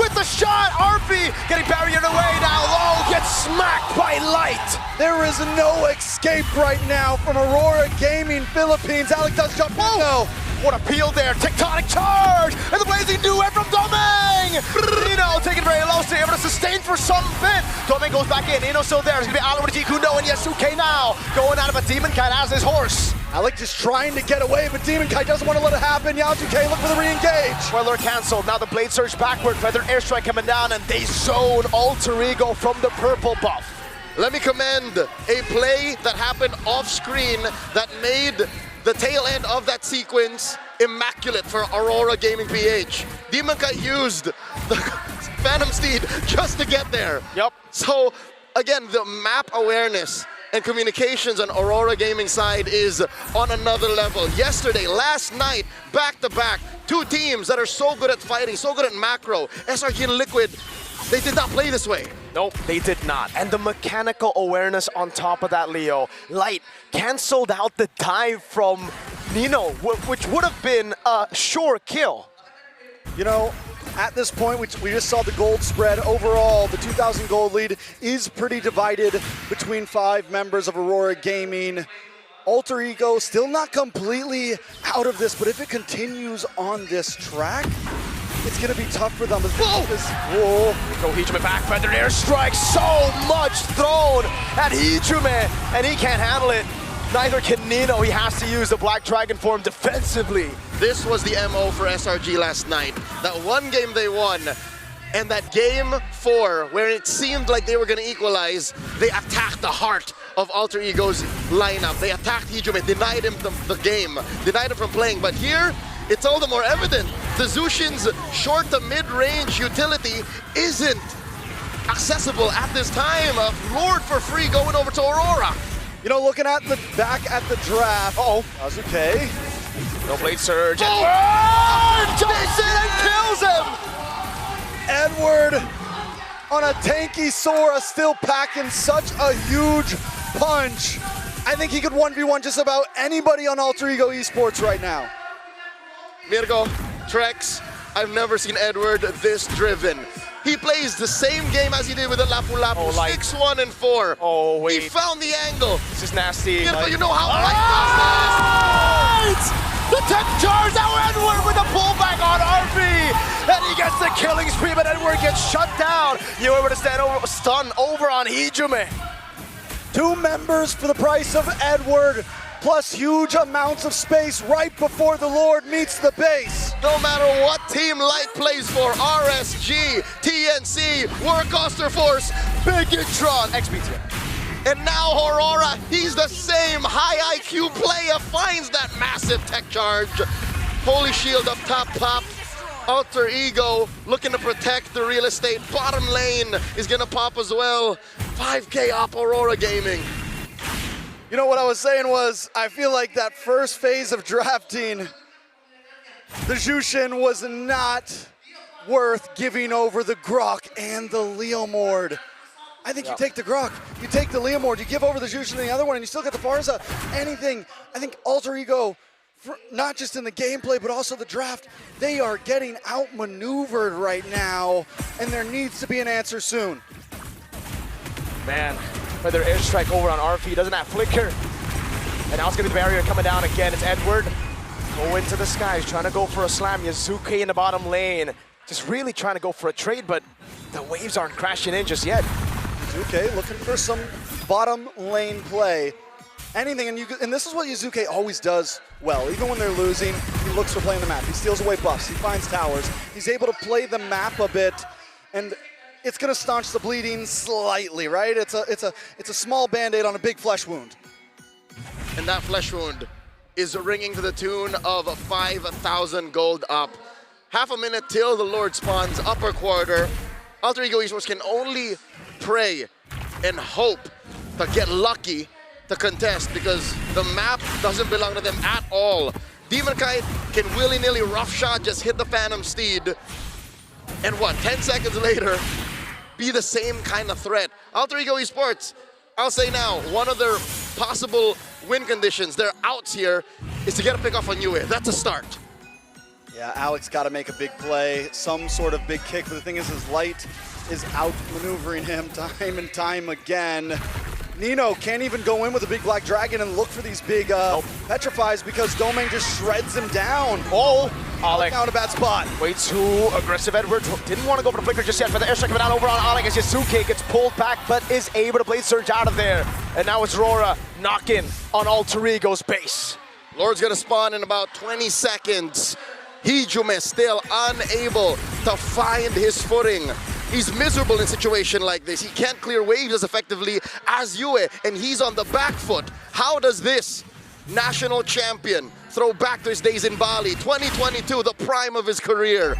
With the shot. Arfi getting barriered away now. Low gets smacked by Light. There is no escape right now from Aurora Gaming Philippines. Alec does jump in though. What a peel there. Tectonic charge. And the blazing duet from Domeng. Nino taking very low. So able to sustain for some bit. Domeng goes back in. Nino still there. It's going to be Alan with Kundo and Yasuke now. Going out of a Demon Kite as his horse. Alec just trying to get away, but Demon Kite doesn't want to let it happen. Yasuke look for the re-engage. Weather canceled. Now the blade surge backward. Feathered airstrike coming down, and they zone Alter Ego from the purple buff. Let me commend a play that happened off screen that made the tail end of that sequence immaculate for Aurora Gaming PH. Demon Kite used the Phantom Steed just to get there. Yep. So again, the map awareness and communications on Aurora Gaming side is on another level. Yesterday, last night, back-to-back, 2 teams that are so good at fighting, so good at macro. SRG and Liquid, they did not play this way. Nope, they did not. And the mechanical awareness on top of that, Leo. Light canceled out the dive from Nino, which would have been a sure kill. You know, at this point, we just saw the gold spread. Overall, the 2,000 gold lead is pretty divided between 5 members of Aurora Gaming. Alter Ego still not completely out of this, but if it continues on this track, it's going to be tough for them. Whoa! Go Hijime back, feathered airstrike. So much thrown at Hijime, and he can't handle it. Neither can Nino. He has to use the Black Dragon form defensively. This was the MO for SRG last night. That one game they won, and that game 4, where it seemed like they were going to equalize, they attacked the heart of Alter Ego's lineup. They attacked Hijime, denied him the game, denied him from playing. But here, it's all the more evident. The Zushin's short to mid-range utility isn't accessible at this time. Lord for free going over to Aurora. You know, looking at the back at the draft. That's okay. No blade surge. Jumps in and kills him! Edward on a tanky Sora, still packing such a huge punch. I think he could 1v1 just about anybody on Alter Ego Esports right now. Mirko, Trex, I've never seen Edward this driven. He plays the same game as he did with the Lapu Lapu, 6-1 and 4. Oh, wait. He found the angle. This is nasty. Mirko, you know how Light does this! The tech charge, now Edward with a pullback on RP! And he gets the killing spree, but Edward gets shut down. You were able to stun over on Hijime. 2 members for the price of Edward, plus huge amounts of space right before the Lord meets the base. No matter what team Light plays for, RSG, TNC, Warcaster Force, Bigitron, XBTN. And now Aurora, he's the same high IQ player, finds that massive tech charge. Holy Shield up top pop. Alter Ego looking to protect the real estate. Bottom lane is gonna pop as well. 5K up Aurora Gaming. You know what I was saying was, I feel like that first phase of drafting, the Jushin was not worth giving over the Grok and the Leomord. I think you take the Grok, you take the Leomord, you give over the Jushin and the other one, and you still get the Farza. Anything, I think Alter Ego, not just in the gameplay, but also the draft, they are getting outmaneuvered right now, and there needs to be an answer soon. Man, feather airstrike over on RP, doesn't have flicker. And now it's gonna be the barrier coming down again. It's Edward. Go into the skies, trying to go for a slam. Yazuki in the bottom lane. Just really trying to go for a trade, but the waves aren't crashing in just yet. Okay, looking for some bottom lane play. anything, and this is what Yuzuke always does well. Even when they're losing, he looks for playing the map. He steals away buffs. He finds towers. He's able to play the map a bit, and it's going to staunch the bleeding slightly, right? It's a small band-aid on a big flesh wound. And that flesh wound is ringing to the tune of 5,000 gold up. Half a minute till the Lord spawns upper quarter. Alter Ego Esports can only pray and hope to get lucky to contest because the map doesn't belong to them at all. Demon Kite can willy-nilly rough shot, just hit the Phantom Steed, and what, 10 seconds later, be the same kind of threat. Alter Ego Esports, I'll say now, one of their possible win conditions, their outs here, is to get a pick off on Yue. That's a start. Yeah, Alex got to make a big play, some sort of big kick, but the thing is, his light is outmaneuvering him time and time again. Nino can't even go in with a big black dragon and look for these big petrifies because Domeng just shreds him down. Oh, Alec found a bad spot. Way too aggressive. Edward didn't want to go for the flicker just yet, but the airstrike coming down over on Alec as Yusuke gets pulled back, but is able to blade surge out of there. And now it's Aurora knocking on Alter Ego's base. Lord's gonna spawn in about 20 seconds. Hijume still unable to find his footing. He's miserable in a situation like this. He can't clear waves as effectively as Yue, and he's on the back foot. How does this national champion throw back to his days in Bali, 2022, the prime of his career?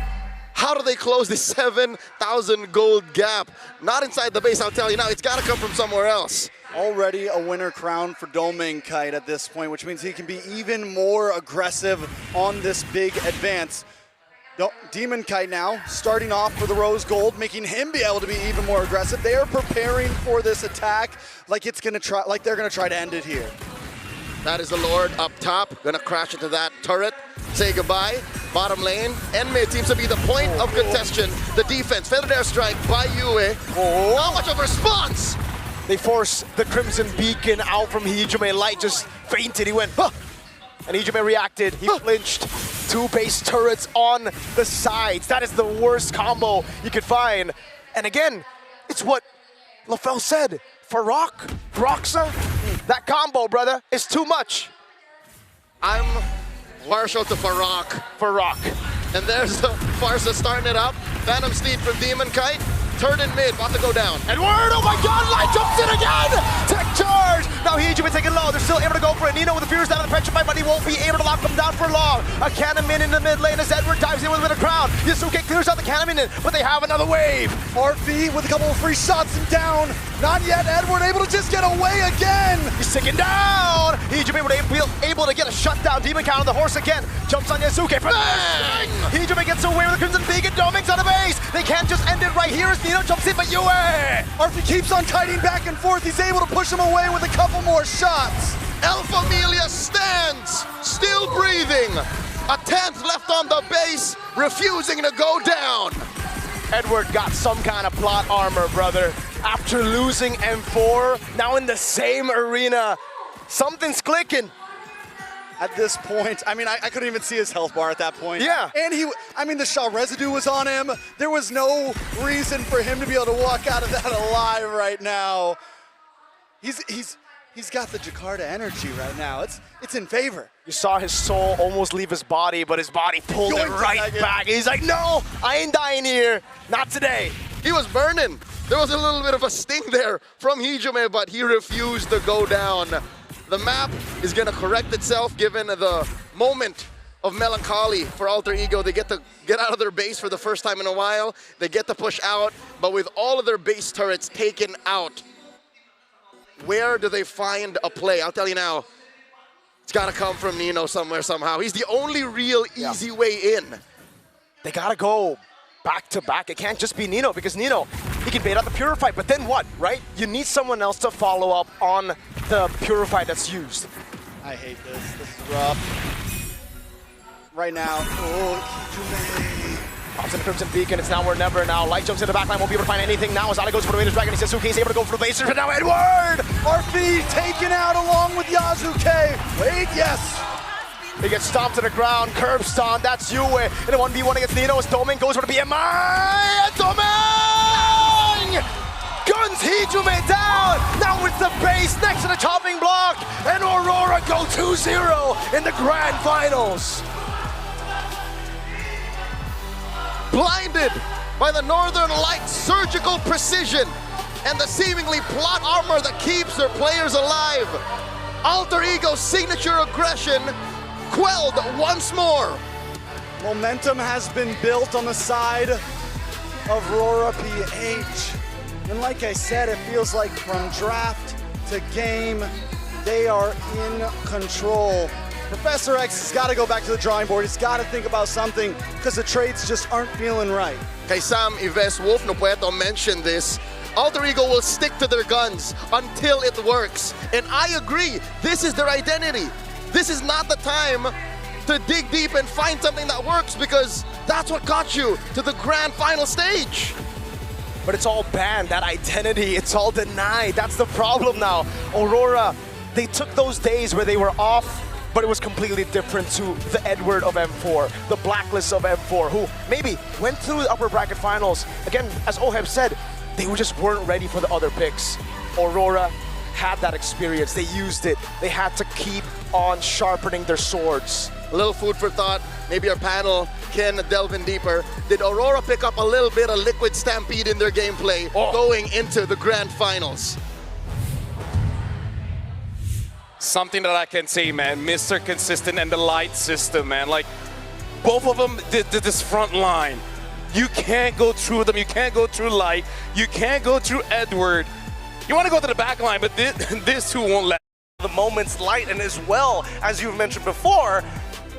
How do they close this 7,000 gold gap? Not inside the base, I'll tell you now. It's got to come from somewhere else. Already a winner crown for Domeng Kite at this point, which means he can be even more aggressive on this big advance. Demon Kite now starting off for the Rose Gold, making him be able to be even more aggressive. They are preparing for this attack like they're gonna try to end it here. That is the Lord up top, gonna crash into that turret, say goodbye. Bottom lane and mid seems to be the point of contention. The defense, feathered airstrike by Yue. Not much of a response. They force the Crimson Beacon out from Hijume. Light just fainted, he went, huh! And Hijume reacted, he flinched. Two base turrets on the sides. That is the worst combo you could find. And again, it's what LaFell said. Farok, Roxa, that combo, brother, is too much. I'm partial to Farok. And there's the Farsa starting it up. Phantom Steed from Demon Kite. Turn in mid, about to go down. Edward, oh my god, Light jumps in again! Tech charge! Now Hijume taking low, they're still able to go for it. Nino with the Furious down in the Petrify, but he won't be able to lock them down for long. A Cannon in the mid lane as Edward dives in with a bit of crown. Yusuke clears out the Cannon in, but they have another wave. RV with a couple of free shots and down. Not yet, Edward able to just get away again. He's ticking down. Hijume able to get a shutdown. Demon Kite on the horse again. Jumps on Yusuke for bang! Hijume gets away with the Crimson Beacon. Domeng's on the base. They can't just end it right here as Nino jumps in, but Yue! Arfi keeps on kiting back and forth. He's able to push him away with a couple more shots. El Familia stands, still breathing. A 10th left on the base, refusing to go down. Edward got some kind of plot armor, brother. After losing M4, now in the same arena, something's clicking. At this point, I mean, I couldn't even see his health bar at that point. Yeah. And the Shaw residue was on him. There was no reason for him to be able to walk out of that alive right now. He's got the Jakarta energy right now. It's in favor. You saw his soul almost leave his body, but his body pulled it right back. He's like, no, I ain't dying here. Not today. He was burning. There was a little bit of a sting there from Hijume, but he refused to go down. The map is going to correct itself given the moment of melancholy for Alter Ego. They get to get out of their base for the first time in a while. They get to push out, but with all of their base turrets taken out, where do they find a play? I'll tell you now, it's got to come from Nino somewhere, somehow. He's the only real easy way in. They got to go back to back. It can't just be Nino, because Nino, he can bait out the Purify, but then what, right? You need someone else to follow up on the Purify that's used. I hate this. This is rough. Right now, Pops in the Crimson Beacon, it's now or never now. Light jumps in the backline, won't be able to find anything now as Ali goes for the Raiders Dragon. He says Suki's able to go for the base, but now Edward! RP taken out along with Yasuke. Wait, yes. He gets stomped to the ground, curb stomp, that's Yue. In a 1v1 against Nino as Domeng goes for the BMI! Domeng! Gun brings Hijume down. Now it's the base next to the chopping block. And Aurora go 2-0 in the grand finals. Blinded by the Northern Lights' surgical precision and the seemingly plot armor that keeps their players alive, Alter Ego's signature aggression quelled once more. Momentum has been built on the side of Aurora PH. And like I said, it feels like from draft to game, they are in control. Professor X has got to go back to the drawing board. He's got to think about something because the trades just aren't feeling right. Kay Sam Yves Wolf no Pueto mentioned this. Alter Ego will stick to their guns until it works. And I agree, this is their identity. This is not the time to dig deep and find something that works because that's what got you to the grand final stage. But it's all banned, that identity, it's all denied. That's the problem now. Aurora, they took those days where they were off, but it was completely different to the Edward of M4, the Blacklist of M4, who maybe went through the upper bracket finals. Again, as Oheb said, they just weren't ready for the other picks. Aurora had that experience, they used it. They had to keep on sharpening their swords. A little food for thought, maybe our panel can delve in deeper. Did Aurora pick up a little bit of liquid stampede in their gameplay going into the grand finals? Something that I can say, man, Mr. Consistent and the light system, man. Like, both of them did this front line. You can't go through them. You can't go through light. You can't go through Edward. You want to go to the back line, but this two won't let. The moment's light, and as well, as you've mentioned before,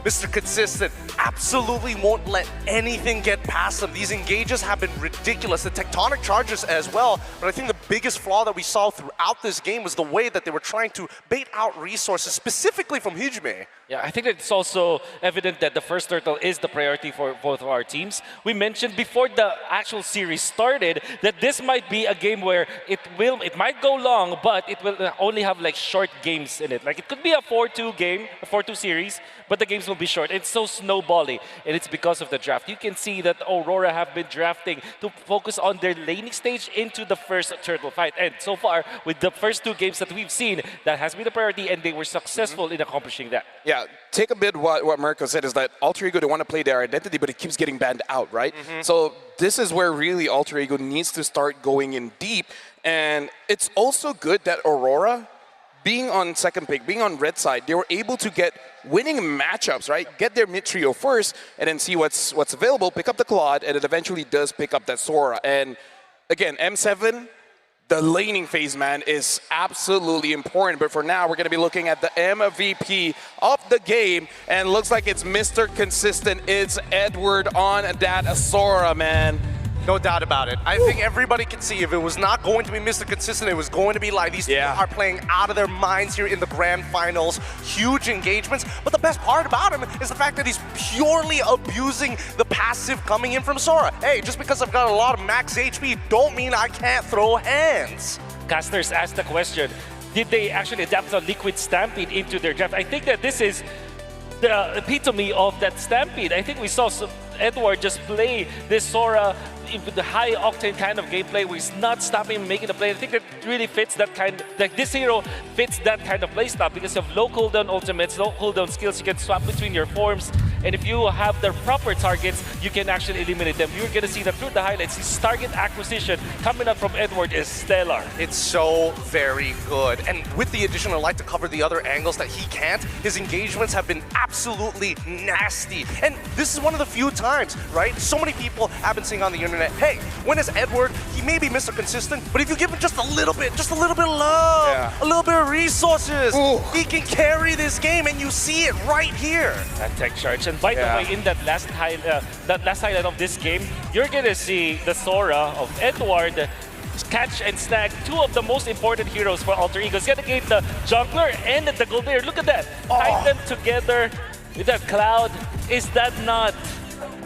Mr. Consistent absolutely won't let anything get past them. These engages have been ridiculous. The tectonic charges as well, but I think the biggest flaw that we saw throughout this game was the way that they were trying to bait out resources, specifically from Hijume. Yeah, I think it's also evident that the first turtle is the priority for both of our teams. We mentioned before the actual series started that this might be a game where it might go long, but it will only have like short games in it. Like it could be a 4-2 game, a 4-2 series, but the games will be short. It's so snowbally, and it's because of the draft. You can see that Aurora have been drafting to focus on their laning stage into the first turtle fight. And so far, with the first two games that we've seen, that has been the priority, and they were successful in accomplishing that. Yeah, take a bit what Mirko said is that Alter Ego, they want to play their identity, but it keeps getting banned out, right? So this is where really Alter Ego needs to start going in deep. And it's also good that Aurora, being on second pick, being on red side, they were able to get winning matchups, right? Get their mid trio first, and then see what's available, pick up the Claude, and it eventually does pick up that Sora. And again, M7, the laning phase, man, is absolutely important. But for now, we're going to be looking at the MVP of the game, and looks like it's Mr. Consistent. It's Edward on that Sora, man. No doubt about it. I think everybody can see if it was not going to be Mr. Consistent, it was going to be like these two are playing out of their minds here in the grand finals. Huge engagements. But the best part about him is the fact that he's purely abusing the passive coming in from Sora. Hey, just because I've got a lot of max HP, don't mean I can't throw hands. Casters asked the question, did they actually adapt the liquid stampede into their draft? I think that this is the epitome of that stampede. I think we saw Edward just play this Sora with the high octane kind of gameplay where he's not stopping making the play. I think that really fits that kind, like this hero fits that kind of playstyle because of low cooldown ultimates, low cooldown skills. You can swap between your forms, and if you have the proper targets, you can actually eliminate them. You're gonna see that through the highlights. His target acquisition coming up from Edward is stellar. It's so very good. And with the additional light to cover the other angles that he can't, his engagements have been absolutely nasty. And this is one of the few times, right? So many people have been saying on the internet, hey, when is Edward? He may be Mr. Consistent, but if you give him just a little bit of love, a little bit of resources, he can carry this game, and you see it right here. That tech charge. And by the way, in that last highlight of this game, you're gonna see the Sora of Edward catch and snag two of the most important heroes for Alter Ego. He's gonna get the jungler and the gold player. Look at that. Tie them together with that Cloud. Is that not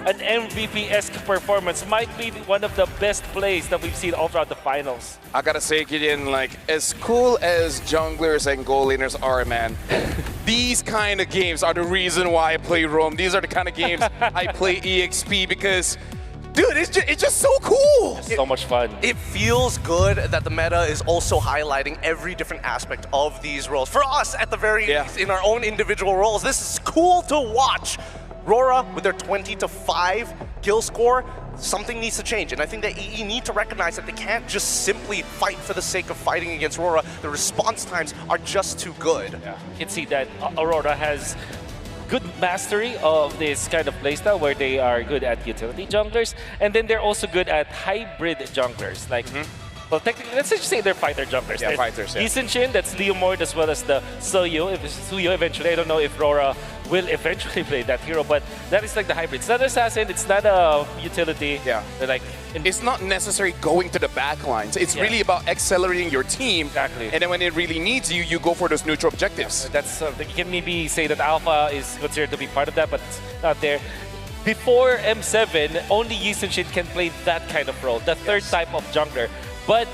an MVP-esque performance? Might be one of the best plays that we've seen all throughout the finals. I gotta say, Gideon, like, as cool as junglers and goal laners are, man, these kind of games are the reason why I play Rome. These are the kind of games I play EXP, because Dude, it's just so cool. So much fun. It feels good that the meta is also highlighting every different aspect of these roles. For us, at the very least, in our own individual roles, this is cool to watch. Aurora, with their 20-5 kill score, something needs to change. And I think that EE need to recognize that they can't just simply fight for the sake of fighting against Aurora. The response times are just too good. Yeah. You can see that Aurora has good mastery of this kind of playstyle where they are good at utility junglers, and then they're also good at hybrid junglers. Like, well, technically, let's just say they're fighter junglers. Yeah, fighters, yeah. Lee Sin-shin, that's Leo Mord, as well as the Suyo. If it's Suyo eventually, I don't know if Aurora will eventually play that hero, but that is like the hybrid. It's not an assassin, it's not a utility. Yeah. They're like, it's not necessarily going to the back lines. It's really about accelerating your team. Exactly. And then when it really needs you, you go for those neutral objectives. That's you can maybe say that Alpha is considered to be part of that, but it's not there. Before M7, only Lee Sin-shin can play that kind of role, the third type of jungler. But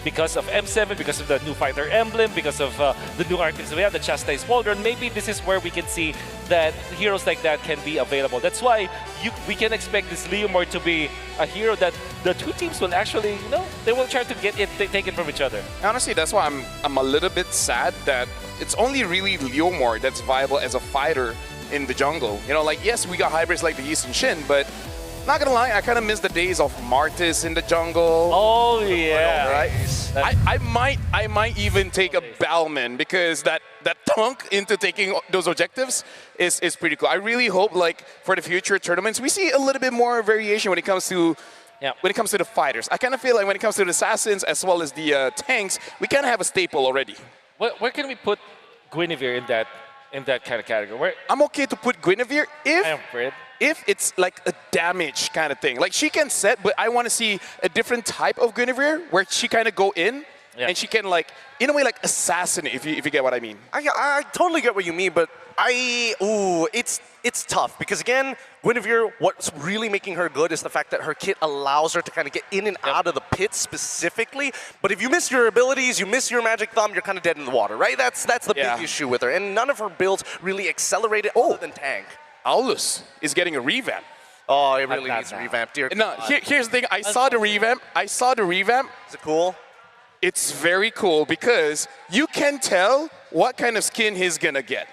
because of M7, because of the new fighter emblem, because of the new archetypes we have, the Chastised Waldron, maybe this is where we can see that heroes like that can be available. That's why we can expect this Leomord to be a hero that the two teams will actually, they will try to get it taken from each other. Honestly, that's why I'm a little bit sad that it's only really Leomord that's viable as a fighter in the jungle. Like, yes, we got hybrids like the Lee Sin-shin, but not gonna lie, I kind of miss the days of Martis in the jungle. Oh yeah, right. I might even take a Balman because that tunk into taking those objectives is pretty cool. I really hope, like, for the future tournaments, we see a little bit more variation when it comes to the fighters. I kind of feel like when it comes to the assassins as well as the tanks, we kind of have a staple already. Where can we put Guinevere in that kind of category? I'm okay to put Guinevere if it's like a damage kind of thing. Like, she can set, but I want to see a different type of Guinevere where she kind of go in and she can, like, in a way, like, assassinate, if you get what I mean. I totally get what you mean, but it's tough because, again, Guinevere, what's really making her good is the fact that her kit allows her to kind of get in and out of the pit specifically. But if you miss your abilities, you miss your magic thumb, you're kind of dead in the water, right? That's the big issue with her. And none of her builds really accelerate it other than tank. Aulus is getting a revamp. Oh, it really needs a revamp, dear. No, here's the thing. I saw the revamp. Is it cool? It's very cool because you can tell what kind of skin he's gonna get.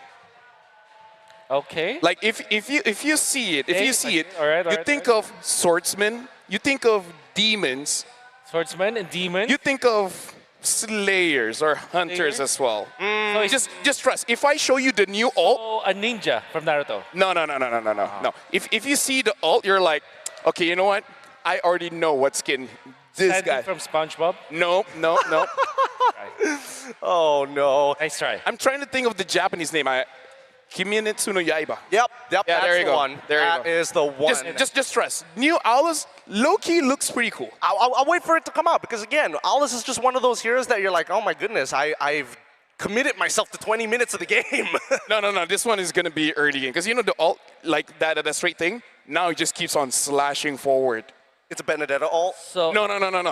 Okay. Like, if you see it, you think of swordsman, you think of demons. Swordsman and demons. You think of slayers or hunters as well. So just trust. If I show you the new ult, a ninja from Naruto. No. If you see the ult, you're like, okay, you know what? I already know what skin this Sandy guy from SpongeBob. No. Oh no. Nice try. I'm trying to think of the Japanese name. Kimetsu no Yaiba. Yep. Yeah, that's there you the go. one. There you That go. is the one. Just trust. New Aulus, low-key looks pretty cool. I'll wait for it to come out because, again, Aulus is just one of those heroes that you're like, oh my goodness, I've committed myself to 20 minutes of the game. No. This one is gonna be early game because the ult, like that straight thing. Now it just keeps on slashing forward. It's a Benedetta ult. So no.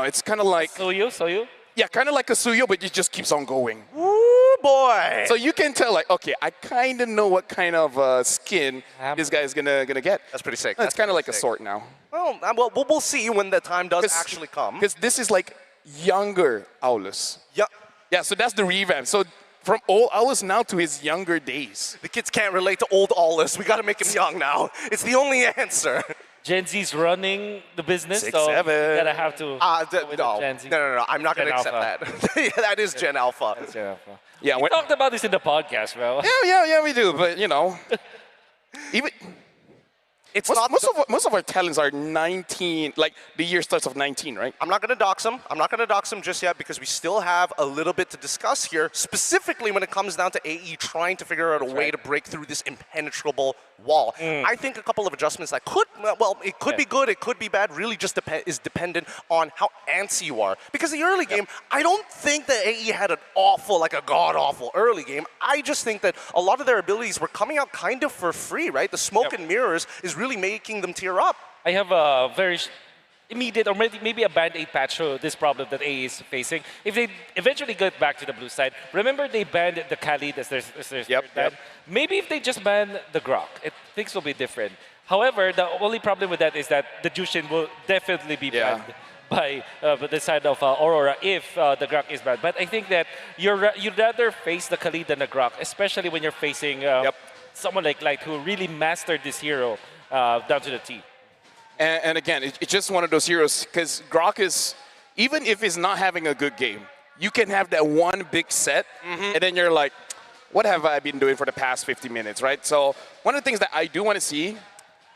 It's kind of like Suyo. Yeah, kind of like a Suyo, but it just keeps on going. Woo, boy! So you can tell, like, okay, I kind of know what kind of skin this guy is gonna get. That's pretty sick. It's kind of like a sword now. Well, we'll see when the time does actually come. Because this is like younger Aulus. Yeah, so that's the revamp. So from old Aulus now to his younger days. The kids can't relate to old Aulus. We got to make him young now. It's the only answer. Gen Z's running the business, 6'7". so you gotta have to. No. I'm not gonna accept that. That is Gen Alpha. That's Gen Alpha. Yeah, we talked about this in the podcast, bro. Yeah, we do. But even most of our talents are 19. Like the year starts off 19, right? I'm not gonna dox them just yet because we still have a little bit to discuss here. Specifically, when it comes down to AE trying to figure out a way to break through this impenetrable wall. I think a couple of adjustments that could, it could be good, it could be bad, really just is dependent on how antsy you are. Because the early game, I don't think that AE had a god-awful early game. I just think that a lot of their abilities were coming out kind of for free, right? The smoke and mirrors is really making them tear up. I have a very immediate, or maybe a Band-Aid patch to this problem that AE is facing. If they eventually get back to the blue side, remember they banned the Khalid as their third ban? Maybe if they just ban the Grok, things will be different. However, the only problem with that is that the Jushin will definitely be banned by the side of Aurora if the Grok is banned. But I think that you'd rather face the Khalid than the Grok, especially when you're facing someone like Light who really mastered this hero down to the T. And again, it's just one of those heroes because Grok is, even if he's not having a good game, you can have that one big set, and then you're like, what have I been doing for the past 50 minutes, right? So one of the things that I do want to see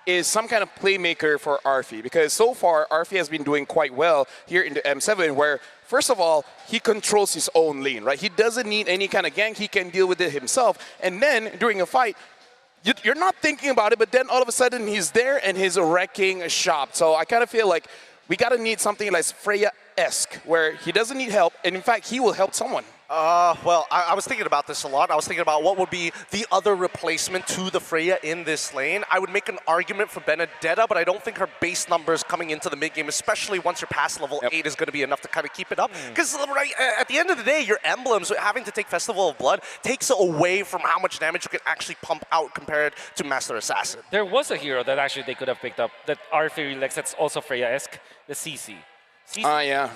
is some kind of playmaker for Arfi, because so far Arfi has been doing quite well here in the M7, where first of all, he controls his own lane, right? He doesn't need any kind of gank, he can deal with it himself. And then during a fight, you're not thinking about it, but then all of a sudden he's there and he's wrecking shop. So I kind of feel like we gotta need something like Freya-esque, where he doesn't need help, and in fact, he will help someone. Well, I was thinking about this a lot. I was thinking about what would be the other replacement to the Freya in this lane. I would make an argument for Benedetta, but I don't think her base numbers coming into the mid game, especially once you're past level 8, is going to be enough to kind of keep it up. Because right, at the end of the day, your emblems, having to take Festival of Blood, takes away from how much damage you can actually pump out compared to Master Assassin. There was a hero that actually they could have picked up that Arfi likes, that's also Freya-esque, the CC.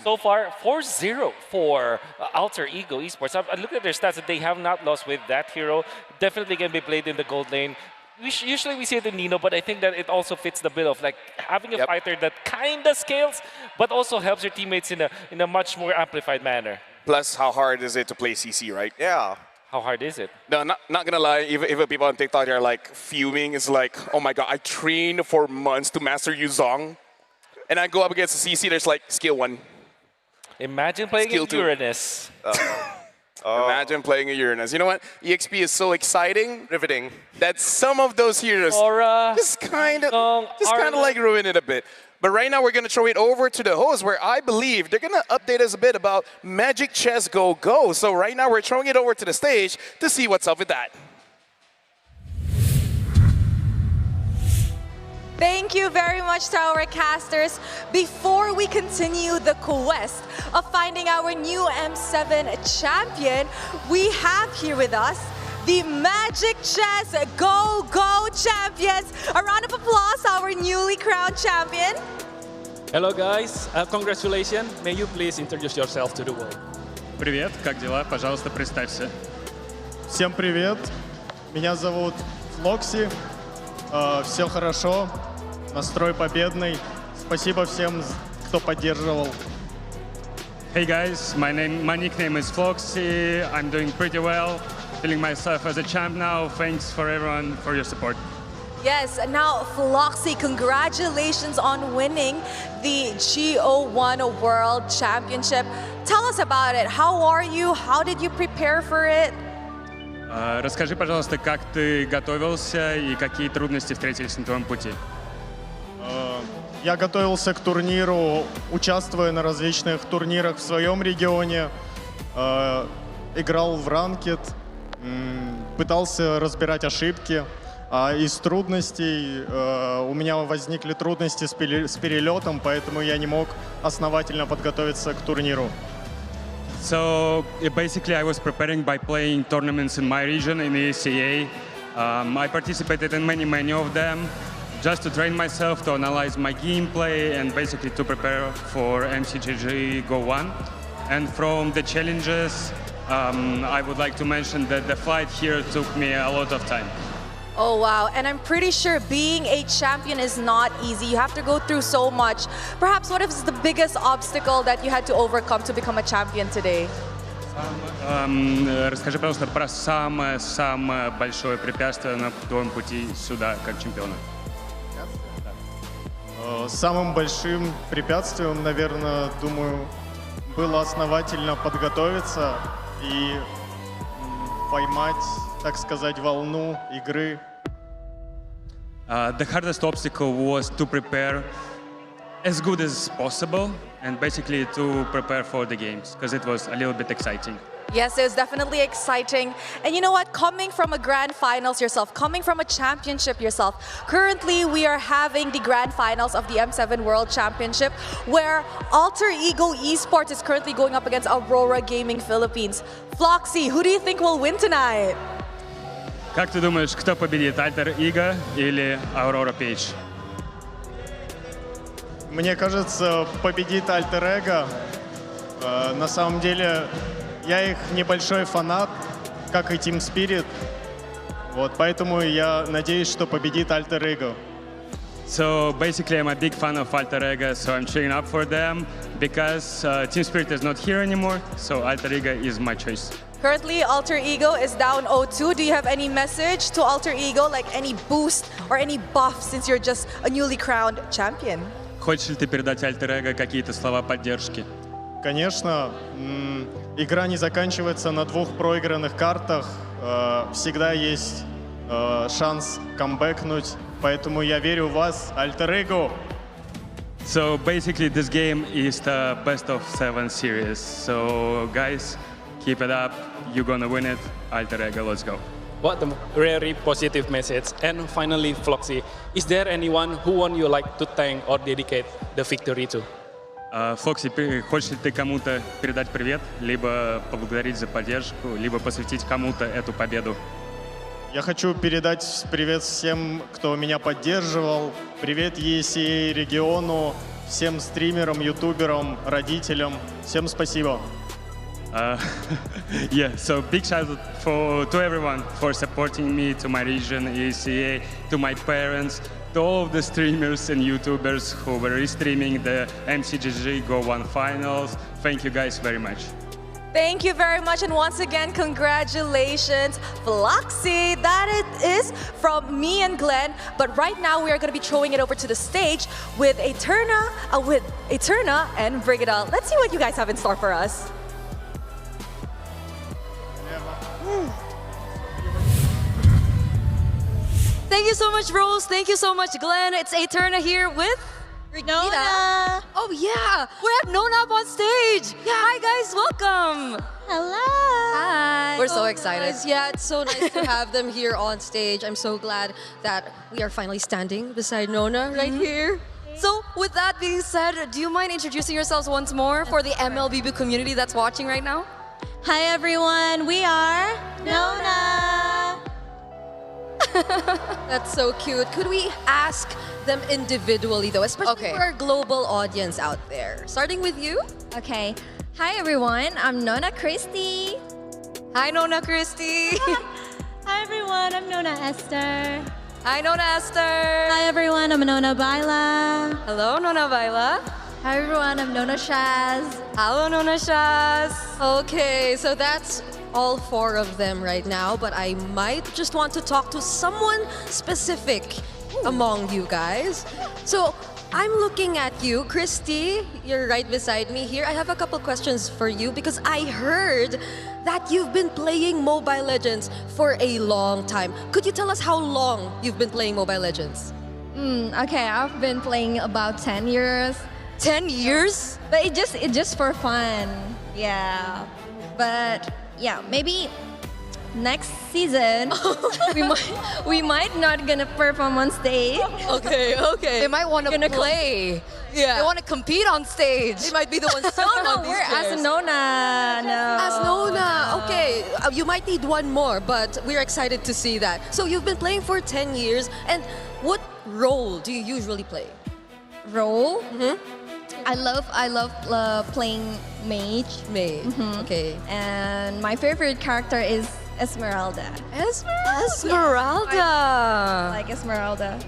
So far, 4-0 for Alter Ego Esports. I look at their stats, and they have not lost with that hero. Definitely can be played in the gold lane. Usually we see it in Nino, but I think that it also fits the bill of like having a fighter that kind of scales, but also helps your teammates in a much more amplified manner. Plus, how hard is it to play CC, right? Yeah. How hard is it? No, not gonna lie, even people on TikTok are like fuming. It's like, oh my god, I trained for months to master Yuzong. And I go up against the CC, there's like skill 1. Imagine playing in Uranus. Imagine playing in Uranus. You know what? EXP is so exciting, riveting, that some of those heroes Aurora, just kind of like ruin it a bit. But right now we're going to throw it over to the host, where I believe they're going to update us a bit about Magic Chess Go Go. So right now we're throwing it over to the stage to see what's up with that. Thank you very much to our casters. Before we continue the quest of finding our new M7 champion, we have here with us the Magic Chess Go Go champions. A round of applause, our newly crowned champion. Hello guys, congratulations. May you please introduce yourself to the world. Привет, как дела? Пожалуйста, представься. Всем привет. Меня зовут Флокси. Все хорошо. Настрой победный. Спасибо всем, кто поддерживал. Hey guys, my nickname is Floxy. I'm doing pretty well. Feeling myself as a champ now. Thanks for everyone for your support. Yes, now Floxy, congratulations on winning the GO1 World Championship. Tell us about it. How are you? How did you prepare for it? Расскажи, пожалуйста, как ты готовился и какие трудности встретились на твоем пути? Я готовился к турниру, участвуя на различных турнирах в своем регионе, играл в ранкет, пытался разбирать ошибки. Из трудностей у меня возникли трудности с перелетом, поэтому я не мог основательно подготовиться к турниру. So basically, I was preparing by playing tournaments in my region in the ECA. I participated in many of them, just to train myself, to analyze my gameplay, and basically to prepare for MCGG Go 1. And from the challenges, I would like to mention that the flight here took me a lot of time. Oh wow, and I'm pretty sure being a champion is not easy. You have to go through so much. Perhaps what is the biggest obstacle that you had to overcome to become a champion today? Расскажи, пожалуйста, про самое большое препятствие на твоем пути сюда, как чемпиона. Самым большим препятствием, наверное, думаю, было основательно подготовиться и поймать, так сказать, волну игры. The hardest obstacle was to prepare as good as possible and basically to prepare for the games, because it was a little bit exciting. Yes, it was definitely exciting. And you know what? Coming from a grand finals yourself, coming from a championship yourself, currently we are having the grand finals of the M7 World Championship, where Alter Ego Esports is currently going up against Aurora Gaming Philippines. Floxy, who do you think will win tonight? Как ты думаешь, кто победит, Альтер Иго или Aurora Page? Мне кажется, победит Альтер Эго. На самом деле, я их небольшой фанат, как и Team Spirit. Вот, поэтому я надеюсь, что победит Альтер Эго. So basically, I'm a big fan of Alter Ego, so I'm cheering up for them because Team Spirit is not here anymore, so Alter Ego is my choice. Currently, Alter Ego is down 0-2. Do you have any message to Alter Ego, like any boost or any buff since you're just a newly crowned champion? Хочешь ли ты передать Alter Ego какие-то слова поддержки? Конечно, игра не заканчивается на 2 проигранных картах. Всегда есть шанс камбэкнуть, поэтому я верю в вас, Alter Ego. So basically, this game is the best of 7 series. So guys, keep it up. You're gonna win it. Alter Ego, let's go. What a very positive message. And finally, Floxy, is there anyone who would you like to thank or dedicate the victory to? Фокси, хочешь ли ты кому-то передать привет, либо поблагодарить за поддержку, либо посвятить кому-то эту победу? Я хочу передать привет всем, кто меня поддерживал. Привет ESEA региону, всем стримерам, ютуберам, родителям. Всем спасибо. Yeah, so big shout out to everyone for supporting me, to my region, ESEA, to my parents, to all of the streamers and YouTubers who were streaming the MCGG Go 1 finals. Thank you guys very much. Thank you very much, and once again, congratulations, Floxy. That it is from me and Glenn. But right now, we are going to be throwing it over to the stage with Eterna and Brigida. Let's see what you guys have in store for us. Thank you so much, Rose. Thank you so much, Glenn. It's Eterna here with Nona. Oh yeah, we have Nona up on stage. Yeah. Hi guys, welcome. Hello. Hi. We're so excited. Guys, yeah, it's so nice to have them here on stage. I'm so glad that we are finally standing beside Nona right here. So with that being said, do you mind introducing yourselves once more for the MLBB community that's watching right now? Hi everyone, we are Nona. That's so cute. Could we ask them individually though, especially for our global audience out there? Starting with you. Okay. Hi everyone, I'm Nona Christy. Hi Nona Christy. Hi everyone, I'm Nona Esther. Hi Nona Esther. Hi everyone, I'm Nona Baila. Hello Nona Baila. Hi everyone, I'm Nona Shaz. Hello Nona Shaz. Okay, so that's all 4 of them right now, but I might just want to talk to someone specific among you guys. So I'm looking at you, Christy. You're right beside me here. I have a couple questions for you because I heard that you've been playing Mobile Legends for a long time. Could you tell us how long you've been playing Mobile Legends? Okay, I've been playing about 10 years. 10 years? But it just for fun. Yeah. But yeah, maybe next season we might not gonna perform on stage. Okay. They might want to play. Yeah. They want to compete on stage. They might be the ones sitting on these we're chairs. as Nona. No. As Nona. Okay, you might need one more, but we're excited to see that. So you've been playing for 10 years, and what role do you usually play? Role? I love playing mage. Okay. And my favorite character is Esmeralda. Esmeralda. Like Esmeralda.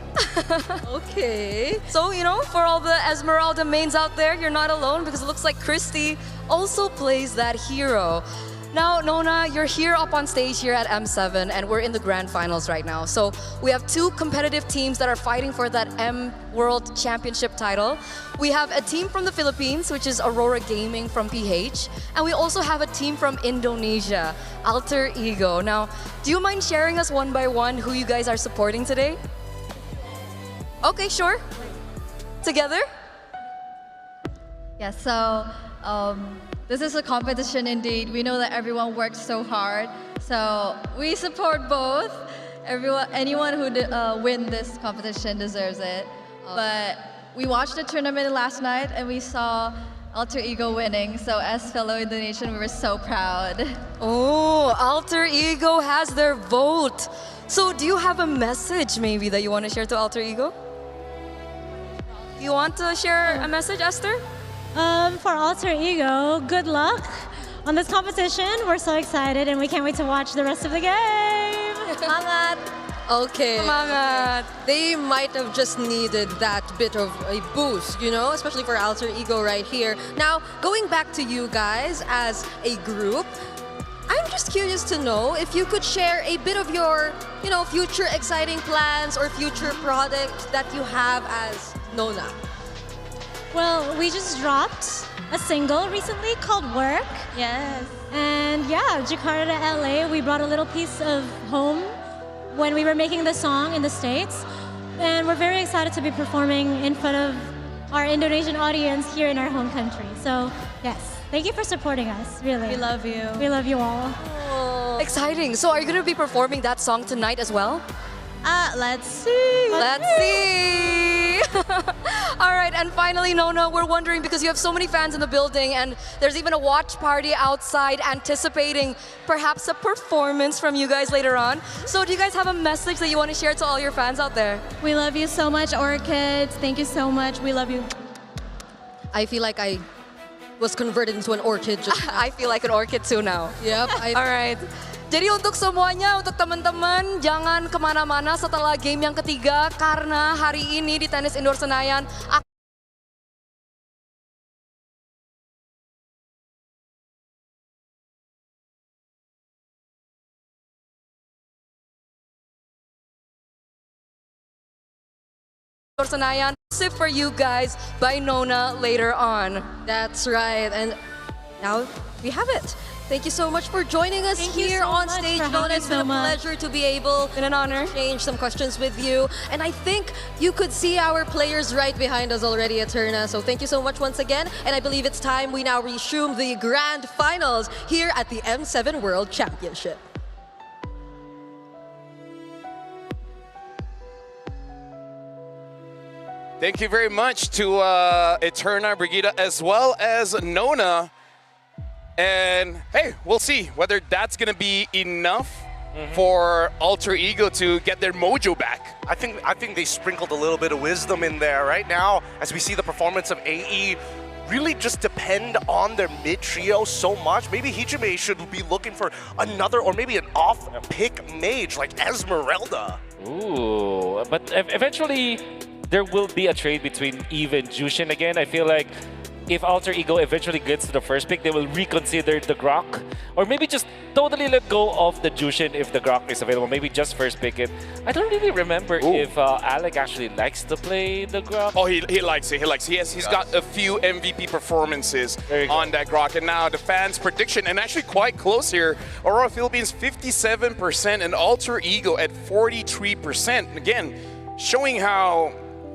Okay. So, for all the Esmeralda mains out there, you're not alone because it looks like Christy also plays that hero. Now, Nona, you're here up on stage here at M7, and we're in the grand finals right now. So we have 2 competitive teams that are fighting for that M World Championship title. We have a team from the Philippines, which is Aurora Gaming from PH, and we also have a team from Indonesia, Alter Ego. Now, do you mind sharing us one by one who you guys are supporting today? Okay, sure. Together? Yeah, so this is a competition indeed. We know that everyone works so hard. So we support both. Anyone who win this competition deserves it. But we watched the tournament last night and we saw Alter Ego winning. So as fellow Indonesian, we were so proud. Oh, Alter Ego has their vote. So do you have a message maybe that you want to share to Alter Ego? You want to share a message, Esther? For Alter Ego, good luck on this competition. We're so excited and we can't wait to watch the rest of the game. Mangat. Okay. Mangat. They might have just needed that bit of a boost, you know, especially for Alter Ego right here. Now, going back to you guys as a group, I'm just curious to know if you could share a bit of your, you know, future exciting plans or future products that you have as Nona. Well, we just dropped a single recently called Work. Yes. And yeah, Jakarta, LA, we brought a little piece of home when we were making the song in the States. And we're very excited to be performing in front of our Indonesian audience here in our home country. So, yes. Thank you for supporting us, really. We love you. We love you all. Oh. Exciting. So are you going to be performing that song tonight as well? Let's see. Let's see. All right, and finally, Nona, we're wondering because you have so many fans in the building and there's even a watch party outside anticipating perhaps a performance from you guys later on. So do you guys have a message that you want to share to all your fans out there? We love you so much, Orchids. Thank you so much. We love you. I feel like I was converted into an orchid just now. I feel like an orchid too now. Yep. All right. Jadi untuk semuanya, untuk teman-teman, jangan kemana-mana setelah game yang ketiga karena hari ini di Tenis Indoor Senayan Senayan, Sip for You Guys by Nona later on. That's right. And now we have it. Thank you so much for joining us here on stage, Nona. It's been a pleasure to be able and an honor to exchange some questions with you. And I think you could see our players right behind us already, Eterna. So thank you so much once again. And I believe it's time we now resume the grand finals here at the M7 World Championship. Thank you very much to Eterna, Brigida, as well as Nona. And hey, we'll see whether that's going to be enough for Alter Ego to get their mojo back. I think they sprinkled a little bit of wisdom in there. Right now, as we see the performance of AE really just depend on their mid trio so much. Maybe Hijime should be looking for another or maybe an off-pick mage like Esmeralda. Ooh, but eventually there will be a trade between Eve and Jushin again. I feel like if Alter Ego eventually gets to the first pick, they will reconsider the Grok. Or maybe just totally let go of the Jushin if the Grok is available. Maybe just first pick it. I don't really remember if Alec actually likes to play the Grok. Oh, he likes it. He likes it. He's got a few MVP performances on that Grok. And now the fans' prediction, and actually quite close here, Aurora Philippines 57% and Alter Ego at 43%. Again, showing how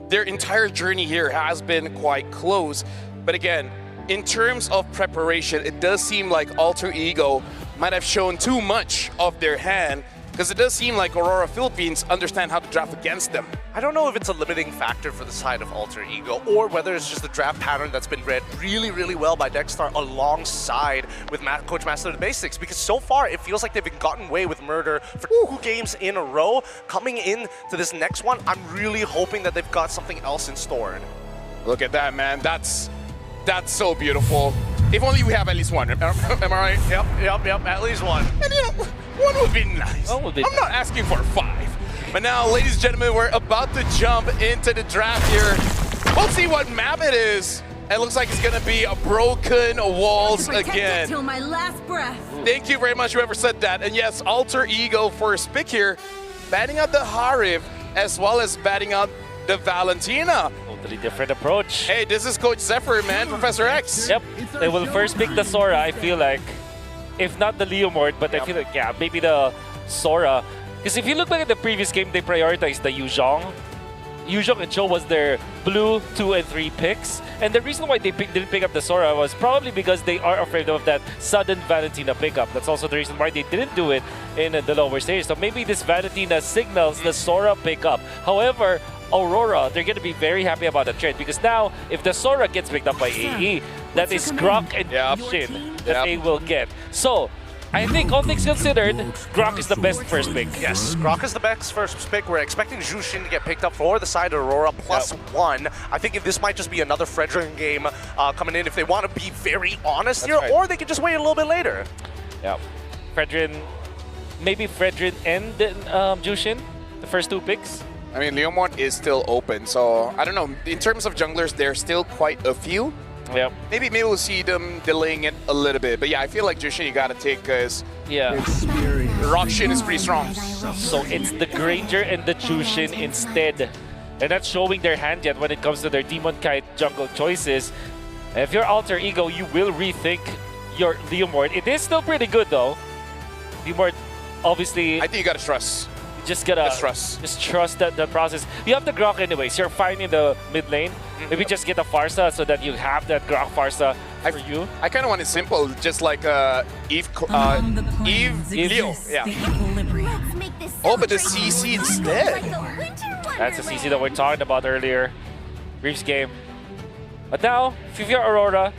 their entire journey here has been quite close. But again, in terms of preparation, it does seem like Alter Ego might have shown too much of their hand, because it does seem like Aurora Philippines understand how to draft against them. I don't know if it's a limiting factor for the side of Alter Ego or whether it's just the draft pattern that's been read really, really well by Dexstar alongside with Coach Master of the Basics, because so far it feels like they've gotten away with murder for 2 games in a row. Coming in to this next one, I'm really hoping that they've got something else in store. Look at that, man. That's so beautiful. If only we have at least one. Am I right? Yep. At least one. And you know, one would be nice. I'm not asking for 5. But now, ladies and gentlemen, we're about to jump into the draft here. We'll see what map it is. It looks like it's going to be a broken walls again. Till my last breath. Thank you very much, whoever said that. And yes, Alter Ego first pick here, batting out the Harif as well as batting out the Valentina. Totally different approach. Hey, this is Coach Zephyr, man, Professor X. Yep, they will first pick the Sora, I feel like. If not the Leomord, but I feel like, yeah, maybe the Sora. Because if you look back at the previous game, they prioritized the Yuzhong. Yuzhong and Cho was their blue 2 and 3 picks. And the reason why they didn't pick up the Sora was probably because they are afraid of that sudden Valentina pickup. That's also the reason why they didn't do it in the lower stage. So maybe this Valentina signals the Sora pickup. However, Aurora, they're going to be very happy about the trade because now, if the Sora gets picked up by AE, that is Grok and Jushin that they will get. So, I think all things considered, Grok is the best first pick. Yes, Grok is the best first pick. We're expecting Jushin to get picked up for the side of Aurora +1. I think this might just be another Fredrin game coming in if they want to be very honest here, or they can just wait a little bit later. Yeah, Fredrin, maybe Fredrin and Jushin, the first 2 picks. I mean, Leomord is still open, so I don't know. In terms of junglers, there's still quite a few. Yeah. Maybe we'll see them delaying it a little bit. But yeah, I feel like Jushin you gotta take because Rockshin is pretty strong. So it's the Granger and the Jushin instead. They're not showing their hand yet when it comes to their Demon Kite jungle choices. If you're Alter Ego, you will rethink your Leomord. It is still pretty good though. Leomord, obviously. I think you gotta trust. Just gotta trust the process. You have the Grok anyways. You're fine in the mid lane. Maybe just get a Farsa so that you have that Grok Farsa for you. I kind of want it simple, just like Eve Leo. Yeah. Oh, but the CC instead. That's the CC that we're talking about earlier. Reef's game. But now, if you're Aurora,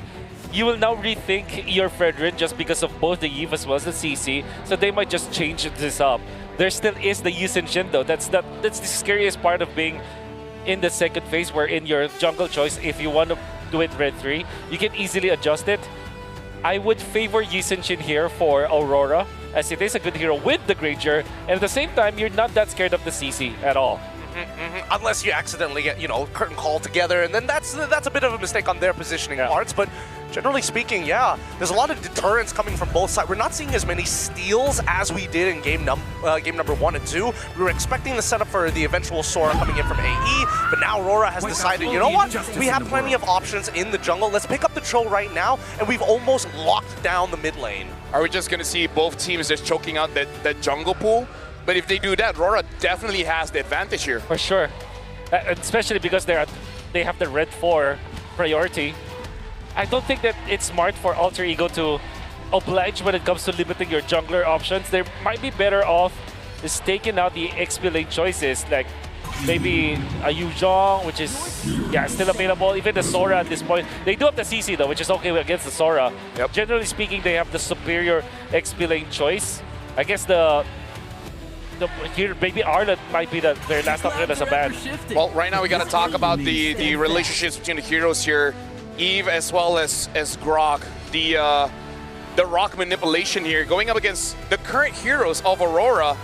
you will now rethink your Fredrin just because of both the Eve as well as the CC. So they might just change this up. There still is the Yusen Shin though. That's the scariest part of being in the second phase, where in your jungle choice, if you want to do it red 3, you can easily adjust it. I would favor Yusen Shin here for Aurora, as it is a good hero with the Granger, and at the same time, you're not that scared of the CC at all. Unless you accidentally get, curtain call together, and then that's a bit of a mistake on their positioning parts. But generally speaking, yeah, there's a lot of deterrence coming from both sides. We're not seeing as many steals as we did in game number 1 and 2. We were expecting the setup for the eventual Sora coming in from AE, but now Aurora has decided, you know what? We have plenty of options in the jungle. Let's pick up the Tro right now, and we've almost locked down the mid lane. Are we just gonna see both teams just choking out that jungle pool? But if they do that, Aurora definitely has the advantage here. For sure. Especially because they have the red 4 priority. I don't think that it's smart for Alter Ego to oblige when it comes to limiting your jungler options. They might be better off just taking out the XP lane choices, like maybe a Yu Zhong, which is still available. Even the Sora at this point. They do have the CC though, which is okay against the Sora. Generally speaking, they have the superior XP lane choice. I guess here, maybe Arlet might be their last option as a ban. Well, right now we got to talk about the relationships between the heroes here. Eve as well as Grok. The rock manipulation here going up against the current heroes of Aurora.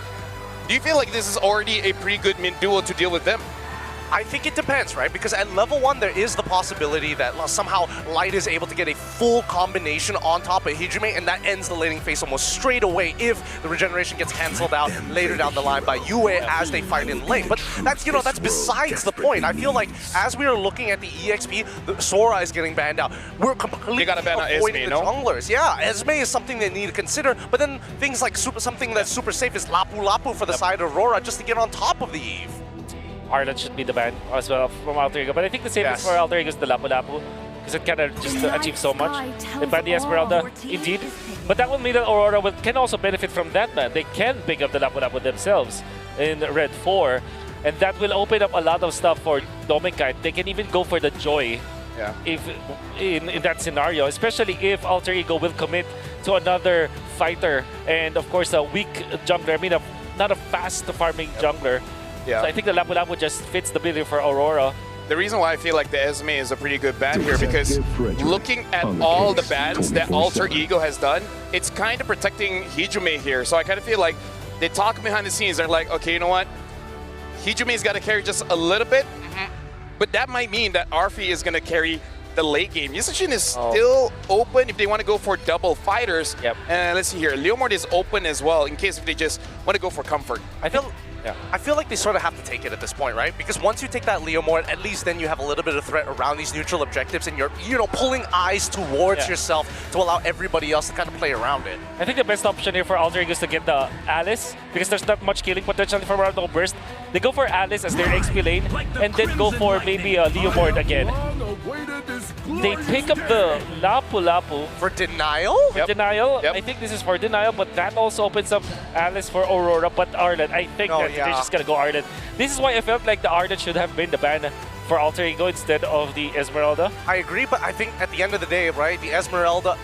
Do you feel like this is already a pretty good mid duo to deal with them? I think it depends, right? Because at level 1, there is the possibility that somehow Light is able to get a full combination on top of Hijime, and that ends the laning phase almost straight away if the regeneration gets cancelled out later down the line by Yue as they fight in lane. But that's, that's besides the point. I feel like as we are looking at the EXP, the Sora is getting banned out. We're completely avoiding the junglers. Yeah, Esme is something they need to consider, but then things like something that's super safe is Lapu Lapu for the side of Aurora just to get on top of the Eve. Arlet should be the ban as well from Alter Ego, but I think the safest for Alter Ego is the Lapu Lapu, because it kind of just achieves so much. They ban the Esmeralda, indeed. But that will mean that Aurora can also benefit from that, man. They can pick up the Lapu Lapu themselves in Red 4, and that will open up a lot of stuff for Dominkite. They can even go for the Joy if in that scenario, especially if Alter Ego will commit to another fighter, and of course a weak jungler, I mean not a fast farming jungler. So I think the Lapu Lapu just fits the bill for Aurora. The reason why I feel like the Esme is a pretty good ban here, because looking at all the bans that Alter Ego has done, it's kind of protecting Hijime here. So I kind of feel like they talk behind the scenes. They're like, okay, you know what? Hijume's got to carry just a little bit, but that might mean that Arfi is going to carry the late game. Yusachin is still open if they want to go for double fighters. And let's see here. Leomord is open as well in case if they just want to go for comfort. I feel like they sort of have to take it at this point, right? Because once you take that Leomord, at least then you have a little bit of threat around these neutral objectives, and you're, pulling eyes towards yourself to allow everybody else to kind of play around it. I think the best option here for Alter Ego is to get the Alice, because there's not much killing potential from around the burst. They go for Alice as their XP lane, and then go for maybe a Leomord again. They pick up the Lapu Lapu. For Denial? For Denial. I think this is for Denial, but that also opens up Alice for Aurora, but Arlet. I think that they're just going to go Arlet. This is why I felt like the Arlet should have been the ban for Alter Ego instead of the Esmeralda. I agree, but I think at the end of the day, right, the Esmeralda,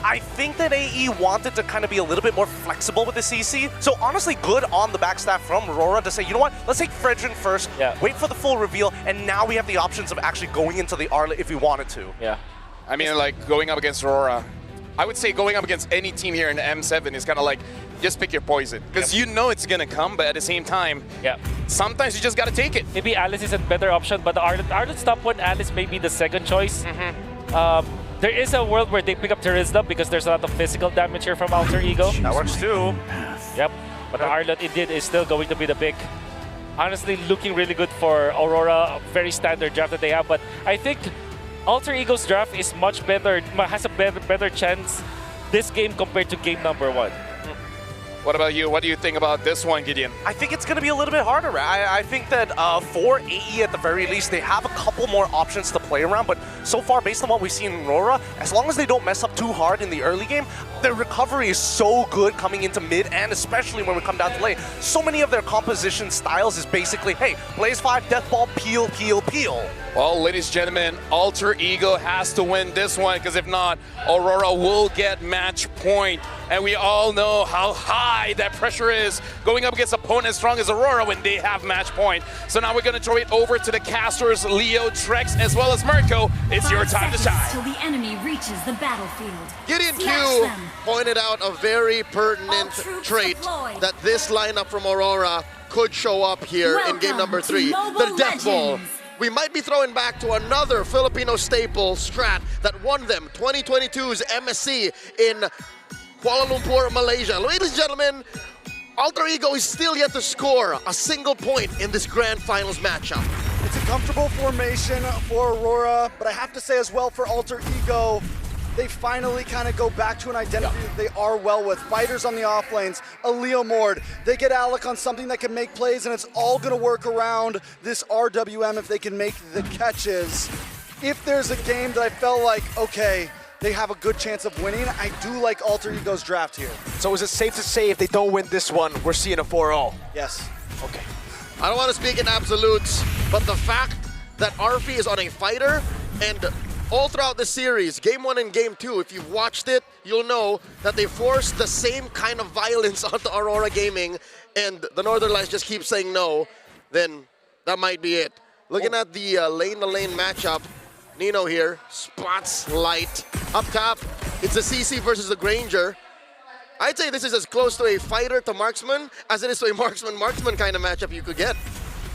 I think that AE wanted to kind of be a little bit more flexible with the CC. So honestly, good on the backstab from Aurora to say, you know what, let's take Fredrin first, wait for the full reveal, and now we have the options of actually going into the Arlet if we wanted to. Yeah. I mean, like, going up against Aurora, I would say going up against any team here in the M7 is kind of like, just pick your poison. Because you know it's going to come, but at the same time, sometimes you just got to take it. Maybe Alice is a better option, but the Arlet's top one, Alice may be the second choice. There is a world where they pick up Terizla because there's a lot of physical damage here from Alter Ego. That works too. Yep, but the Arlet indeed is still going to be the pick. Honestly, looking really good for Aurora, very standard draft that they have, but I think Alter Ego's draft is much better, has a better chance this game compared to game number 1. What about you? What do you think about this one, Gideon? I think it's going to be a little bit harder. I think that for AE at the very least, they have a couple more options to play around, but so far, based on what we've seen in Aurora, as long as they don't mess up too hard in the early game, their recovery is so good coming into mid, and especially when we come down to late. So many of their composition styles is basically, hey, Blaze 5, Death Ball, peel, peel, peel. Well, ladies and gentlemen, Alter Ego has to win this one, because if not, Aurora will get match point. And we all know how high that pressure is going up against opponent as strong as Aurora when they have match point. So now we're going to throw it over to the casters, Leo, Trex, as well as Mirko. It's your time to shine. Till the enemy reaches the battlefield. Gideon Q pointed out a very pertinent trait that this lineup from Aurora could show up here in game number 3, the Death Ball. We might be throwing back to another Filipino staple strat that won them 2022's MSC in Kuala Lumpur, Malaysia. Ladies and gentlemen, Alter Ego is still yet to score a single point in this grand finals matchup. It's a comfortable formation for Aurora, but I have to say as well for Alter Ego, they finally kind of go back to an identity that they are well with. Fighters on the off lanes, a Leo Mord. They get Alec on something that can make plays, and it's all going to work around this RWM if they can make the catches. If there's a game that I felt like, okay, they have a good chance of winning, I do like Alter Ego's draft here. So is it safe to say if they don't win this one, we're seeing a 4-0? Yes. Okay. I don't want to speak in absolutes, but the fact that Arfi is on a fighter, and all throughout the series, game 1 and game 2, if you've watched it, you'll know that they forced the same kind of violence onto Aurora Gaming, and the Northern Lights just keep saying no, then that might be it. Looking at the lane-to-lane matchup, Nino here, spots light. Up top, it's the CC versus the Granger. I'd say this is as close to a fighter to marksman as it is to a marksman kind of matchup you could get.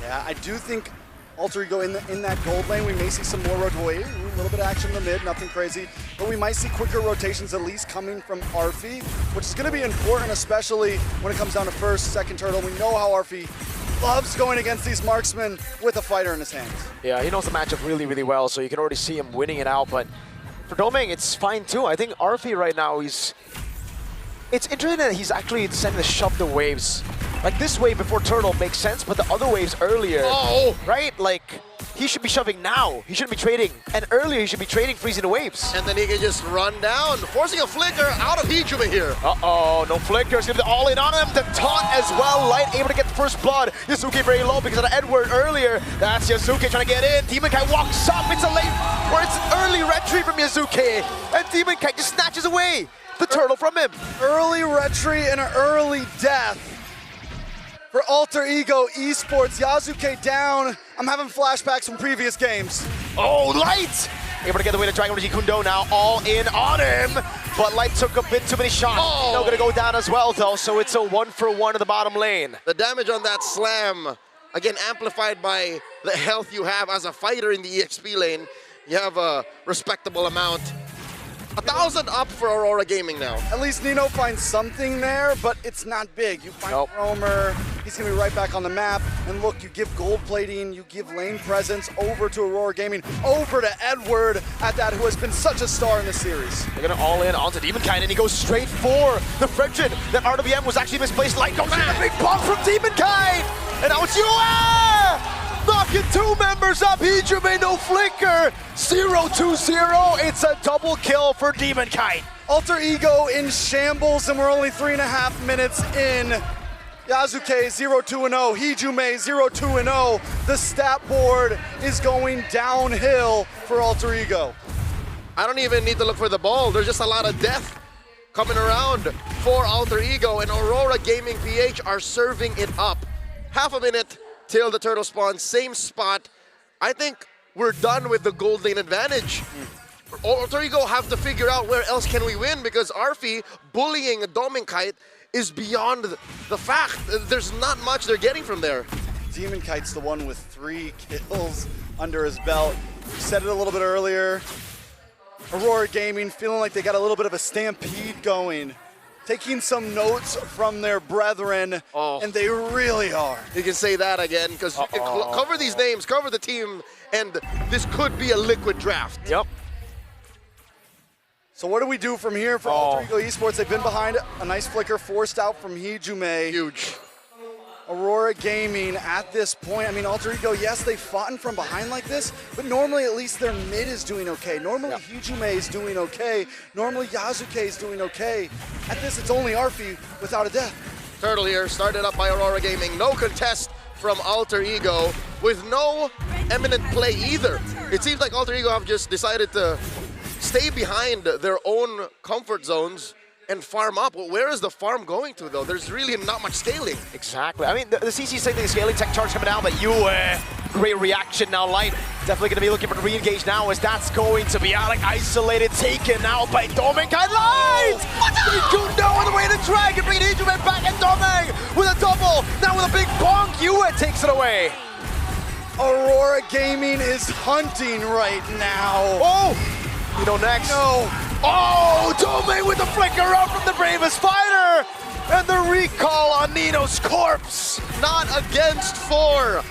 Yeah, I do think Alter Ego in that gold lane, we may see some more rotation, a little bit of action in the mid, nothing crazy, but we might see quicker rotations at least coming from Arfi, which is going to be important, especially when it comes down to first, second turtle. We know how Arfi loves going against these marksmen with a fighter in his hands. Yeah, he knows the matchup really, really well, so you can already see him winning it out, but for Domeng, it's fine too. I think Arfi right now, it's interesting that he's actually deciding to shove the waves. Like this wave before Turtle makes sense, but the other waves earlier, right? Like, he should be shoving now. He shouldn't be trading. And earlier, he should be trading, freezing the waves. And then he can just run down, forcing a flicker out of Hijube here. Uh-oh, no flicker. It's going to be all in on him. The taunt as well. Light able to get the first blood. Yasuke very low because of the Edward earlier. That's Yasuke trying to get in. Demon Kite walks up. It's a late, or it's an early retry from Yasuke. And Demon Kite just snatches away the turtle from him. Early retry and an early death for Alter Ego Esports. Yasuke down. I'm having flashbacks from previous games. Oh, Light! Able to get away to Dragon Regi Kundo now, all in on him. But Light took a bit too many shots. Now gonna go down as well though, so it's a 1-for-1 in the bottom lane. The damage on that slam, again amplified by the health you have as a fighter in the EXP lane. You have a respectable amount. 1,000 up for Aurora Gaming now. At least Nino finds something there, but it's not big. You find Roamer, he's gonna be right back on the map. And look, you give gold plating, you give lane presence over to Aurora Gaming, over to Edward at that, who has been such a star in this series. They're gonna all in onto Demon Kite, and he goes straight for the Fredrin. That RWM was actually misplaced. Light goes in, a big bomb from Demon Kite! And now it's Yua! Knocking 2 members up, Hijube no flicker, 0-2-0, it's a double kill for Demon Kite. Alter Ego in shambles, and we're only 3.5 minutes in. Yasuke 0-2-0, Hijume 0-2-0. The stat board is going downhill for Alter Ego. I don't even need to look for the ball. There's just a lot of death coming around for Alter Ego, and Aurora Gaming PH are serving it up. Half a minute till the turtle spawn, same spot. I think we're done with the gold lane advantage. Alter Ego have to figure out where else can we win, because Arfi bullying Doming Kite is beyond the fact. There's not much they're getting from there. Demon Kite's the one with 3 kills under his belt. Said it a little bit earlier. Aurora Gaming feeling like they got a little bit of a stampede going. Taking some notes from their brethren, and they really are. You can say that again, because cover these names, cover the team, and this could be a liquid draft. Yep. So what do we do from here for Alter Ego Esports? They've been behind, a nice flicker forced out from Hijume. Huge. Aurora Gaming at this point, I mean, Alter Ego, yes, they've fought from behind like this, but normally at least their mid is doing okay. Normally Hijume is doing okay. Normally Yasuke is doing okay. At this, it's only Arfi without a death. Turtle here, started up by Aurora Gaming. No contest from Alter Ego, with no eminent play either. It seems like Alter Ego have just decided to stay behind their own comfort zones and farm up. Well, where is the farm going to, though? There's really not much scaling. Exactly. I mean, the CC saying the scaling tech charge coming down, but great reaction now. Light definitely going to be looking for the re-engage now, as that's going to be Alec isolated, taken out by Doming. Light! Gundo on the way to Dragon, bringing Hijume back, and Doming with a double. Now with a big bonk, Yue takes it away. Aurora Gaming is hunting right now. You know, next. No. Oh, Doming with the flicker up from the bravest fighter! And the recall on Nino's corpse! Not against 4.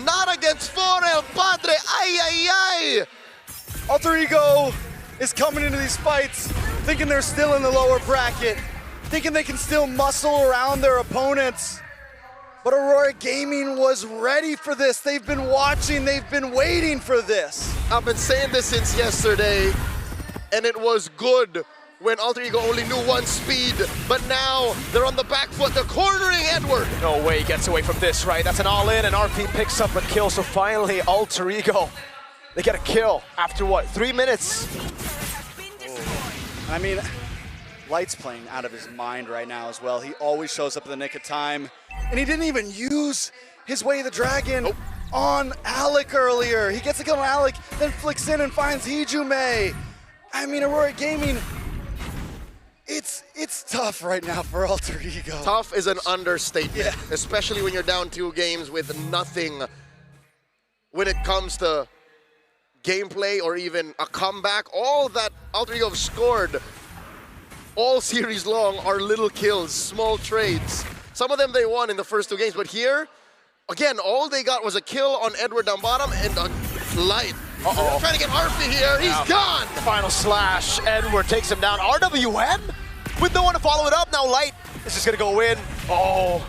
Not against 4, El Padre. Ay, ay, ay. Alter Ego is coming into these fights thinking they're still in the lower bracket, thinking they can still muscle around their opponents. But Aurora Gaming was ready for this. They've been watching, they've been waiting for this. I've been saying this since yesterday, and it was good when Alter Ego only knew one speed, but now they're on the back foot. They're cornering Edward. No way he gets away from this, right? That's an all-in, and RP picks up a kill, so finally Alter Ego, they get a kill after what, 3 minutes? I mean, Light's playing out of his mind right now as well. He always shows up in the nick of time, and he didn't even use his Way of the Dragon on Alec earlier. He gets a kill on Alec, then flicks in and finds Hijume. I mean, Aurora Gaming, it's tough right now for Alter Ego. Tough is an understatement, especially when you're down 2 games with nothing when it comes to gameplay or even a comeback. All that Alter Ego have scored all series long are little kills, small trades. Some of them they won in the first 2 games, but here, again, all they got was a kill on Edward down bottom and a Light. Trying to get Arfi here, he's gone! Final slash, Edward takes him down. RWM with no one to follow it up. Now Light is just gonna go in.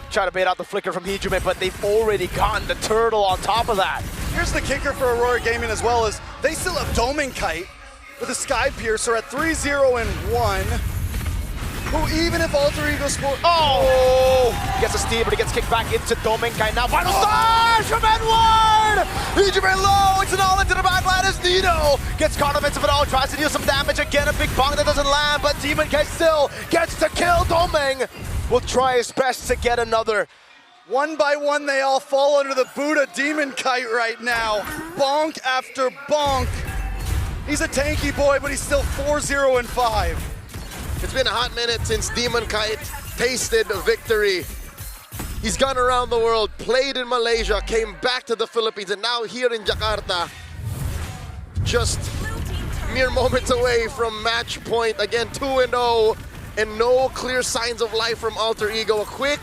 Try to bait out the flicker from Hijume, but they've already gotten the turtle on top of that. Here's the kicker for Aurora Gaming as well, is they still have Doming Kite with a Sky Piercer at 3-0-1. Who, even if Alter Ego score, gets a steal, but he gets kicked back into Doming Kite. Now final slash from Edward! Hijume low, it's an all into the backline as Nino gets caught offensive at all, tries to deal some damage again, a big bonk that doesn't land, but Demon Kite still gets to kill. Doming will try his best to get another. One by one, they all fall under the boot of Demon Kite right now. Bonk after bonk. He's a tanky boy, but he's still 4-0-5. It's been a hot minute since Demon Kite tasted victory. He's gone around the world, played in Malaysia, came back to the Philippines, and now here in Jakarta. Just mere moments away from match point. Again, 2-0, and no clear signs of life from Alter Ego. A quick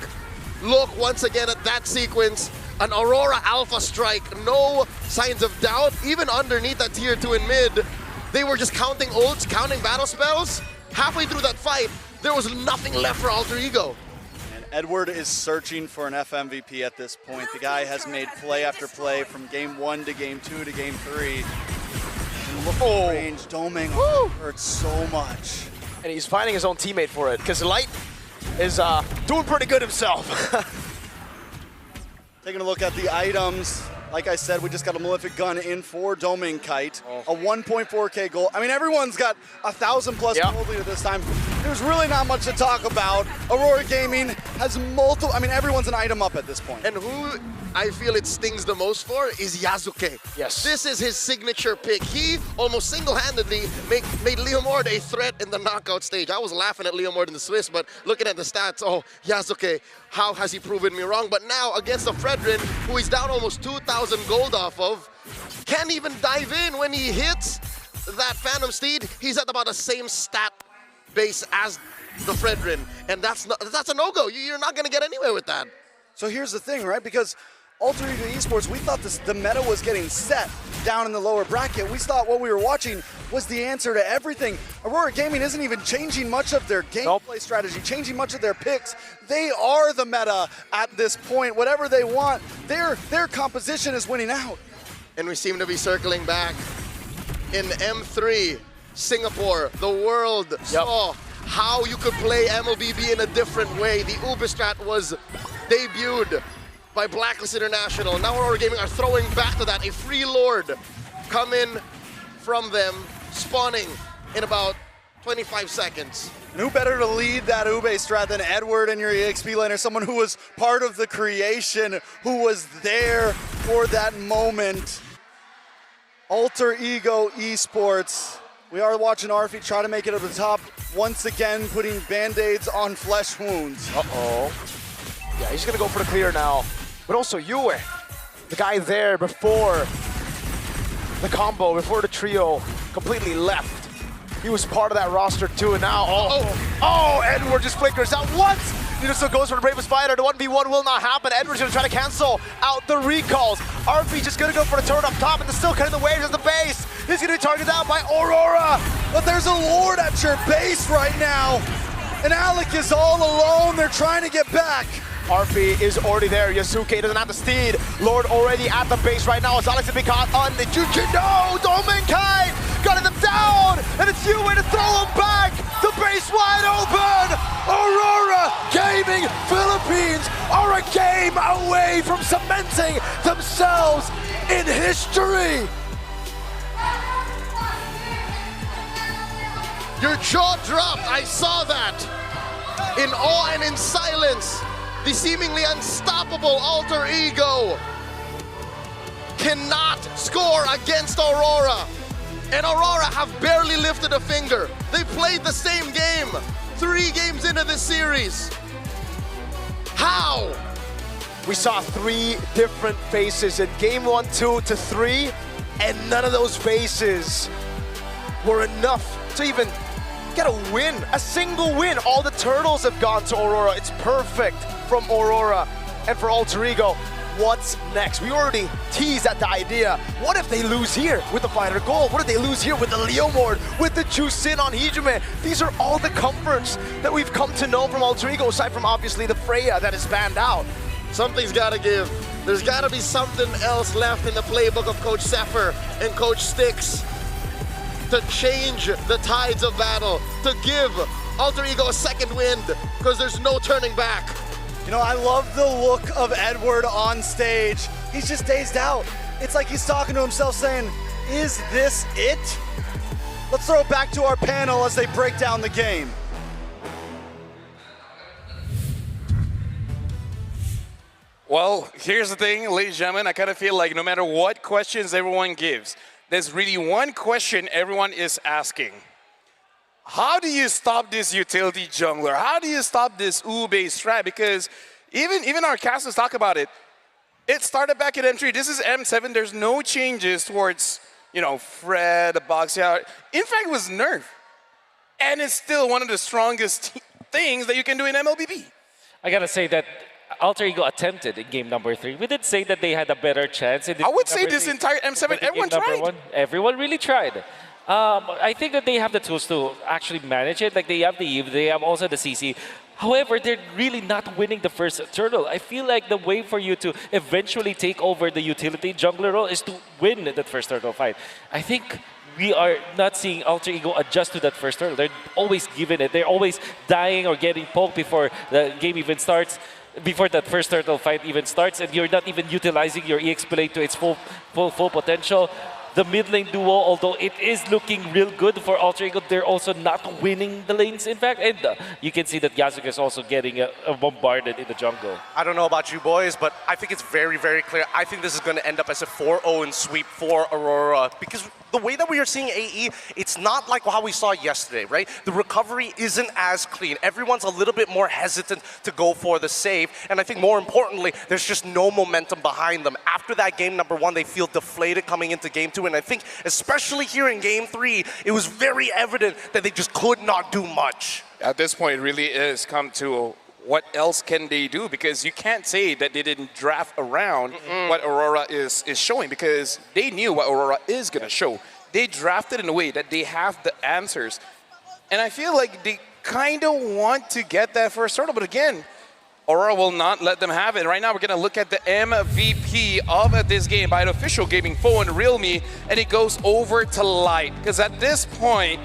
look once again at that sequence. An Aurora Alpha strike, no signs of doubt. Even underneath that tier 2 in mid, they were just counting ults, counting battle spells. Halfway through that fight, there was nothing left for Alter Ego. And Edward is searching for an FMVP at this point. The guy has made play after play from game 1 to game 2 to game 3. And look at range, Doming hurts so much. And he's finding his own teammate for it, because Light is doing pretty good himself. Taking a look at the items. Like I said, we just got a Malefic Gun in for Kite. A 1.4K goal. I mean, everyone's got 1,000 plus gold lead at this time. There's really not much to talk about. Aurora Gaming has multiple, I mean, everyone's an item up at this point. And who I feel it stings the most for is Yasuke. Yes. This is his signature pick. He almost single-handedly made Leomord a threat in the knockout stage. I was laughing at Leomord in the Swiss, but looking at the stats, oh, Yasuke, how has he proven me wrong? But now against the Fredrin, who he's down almost 2,000 gold off of, can't even dive in when he hits that Phantom Steed. He's at about the same stat base as the Fredrin, and that's a no-go. You're not gonna get anywhere with that. So here's the thing, right? Because Alter Ego Esports, we thought the meta was getting set down in the lower bracket. We thought what we were watching was the answer to everything. Aurora Gaming isn't even changing much of their gameplay strategy, changing much of their picks. They are the meta at this point. Whatever they want, their composition is winning out. And we seem to be circling back in M3, Singapore. The world saw how you could play MLBB in a different way. The Ubistrat was debuted by Blacklist International. Now Aurora Gaming are throwing back to that. A free lord coming from them, spawning in about 25 seconds. And who better to lead that Ube strat than Edward and your EXP laner, someone who was part of the creation, who was there for that moment. Alter Ego Esports. We are watching Arfi try to make it to the top, once again putting band-aids on flesh wounds. Uh-oh. Yeah, he's gonna go for the clear now. But also Yue, the guy there before the combo, before the trio completely left. He was part of that roster too, and now, oh, Edward just flickers out once! Nidoso goes for the Brave Spider. The 1v1 will not happen. Edward's gonna try to cancel out the recalls. RP just gonna go for the turret up top, and they're still cutting the waves at the base. He's gonna be targeted out by Aurora. But there's a Lord at your base right now. And Alec is all alone. They're trying to get back. RP is already there. Yasuke doesn't have the steed. Lord already at the base right now. As Alex to be caught on the Juju. No! Dominkai got them down! And it's Yue to throw him back! The base wide open! Aurora Gaming Philippines are a game away from cementing themselves in history! Your jaw dropped, I saw that. In awe and in silence, the seemingly unstoppable Alter Ego cannot score against Aurora. And Aurora have barely lifted a finger. They played the same game 3 games into this series. How? We saw 3 different faces in game 1, 2 to 3, and none of those faces were enough to even get a win, a single win. All the turtles have gone to Aurora. It's perfect from Aurora. And for Alter Ego, what's next? We already teased at the idea. What if they lose here with the fighter goal? What if they lose here with the Leomord, with the Chusin on Hijime? These are all the comforts that we've come to know from Alter Ego, aside from obviously the Freya that is banned out. Something's gotta give. There's gotta be something else left in the playbook of Coach Zephyr and Coach Styx to change the tides of battle, to give Alter Ego a second wind, because there's no turning back. You know, I love the look of Edward on stage. He's just dazed out. It's like he's talking to himself saying, is this it? Let's throw it back to our panel as they break down the game. Well, here's the thing, ladies and gentlemen, I kind of feel like no matter what questions everyone gives, there's really one question everyone is asking. How do you stop this utility jungler? How do you stop this Ube strat? Because even our casters talk about it. It started back at M3. This is M7. There's no changes towards, you know, Fred, Boxia. In fact, it was nerfed. And it's still one of the strongest things that you can do in MLBB. I gotta say that Alter Ego attempted in game number 3. We did say that they had a better chance. I would say this entire M7, everyone tried. Everyone really tried. I think that they have the tools to actually manage it. Like they have the Eve, they have also the CC. However, they're really not winning the first turtle. I feel like the way for you to eventually take over the utility jungler role is to win that first turtle fight. I think we are not seeing Alter Ego adjust to that first turtle. They're always giving it. They're always dying or getting poked before the game even starts. before that first turtle fight even starts, and you're not even utilizing your EX blade to its full potential. The mid lane duo, although it is looking real good for Alter Ego, they're also not winning the lanes, in fact. And you can see that Yasuke is also getting bombarded in the jungle. I don't know about you boys, but I think it's very, very clear. I think this is going to end up as a 4-0 sweep for Aurora, because the way that we are seeing AE, it's not like how we saw yesterday, right? The recovery isn't as clean. Everyone's a little bit more hesitant to go for the save, and I think more importantly, there's just no momentum behind them. After that game number 1, they feel deflated coming into game 2, and I think especially here in game 3, it was very evident that they just could not do much. At this point, it really is come to what else can they do, because you can't say that they didn't draft around what Aurora is showing, because they knew what Aurora is going to show. They drafted in a way that they have the answers. And I feel like they kind of want to get that first turtle, but again, Aurora will not let them have it. Right now, we're going to look at the MVP of this game by an official gaming phone, Realme, and it goes over to Light. Because at this point,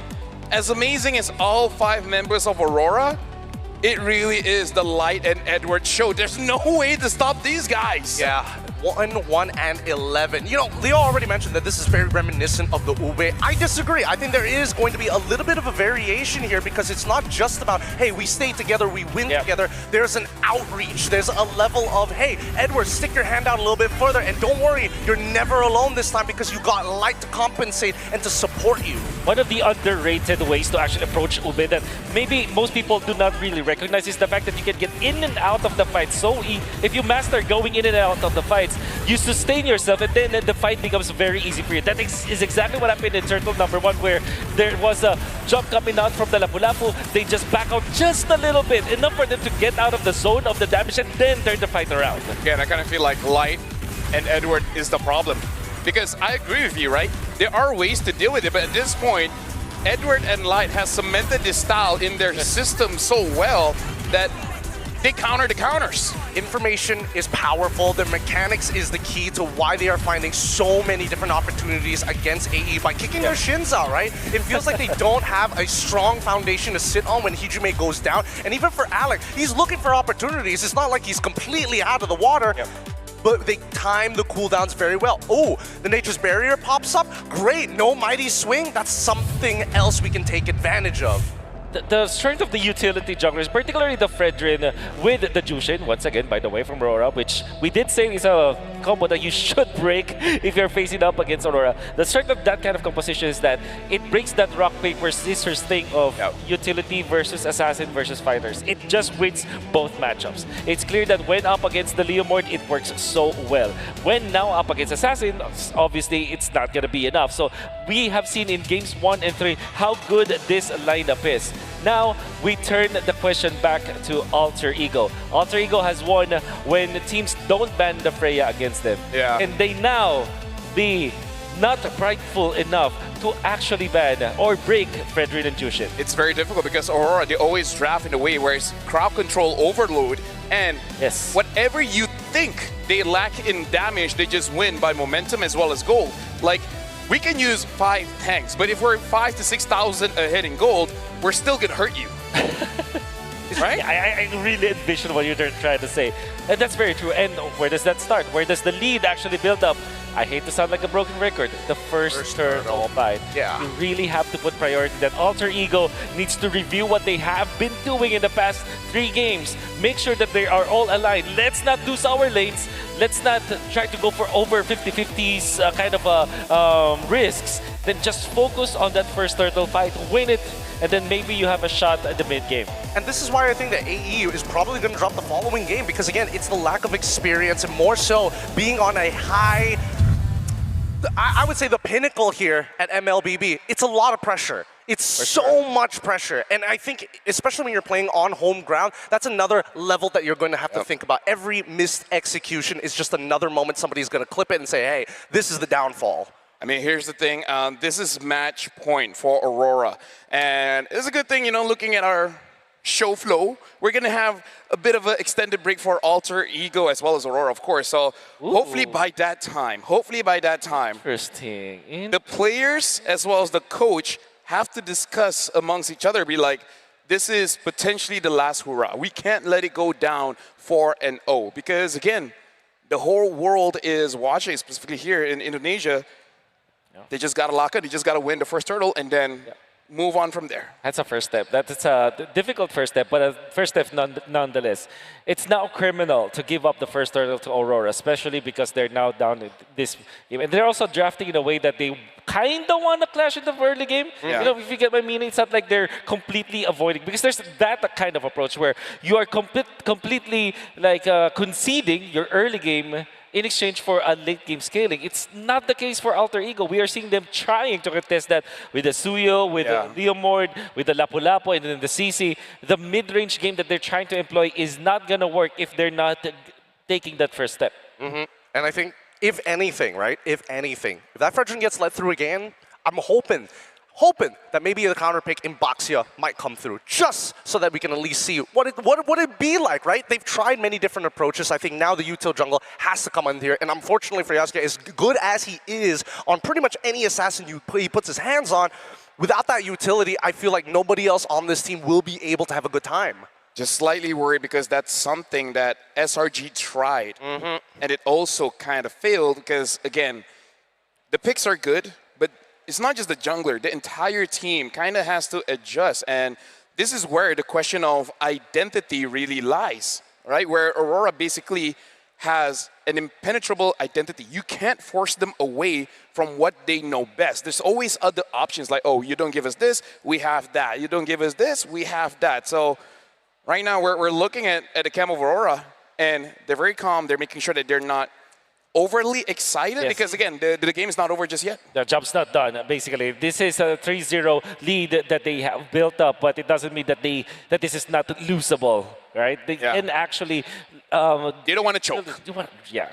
as amazing as all 5 members of Aurora, it really is the Light and Edward show. There's no way to stop these guys. Yeah. 1, and 11. You know, Leo already mentioned that this is very reminiscent of the Ube. I disagree. I think there is going to be a little bit of a variation here, because it's not just about, hey, we stay together, we win together. There's an outreach. There's a level of, hey, Edward, stick your hand out a little bit further, and don't worry, you're never alone this time, because you got Light to compensate and to support you. One of the underrated ways to actually approach Ube that maybe most people do not really recognize is the fact that you can get in and out of the fight so if you master going in and out of the fights, you sustain yourself, and then the fight becomes very easy for you. That is exactly what happened in Turtle number 1, where there was a jump coming out from the Lapu-Lapu. They just back out just a little bit, enough for them to get out of the zone of the damage and then turn the fight around. Again, I kind of feel like Light and Edward is the problem. Because I agree with you, right? There are ways to deal with it, but at this point, Edward and Light has cemented this style in their system so well that they counter the counters. Information is powerful. The mechanics is the key to why they are finding so many different opportunities against AE by kicking their shins out, right? It feels like they don't have a strong foundation to sit on when Hijume goes down. And even for Alec, he's looking for opportunities. It's not like he's completely out of the water. But they time the cooldowns very well. Oh, the Nature's Barrier pops up. Great, no Mighty Swing. That's something else we can take advantage of. The strength of the utility junglers, particularly the Fredrin with the Jushin, once again, by the way, from Aurora, which we did say is a combo that you should break if you're facing up against Aurora. The strength of that kind of composition is that it breaks that rock, paper, scissors thing of utility versus assassin versus fighters. It just wins both matchups. It's clear that when up against the Leomord, it works so well. When now up against assassin, obviously it's not going to be enough. So we have seen in games 1 and 3 how good this lineup is. Now, we turn the question back to Alter Ego. Alter Ego has won when teams don't ban the Freya against them. Yeah. And they now be not prideful enough to actually ban or break Fredrin and Jushin. It's very difficult because Aurora, they always draft in a way where it's crowd control overload, and whatever you think they lack in damage, they just win by momentum as well as gold. Like, we can use 5 tanks, but if we're 5,000 to 6,000 ahead in gold, we're still gonna hurt you. Right? I really envision what you're trying to say. And that's very true. And where does that start? Where does the lead actually build up? I hate to sound like a broken record. The first turtle fight. Yeah. You really have to put priority that Alter Ego needs to review what they have been doing in the past 3 games. Make sure that they are all aligned. Let's not do sour lanes. Let's not try to go for over 50-50s kind of risks. Then just focus on that first turtle fight, win it, and then maybe you have a shot at the mid-game. And this is why I think that AE is probably going to drop the following game, because again, it's the lack of experience and more so being on a high, I would say the pinnacle here at MLBB. It's a lot of pressure. It's so much pressure. And I think, especially when you're playing on home ground, that's another level that you're going to have to think about. Every missed execution is just another moment somebody's going to clip it and say, hey, this is the downfall. I mean, here's the thing. This is match point for Aurora. And it's a good thing, you know, looking at our show flow, we're going to have a bit of an extended break for Alter Ego as well as Aurora, of course. So hopefully by that time, Interesting. the players as well as the coach have to discuss amongst each other, be like, this is potentially the last hurrah. We can't let it go down 4-0 because, again, the whole world is watching, specifically here in Indonesia. They just got to lock it. They just got to win the first hurdle and then move on from there. That's a first step. That's a difficult first step, but a first step nonetheless. It's now criminal to give up the first hurdle to Aurora, especially because they're now down in this game. And they're also drafting in a way that they kind of want to clash in the early game. Yeah. You know, if you get my meaning, it's not like they're completely avoiding, because there's that kind of approach where you are completely like conceding your early game in exchange for a late game scaling. It's not the case for Alter Ego. We are seeing them trying to contest that with the Suyo, with the Leomord, with the Lapu-Lapu, and then the CC. The mid-range game that they're trying to employ is not going to work if they're not taking that first step. And I think, if anything, right, if that Fredrin gets let through again, I'm hoping that maybe the counter pick in Baxia might come through, just so that we can at least see what it be like, right? They've tried many different approaches. I think now the util jungle has to come in here, and unfortunately for Yasuke, as good as he is on pretty much any assassin he puts his hands on, without that utility, I feel like nobody else on this team will be able to have a good time. Just slightly worried because that's something that SRG tried, and it also kind of failed because, again, the picks are good, but it's not just the jungler. The entire team kind of has to adjust, and this is where the question of identity really lies, right? Where Aurora basically has an impenetrable identity. You can't force them away from what they know best. There's always other options like, oh, you don't give us this, we have that. You don't give us this, we have that. So right now we're looking at the camp of Aurora, and they're very calm. They're making sure that they're not overly excited because, again, the game is not over just yet. The job's not done, basically. This is a 3-0 lead that they have built up, but it doesn't mean that this is not losable, right? They can actually... they don't want to choke. Yeah,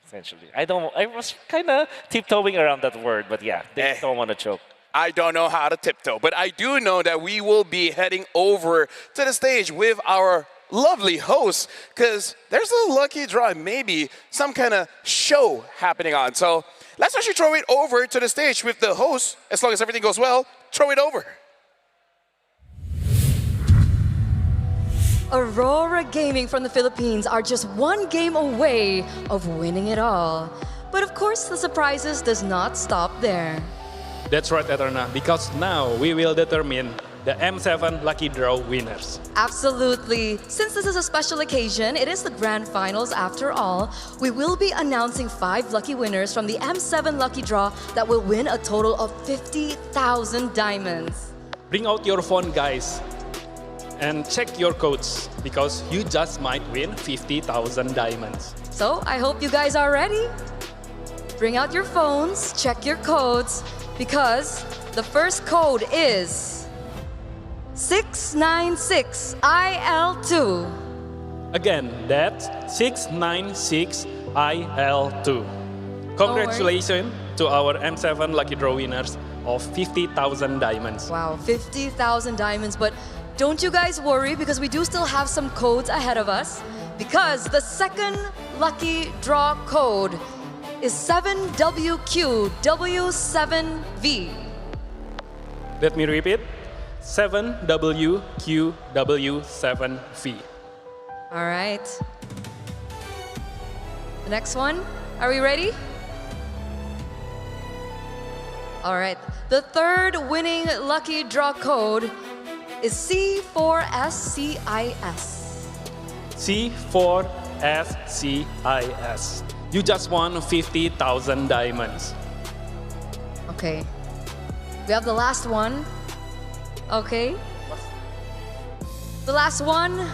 essentially. I was kind of tiptoeing around that word, but yeah, they don't want to choke. I don't know how to tiptoe, but I do know that we will be heading over to the stage with our lovely hosts, because there's a lucky draw, maybe some kind of show happening on. So let's actually throw it over to the stage with the hosts. As long as everything goes well, throw it over. Aurora Gaming from the Philippines are just one game away of winning it all. But of course, the surprises does not stop there. That's right, Eterna, because now we will determine the M7 Lucky Draw winners. Absolutely. Since this is a special occasion, it is the grand finals after all. We will be announcing 5 lucky winners from the M7 Lucky Draw that will win a total of 50,000 diamonds. Bring out your phone, guys, and check your codes, because you just might win 50,000 diamonds. So I hope you guys are ready. Bring out your phones, check your codes, because the first code is 696IL2. Again, that's 696IL2. Congratulations to our M7 Lucky Draw winners of 50,000 diamonds. Wow, 50,000 diamonds, but don't you guys worry, because we do still have some codes ahead of us, because the second lucky draw code is 7WQW7V. Let me repeat. 7WQW7V. All right. The next one, are we ready? All right. The third winning lucky draw code is C4SCIS. C4SCIS. You just won 50,000 diamonds. Okay. We have the last one. Okay. The last one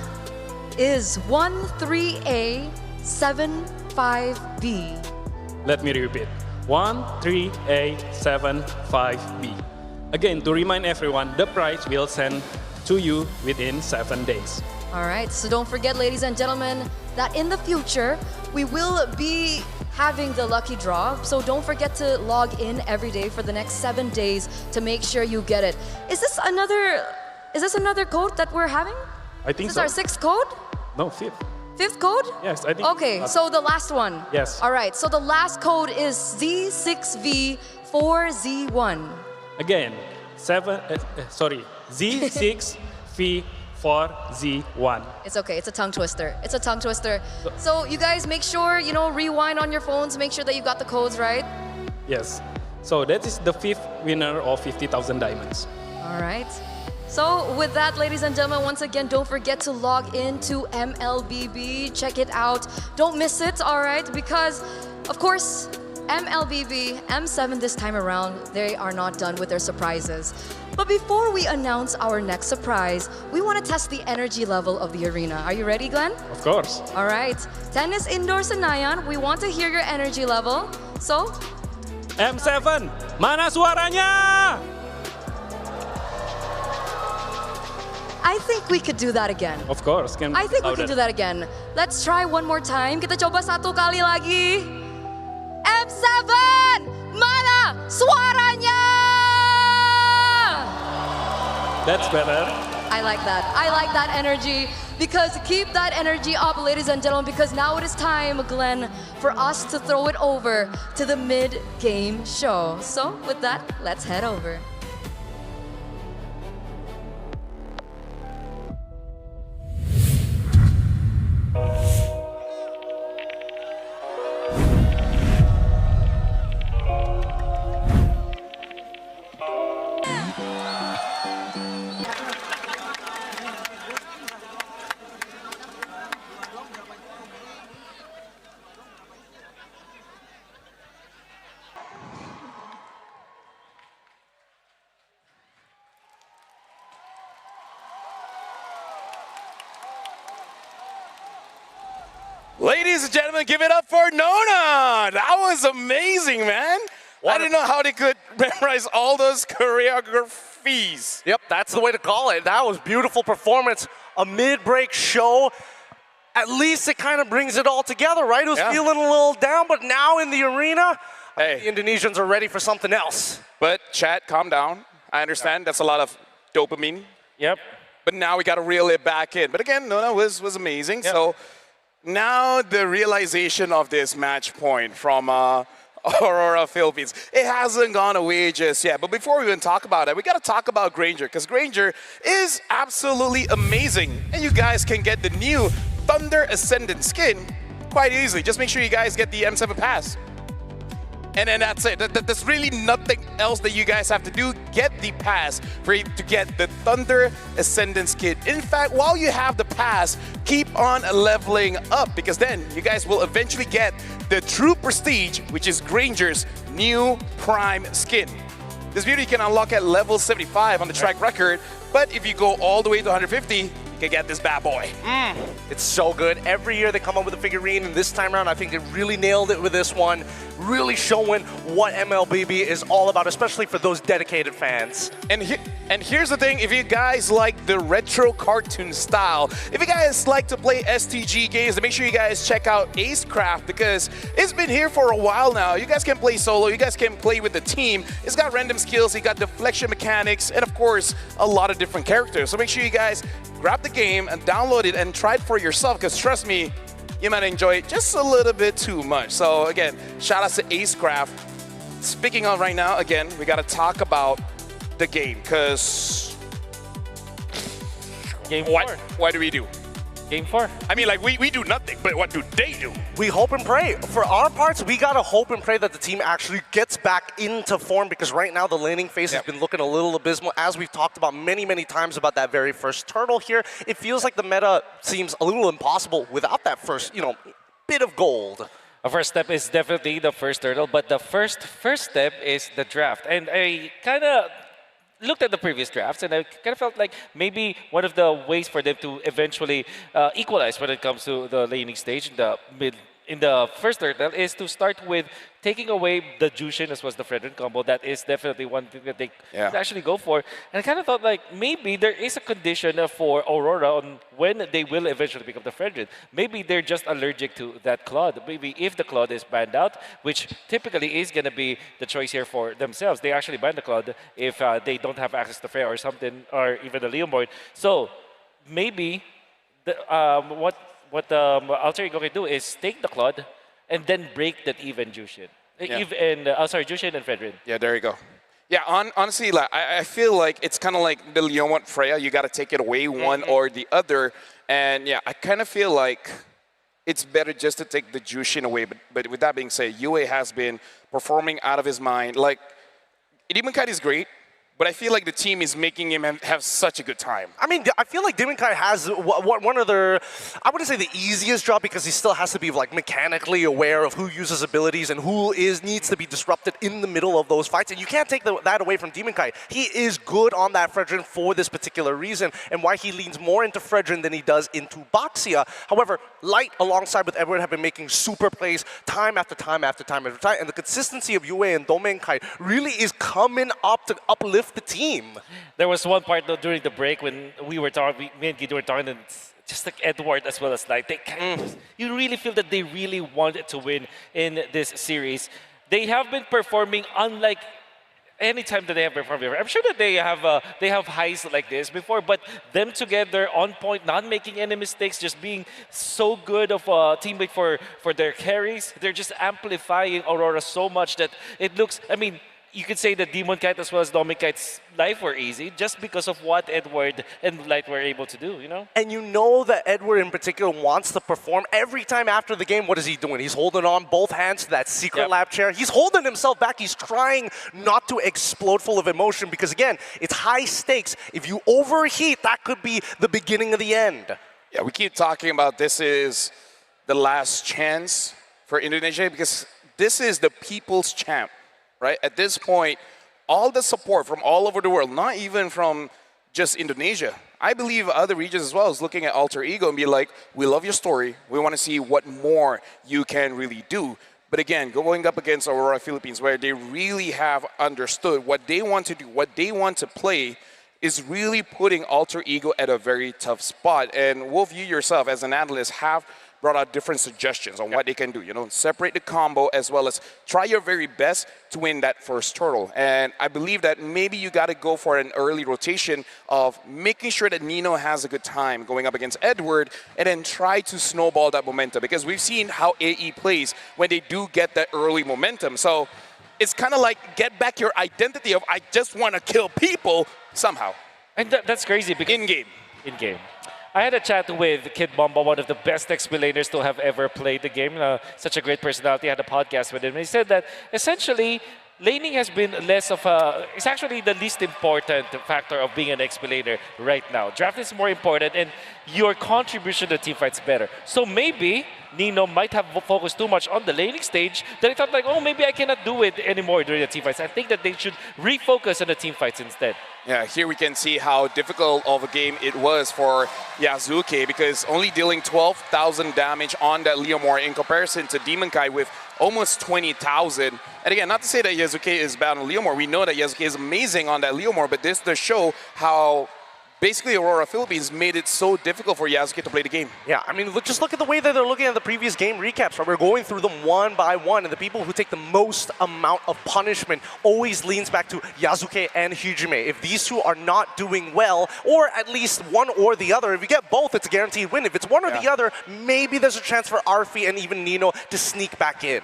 is 13A75B. Let me repeat. 13A75B. Again, to remind everyone, the prize will send to you within 7 days. All right, so don't forget, ladies and gentlemen, that in the future, we will be having the lucky draw. So don't forget to log in every day for the next 7 days to make sure you get it. Is this another code that we're having? I think Is so. this our 6th code? No, 5th. 5th code? Yes, I think. Okay, so the last one. Yes. All right, so the last code is Z6V4Z1. Again, Z6 V4Z1. It's okay. It's a tongue twister. It's a tongue twister. So you guys make sure, rewind on your phones. Make sure that you got the codes right. Yes. So that is the fifth winner of 50,000 diamonds. All right. So with that, ladies and gentlemen, once again, don't forget to log into MLBB. Check it out. Don't miss it, all right? Because, of course, MLBB, M7 this time around, they are not done with their surprises. But before we announce our next surprise, we want to test the energy level of the arena. Are you ready, Glenn? Of course. All right. Tennis Indoor Senayan, we want to hear your energy level. So, M7, mana suaranya? I think we could do that again. Of course. I think we can do that again. Let's try one more time. Kita coba satu kali lagi. M7, mana suaranya? That's better. I like that. I like that energy. Because keep that energy up, ladies and gentlemen, because now it is time, Glenn, for us to throw it over to the mid-game show. So with that, let's head over. Ladies and gentlemen, give it up for Nona. That was amazing, man. I didn't know how they could memorize all those choreographies. Yep, that's the way to call it. That was beautiful performance. A mid-break show. At least it kind of brings it all together, right? It was feeling a little down, but now in the arena, the Indonesians are ready for something else. But chat, calm down. I understand that's a lot of dopamine. Yep. But now we got to reel it back in. But again, Nona was amazing. Yep. So now the realization of this match point from Aurora, Philippines. It hasn't gone away just yet. But before we even talk about it, we got to talk about Granger, because Granger is absolutely amazing. And you guys can get the new Thunder Ascendant skin quite easily. Just make sure you guys get the M7 pass. And then that's it. There's really nothing else that you guys have to do. Get the pass for you to get the Thunder Ascendant skin. In fact, while you have the pass, keep on leveling up, because then you guys will eventually get the true prestige, which is Granger's new Prime skin. This beauty can unlock at level 75 on the track record, but if you go all the way to 150, you can get this bad boy. It's so good. Every year they come up with a figurine, and this time around I think they really nailed it with this one. Really showing what MLBB is all about, especially for those dedicated fans. And here's the thing, if you guys like the retro cartoon style, if you guys like to play STG games, then make sure you guys check out Acecraft, because it's been here for a while now. You guys can play solo, you guys can play with the team. It's got random skills, it got deflection mechanics, and of course, a lot of different characters. So make sure you guys grab the game and download it and try it for yourself, because trust me, you might enjoy it just a little bit too much. So again, shout out to Acecraft. Speaking of right now, again, we got to talk about the game, because what do we do? Game 4. I mean, like, we do nothing, but what do they do? We hope and pray. For our parts, we gotta hope and pray that the team actually gets back into form, because right now the laning phase has been looking a little abysmal. As we've talked about many, many times about that very first turtle here, it feels like the meta seems a little impossible without that first, bit of gold. Our first step is definitely the first turtle, but the first step is the draft. And I kind of looked at the previous drafts, and I kind of felt like maybe one of the ways for them to eventually equalize when it comes to the laning stage in the first turtle is to start with taking away the Jushin as was the Fredrin combo. That is definitely one thing that they could actually go for. And I kind of thought like maybe there is a condition for Aurora on when they will eventually pick up the Fredrin. Maybe they're just allergic to that Claude. Maybe if the Claude is banned out, which typically is going to be the choice here for themselves, they actually ban the Claude if they don't have access to Freya or something, or even the Leomord. So maybe what Alter Ego can do is take the Claude and then break that even Jushin. Jushin and Fredrin. Yeah, there you go. Yeah, honestly, like, I feel like it's kind of like the Leon Freya. You got to take it away, one or the other. And yeah, I kind of feel like it's better just to take the Jushin away. But with that being said, Yue has been performing out of his mind. Like, Demon Kite is great, but I feel like the team is making him have such a good time. I mean, I feel like Demon Kai has one of their, I wouldn't say the easiest job because he still has to be like mechanically aware of who uses abilities and who needs to be disrupted in the middle of those fights. And you can't take that away from Demon Kai. He is good on that Fredrin for this particular reason and why he leans more into Fredrin than he does into Baxia. However, Light alongside with Edward have been making super plays time after time after time after time. And the consistency of Yue and Domen Kai really is coming up to uplift the team. There was one part though during the break when we were talking, me and Guido were talking, and just like Edward as well as Light, they you really feel that they really wanted to win in this series. They have been performing unlike any time that they have performed before. I'm sure that they have highs like this before, but them together on point, not making any mistakes, just being so good of a teammate for their carries. They're just amplifying Aurora so much that it looks, I mean, you could say that Demon Kite as well as Domin Kite's life were easy just because of what Edward and Light were able to do, you know? And you know that Edward in particular wants to perform. Every time after the game, what is he doing? He's holding on both hands to that secret lab chair. He's holding himself back. He's trying not to explode full of emotion because, again, it's high stakes. If you overheat, that could be the beginning of the end. Yeah, we keep talking about this is the last chance for Indonesia because this is the people's champ. Right? At this point, all the support from all over the world, not even from just Indonesia, I believe other regions as well is looking at Alter Ego and be like, we love your story. We want to see what more you can really do. But again, going up against Aurora Philippines, where they really have understood what they want to do, what they want to play, is really putting Alter Ego at a very tough spot. And Wolf, you yourself as an analyst have brought out different suggestions on what they can do. You know, separate the combo as well as try your very best to win that first turtle. And I believe that maybe you got to go for an early rotation of making sure that Nino has a good time going up against Edward and then try to snowball that momentum because we've seen how AE plays when they do get that early momentum. So it's kind of like get back your identity of I just want to kill people somehow. And that's crazy because in-game. In-game. I had a chat with Kid Bomba, one of the best explainers to have ever played the game. Such a great personality. I had a podcast with him. He said that essentially laning has been less of a, it's actually the least important factor of being an explainer right now. Draft is more important and your contribution to the team fight's better. So maybe Nino might have focused too much on the laning stage that he thought like, oh, maybe I cannot do it anymore during the team fights. I think that they should refocus on the team fights instead. Yeah, here we can see how difficult of a game it was for Yasuke because only dealing 12,000 damage on that Leomore in comparison to Demon Kai with almost 20,000. And again, not to say that Yasuke is bad on Leomore. We know that Yasuke is amazing on that Leomore, but this does show how basically Aurora Philippines made it so difficult for Yasuke to play the game. Yeah, I mean, just look at the way that they're looking at the previous game recaps, right? We're going through them one by one, and the people who take the most amount of punishment always leans back to Yasuke and Hijime. If these two are not doing well, or at least one or the other, if you get both, it's a guaranteed win. If it's one or the other, maybe there's a chance for Arfi and even Nino to sneak back in.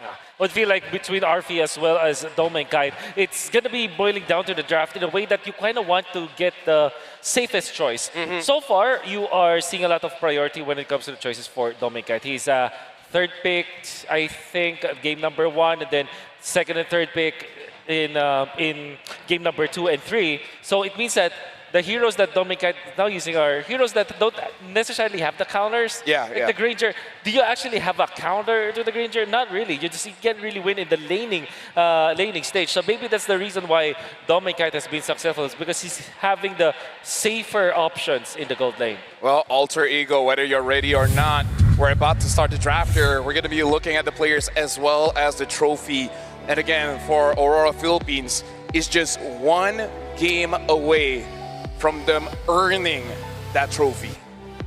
I would feel like between Arfi as well as Domen Kite, it's going to be boiling down to the draft in a way that you kind of want to get the safest choice. So far, you are seeing a lot of priority when it comes to the choices for Domen Kite. He's third pick, I think, game number 1, and then second and third pick in game number 2 and 3. So it means that the heroes that Domen Kite is now using are heroes that don't necessarily have the counters. Like the Granger, do you actually have a counter to the Granger? Not really. You can't really win in the laning stage. So maybe that's the reason why Domen Kite has been successful, is because he's having the safer options in the gold lane. Well, Alter Ego, whether you're ready or not, we're about to start the draft here. We're going to be looking at the players as well as the trophy. And again, for Aurora Philippines, it's just one game away from them earning that trophy.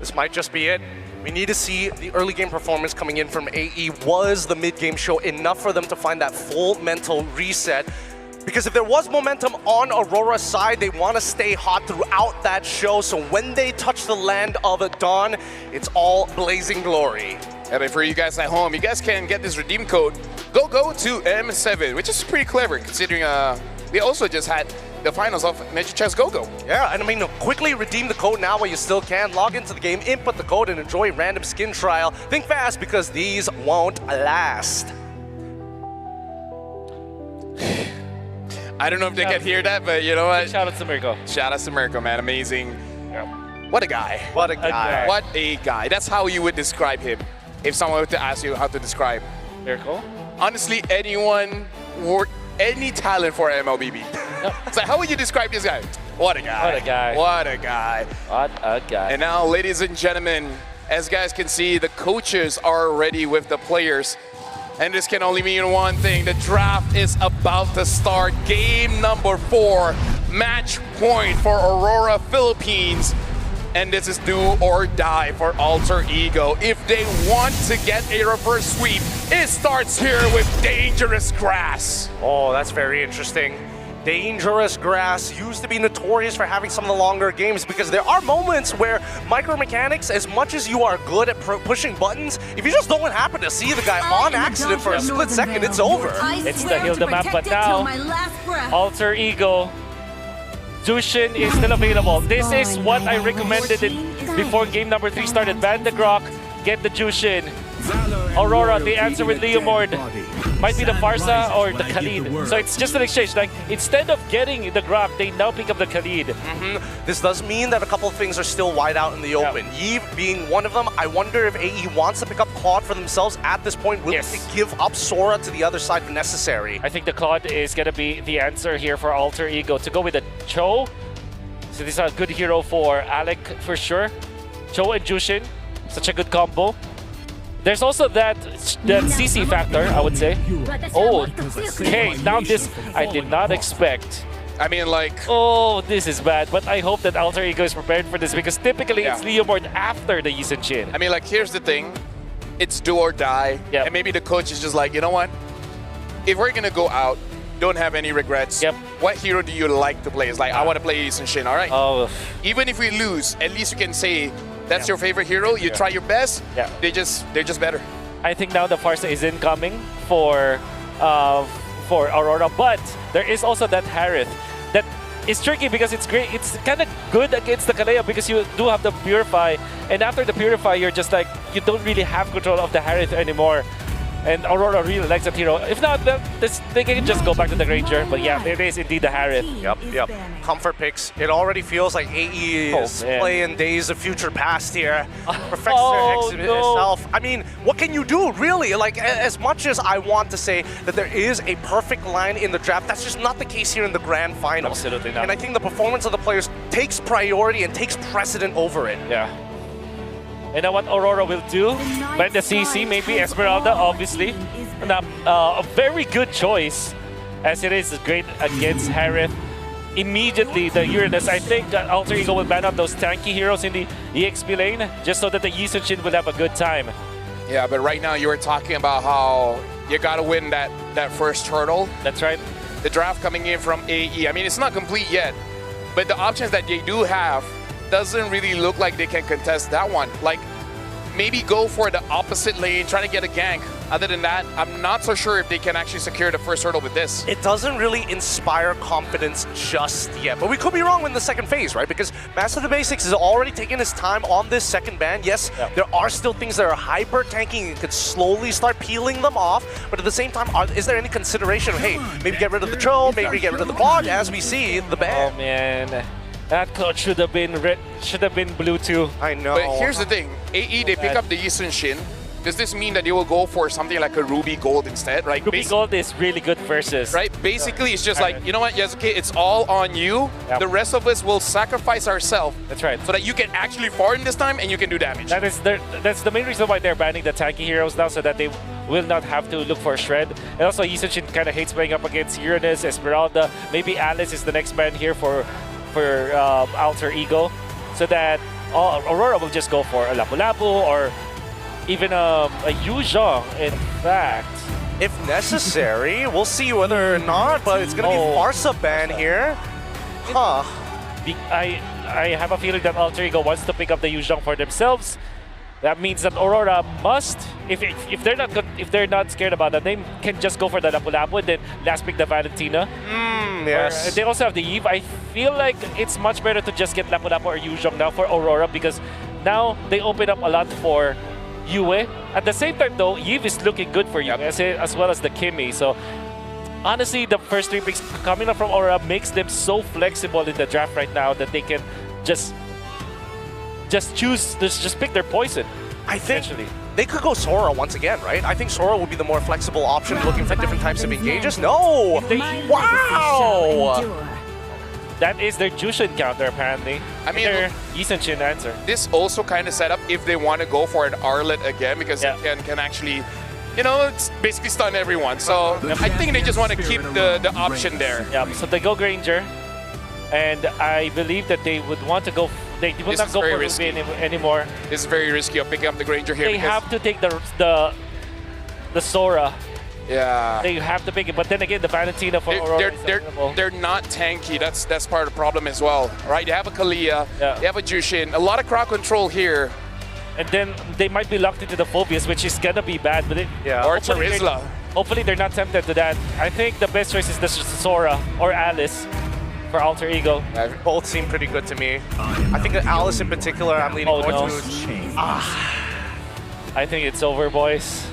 This might just be it. We need to see the early game performance coming in from AE. Was the mid-game show enough for them to find that full mental reset? Because if there was momentum on Aurora's side, they want to stay hot throughout that show. So when they touch the land of Dawn, it's all blazing glory. And for you guys at home, you guys can get this redeem code. Go to M7, which is pretty clever considering we also just had the finals of Nature Chess Go-Go. Yeah, and I mean, quickly redeem the code now while you still can. Log into the game, input the code, and enjoy random skin trial. Think fast because these won't last. I don't know if they can hear that, but you know what? Shout out to Mirko. Shout out to Mirko, man. Amazing. What a guy. What a guy. What a guy. That's how you would describe him if someone were to ask you how to describe. Mirko? Honestly, anyone or any talent for MLBB. It's like, how would you describe this guy? What a guy. What a guy. What a guy. What a guy. And now, ladies and gentlemen, as guys can see, the coaches are ready with the players. And this can only mean one thing. The draft is about to start. Game number 4, match point for Aurora, Philippines. And this is do or die for Alter Ego. If they want to get a reverse sweep, it starts here with Dangerous Grass. Oh, that's very interesting. Dangerous Grass used to be notorious for having some of the longer games because there are moments where micromechanics, as much as you are good at pushing buttons, if you just don't happen to see the guy on accident for a split second, it's over. It's the heal the map, but now Alter Ego Jushin is still available. This is what I recommended before game number 3 started. Ban the Grok, get the Jushin. Aurora, the answer with Leomord. Might be the Farsa or the Khalid. So it's just an exchange. Like, instead of getting the Grok, they now pick up the Khalid. This does mean that a couple of things are still wide out in the open. Yves being one of them. I wonder if AE wants to pick up Claude for themselves at this point, willing to give up Sora to the other side if necessary. I think the Claude is going to be the answer here for Alter Ego. To go with the Cho. So this is a good hero for Alec for sure. Cho and Jushin. Such a good combo. There's also that CC factor, I would say. Oh, okay, now this I did not expect. I mean, like... Oh, this is bad, but I hope that Alter Ego is prepared for this because typically it's Leomord after the Yi Sun-shin. I mean, like, here's the thing. It's do or die. And maybe the coach is just like, you know what? If we're going to go out, don't have any regrets. What hero do you like to play? It's like, I want to play Yi Sun-shin, all right? Oh. Even if we lose, at least you can say, that's your favorite hero. You try your best. They're just better. I think now the Farsa is incoming for Aurora, but there is also that Harith that is tricky because it's great. It's kind of good against the Kalea because you do have the Purify, and after the Purify, you're just like you don't really have control of the Harith anymore. And Aurora really likes that hero. If not, they can just go back to the Granger. But yeah, it is indeed the Harith. Yep. Comfort picks. It already feels like AE is playing Days of Future Past here. Professor X itself. I mean, what can you do, really? Like, as much as I want to say that there is a perfect line in the draft, that's just not the case here in the Grand Final. Absolutely not. And I think the performance of the players takes priority and takes precedent over it. Yeah. And now what Aurora will do, by the CC, maybe Esmeralda, obviously. And a very good choice, as it is great against Harith. Immediately, the Uranus, I think Alter Ego will ban out those tanky heroes in the EXP lane, just so that the Yi Sun-shin will have a good time. Yeah, but right now you were talking about how you got to win that first hurdle. That's right. The draft coming in from AE. I mean, it's not complete yet, but the options that they do have doesn't really look like they can contest that one. Like, maybe go for the opposite lane, trying to get a gank. Other than that, I'm not so sure if they can actually secure the first hurdle with this. It doesn't really inspire confidence just yet, but we could be wrong in the second phase, right? Because Master of the Basics is already taking his time on this second ban. Yes, there are still things that are hyper tanking and could slowly start peeling them off, but at the same time, is there any consideration of, hey, maybe get rid of the troll, maybe get rid of the bot, as we see the ban? Oh man. That code should have been red, should have been blue too. I know. But here's the thing, AE, they pick up the Yi Sun-shin. Does this mean that they will go for something like a Ruby Gold instead? Right? Ruby Gold is really good versus. Right? Basically, it's just like, you know what, Yasuke, it's all on you. The rest of us will sacrifice ourselves. That's right. So that you can actually farm this time and you can do damage. That's the main reason why they're banning the tanky heroes now, so that they will not have to look for a shred. And also, Yi Sun-shin kind of hates playing up against Uranus, Esmeralda. Maybe Alice is the next ban here for Alter Ego, so that Aurora will just go for a Lapu-Lapu or even a Yuzhong, in fact. If necessary, we'll see whether or not, but it's going to be Farsa ban here. I have a feeling that Alter Ego wants to pick up the Yuzhong for themselves. That means that Aurora must, if they're not scared about that, they can just go for the Lapu-Lapu and then last pick the Valentina. Yes. They also have the Eve. I feel like it's much better to just get Lapu-Lapu or Yuzhong now for Aurora because now they open up a lot for Yue. At the same time though, Eve is looking good for Yue as well as the Kimi. So honestly, the first 3 picks coming up from Aurora makes them so flexible in the draft right now that they can just choose, just pick their poison. I think they could go Sora once again, right? I think Sora would be the more flexible option looking for different types of engages. No! Wow! That is their Jushin counter, apparently. I mean, their Yisenchin answer. This also kind of set up if they want to go for an Arlet again, because it can actually, you know, it's basically stun everyone. So I think they just want to keep the option there. Yeah, so they go Granger, and I believe that they would want to go. They will not go for Ruby anymore. This is very risky of picking up the Granger here. They have to take the Sora. Yeah. They have to pick it, but then again, the Valentina for Aurora they're not tanky. That's part of the problem as well, right? You have a Kalia, you have a Jushin, a lot of crowd control here. And then they might be locked into the Phobias, which is gonna be bad. But or Charizla. Hopefully they're not tempted to that. I think the best choice is the Sora or Alice for Alter Ego. Both seem pretty good to me. I think that Alice in particular, I'm leaning more towards. I think it's over, boys.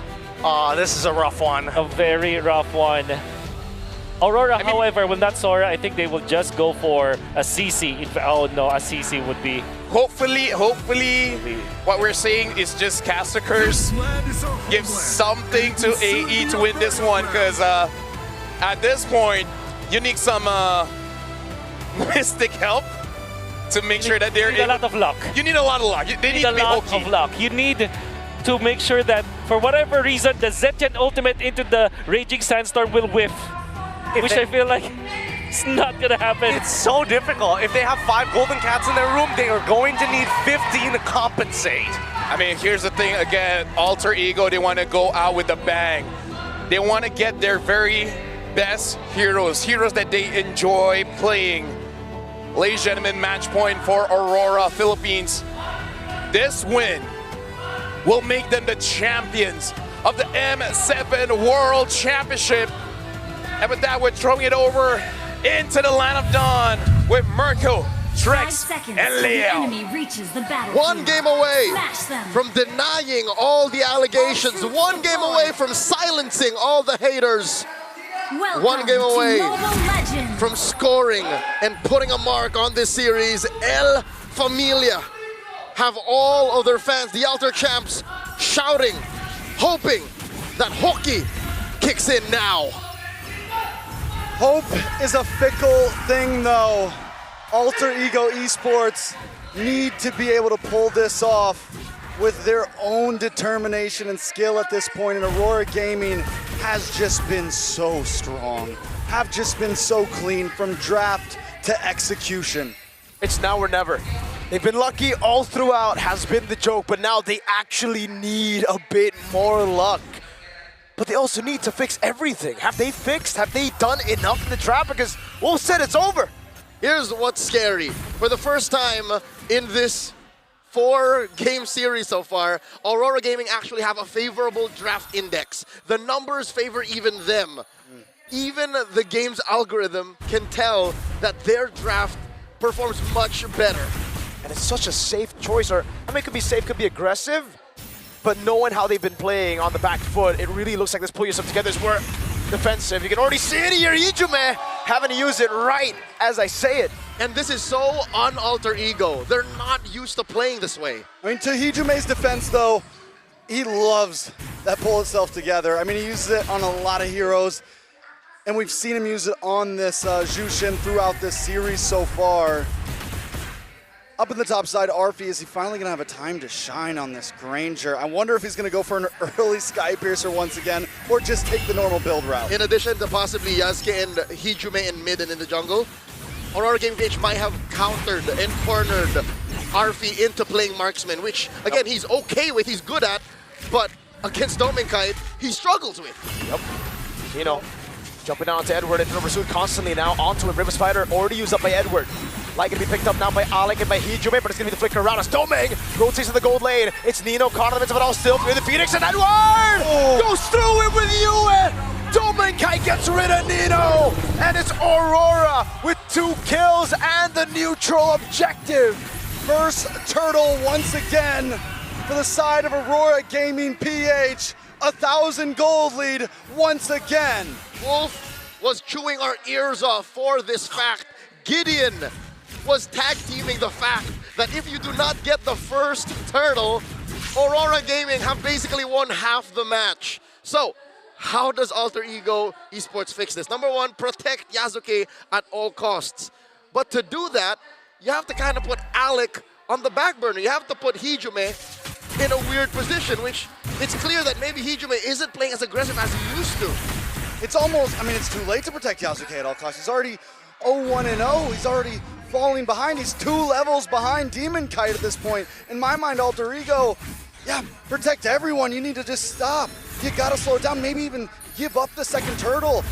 This is a rough one. A very rough one. Aurora, however, will not Sora. I think they will just go for a CC. Oh no, a CC would be. Hopefully, what we're saying is just Cast a Curse. Give something to AE to win this one, because at this point, you need some mystic help to make sure that they're You need a lot of luck. You need a lot of luck. They need a to be lot hokey. of luck. You need to make sure that, for whatever reason, the Zetyan ultimate into the Raging Sandstorm will whiff. Which I feel like it's not gonna happen. It's so difficult. If they have 5 Golden Cats in their room, they are going to need 15 to compensate. I mean, here's the thing again, Alter Ego, they want to go out with a bang. They want to get their very best heroes that they enjoy playing. Ladies and gentlemen, match point for Aurora, Philippines. This win will make them the champions of the M7 World Championship. And with that, we're throwing it over into the Land of Dawn with Mirko, Trex, and Leo. One game away from denying all the allegations. One game away from silencing all the haters. One game away from scoring and putting a mark on this series. El Familia have all of their fans, the Alter Champs, shouting, hoping that hockey kicks in now. Hope is a fickle thing, though. Alter Ego Esports need to be able to pull this off with their own determination and skill at this point, and Aurora Gaming has just been so strong, have just been so clean from draft to execution. It's now or never. They've been lucky all throughout, has been the joke, but now they actually need a bit more luck. But they also need to fix everything. Have they fixed? Have they done enough in the draft? Because Wolf said it's over. Here's what's scary. For the first time in this 4-game series so far, Aurora Gaming actually have a favorable draft index. The numbers favor even them. Even the game's algorithm can tell that their draft performs much better. And it's such a safe choice, or I mean, it could be safe, could be aggressive, but knowing how they've been playing on the back foot, it really looks like this pull yourself together is more defensive. You can already see it here, Ijume having to use it right as I say it. And this is so un-Alter Ego. They're not used to playing this way. I mean, to Hijume's defense, though, he loves that pull itself together. I mean, he uses it on a lot of heroes, and we've seen him use it on this Jushin throughout this series so far. Up in the top side, Arfi, is he finally going to have a time to shine on this Granger? I wonder if he's going to go for an early Sky Piercer once again, or just take the normal build route. In addition to possibly Yasuke and Hijume in mid and in the jungle, Aurora Gaming might have countered and cornered Arfi into playing marksman, which, again, he's okay with, he's good at, but against Dominkite, he struggles with. You know, jumping on to Edward and pursuit constantly now onto a River Spider, already used up by Edward. Light gonna be picked up now by Alec and by Hijume, but it's gonna be the flicker around as Doming rotates to the gold lane. It's Nino caught in the midst of it all, still through the Phoenix, and Edward goes through it with Yue. Dominkai gets rid of Nino, and it's Aurora with 2 kills and the neutral objective. First turtle once again for the side of Aurora Gaming PH. 1,000 gold lead once again. Wolf was chewing our ears off for this fact. Gideon was tag teaming the fact that if you do not get the first turtle, Aurora Gaming have basically won half the match. So, how does Alter Ego Esports fix this? Number one, protect Yasuke at all costs. But to do that, you have to kind of put Alec on the back burner. You have to put Hijume in a weird position, which it's clear that maybe Hijume isn't playing as aggressive as he used to. It's almost, I mean, it's too late to protect Yasuke at all costs. He's already 0-1-0. He's already falling behind. He's 2 levels behind Demon Kite at this point. In my mind, Alter Ego, yeah, protect everyone. You need to just stop. You gotta slow it down, maybe even give up the second turtle.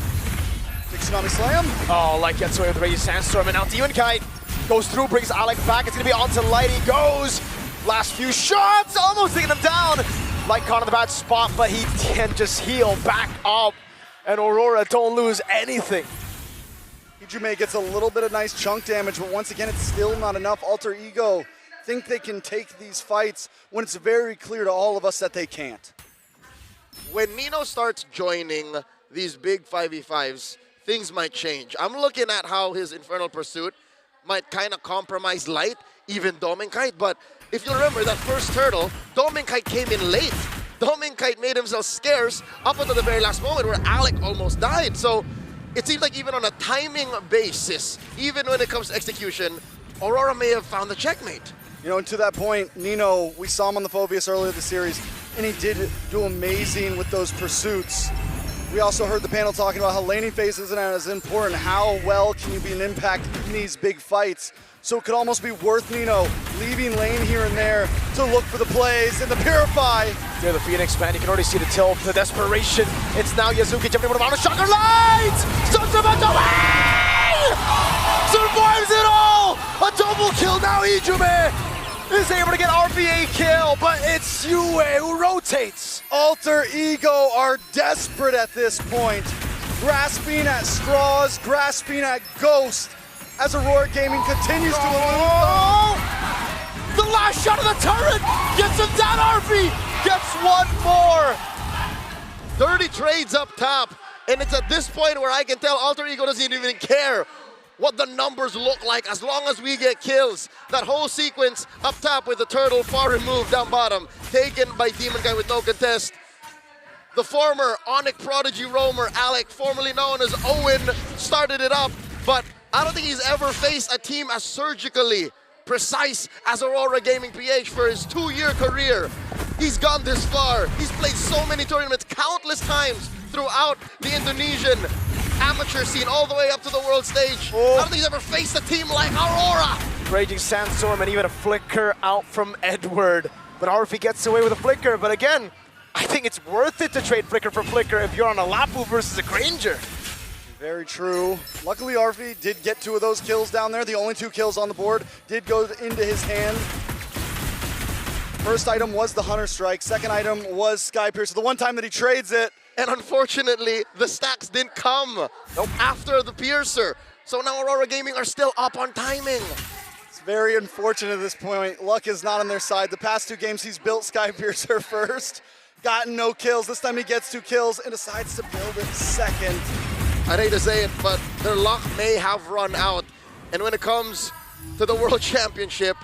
Big Tsunami Slam. Oh, Light gets away with the Raging Sandstorm, and now Demon Kite goes through, brings Alec back. It's gonna be onto Light. He goes. Last few shots, almost taking him down. Light caught in the bad spot, but he can just heal back up. And Aurora don't lose anything. Hijume gets a little bit of nice chunk damage, but once again, it's still not enough. Alter Ego think they can take these fights when it's very clear to all of us that they can't. When Nino starts joining these big 5v5s, things might change. I'm looking at how his Infernal Pursuit might kind of compromise Light, even Dominkite, but if you remember that first turtle, Dominkite came in late. Dominkite made himself scarce up until the very last moment where Alec almost died. So it seems like even on a timing basis, even when it comes to execution, Aurora may have found the checkmate. You know, and to that point, Nino, we saw him on the Phobius earlier this series, and he did do amazing with those pursuits. We also heard the panel talking about how laning phase isn't as important. How well can you be an impact in these big fights? So it could almost be worth Nino leaving lane here and there to look for the plays and the Purify. Near the Phoenix, man, you can already see the tilt, the desperation. It's now Yasuke jumping with a Shocker Light! Sun's about to win! Survives it all! A double kill now, Hijume is able to get RPA kill, but it's Yue who rotates. Alter Ego are desperate at this point. Grasping at straws, grasping at Ghost, as Aurora Gaming continues to elude them. The last shot of the turret gets him down. RP gets one more. Dirty trades up top, and it's at this point where I can tell Alter Ego doesn't even care what the numbers look like as long as we get kills. That whole sequence up top with the turtle far removed down bottom, taken by Demon Guy with no contest. The former Onyx Prodigy roamer, Alec, formerly known as Owen, started it up, but I don't think he's ever faced a team as surgically precise as Aurora Gaming PH for his 2-year career. He's gone this far. He's played so many tournaments countless times throughout the Indonesian amateur scene all the way up to the world stage. I don't think he's ever faced a team like Aurora. Raging Sandstorm and even a flicker out from Edward. But RP gets away with a flicker, but again, I think it's worth it to trade flicker for flicker if you're on a Lapu versus a Granger. Very true. Luckily, Arfi did get 2 of those kills down there. The only 2 kills on the board did go into his hand. First item was the Hunter Strike. Second item was Sky Piercer. The one time that he trades it. And unfortunately, the stacks didn't come after the Piercer. So now Aurora Gaming are still up on timing. It's very unfortunate at this point. Luck is not on their side. The past 2 games, he's built Sky Piercer first, gotten no kills. This time he gets 2 kills and decides to build it second. I'd hate to say it, but their luck may have run out. And when it comes to the World Championship,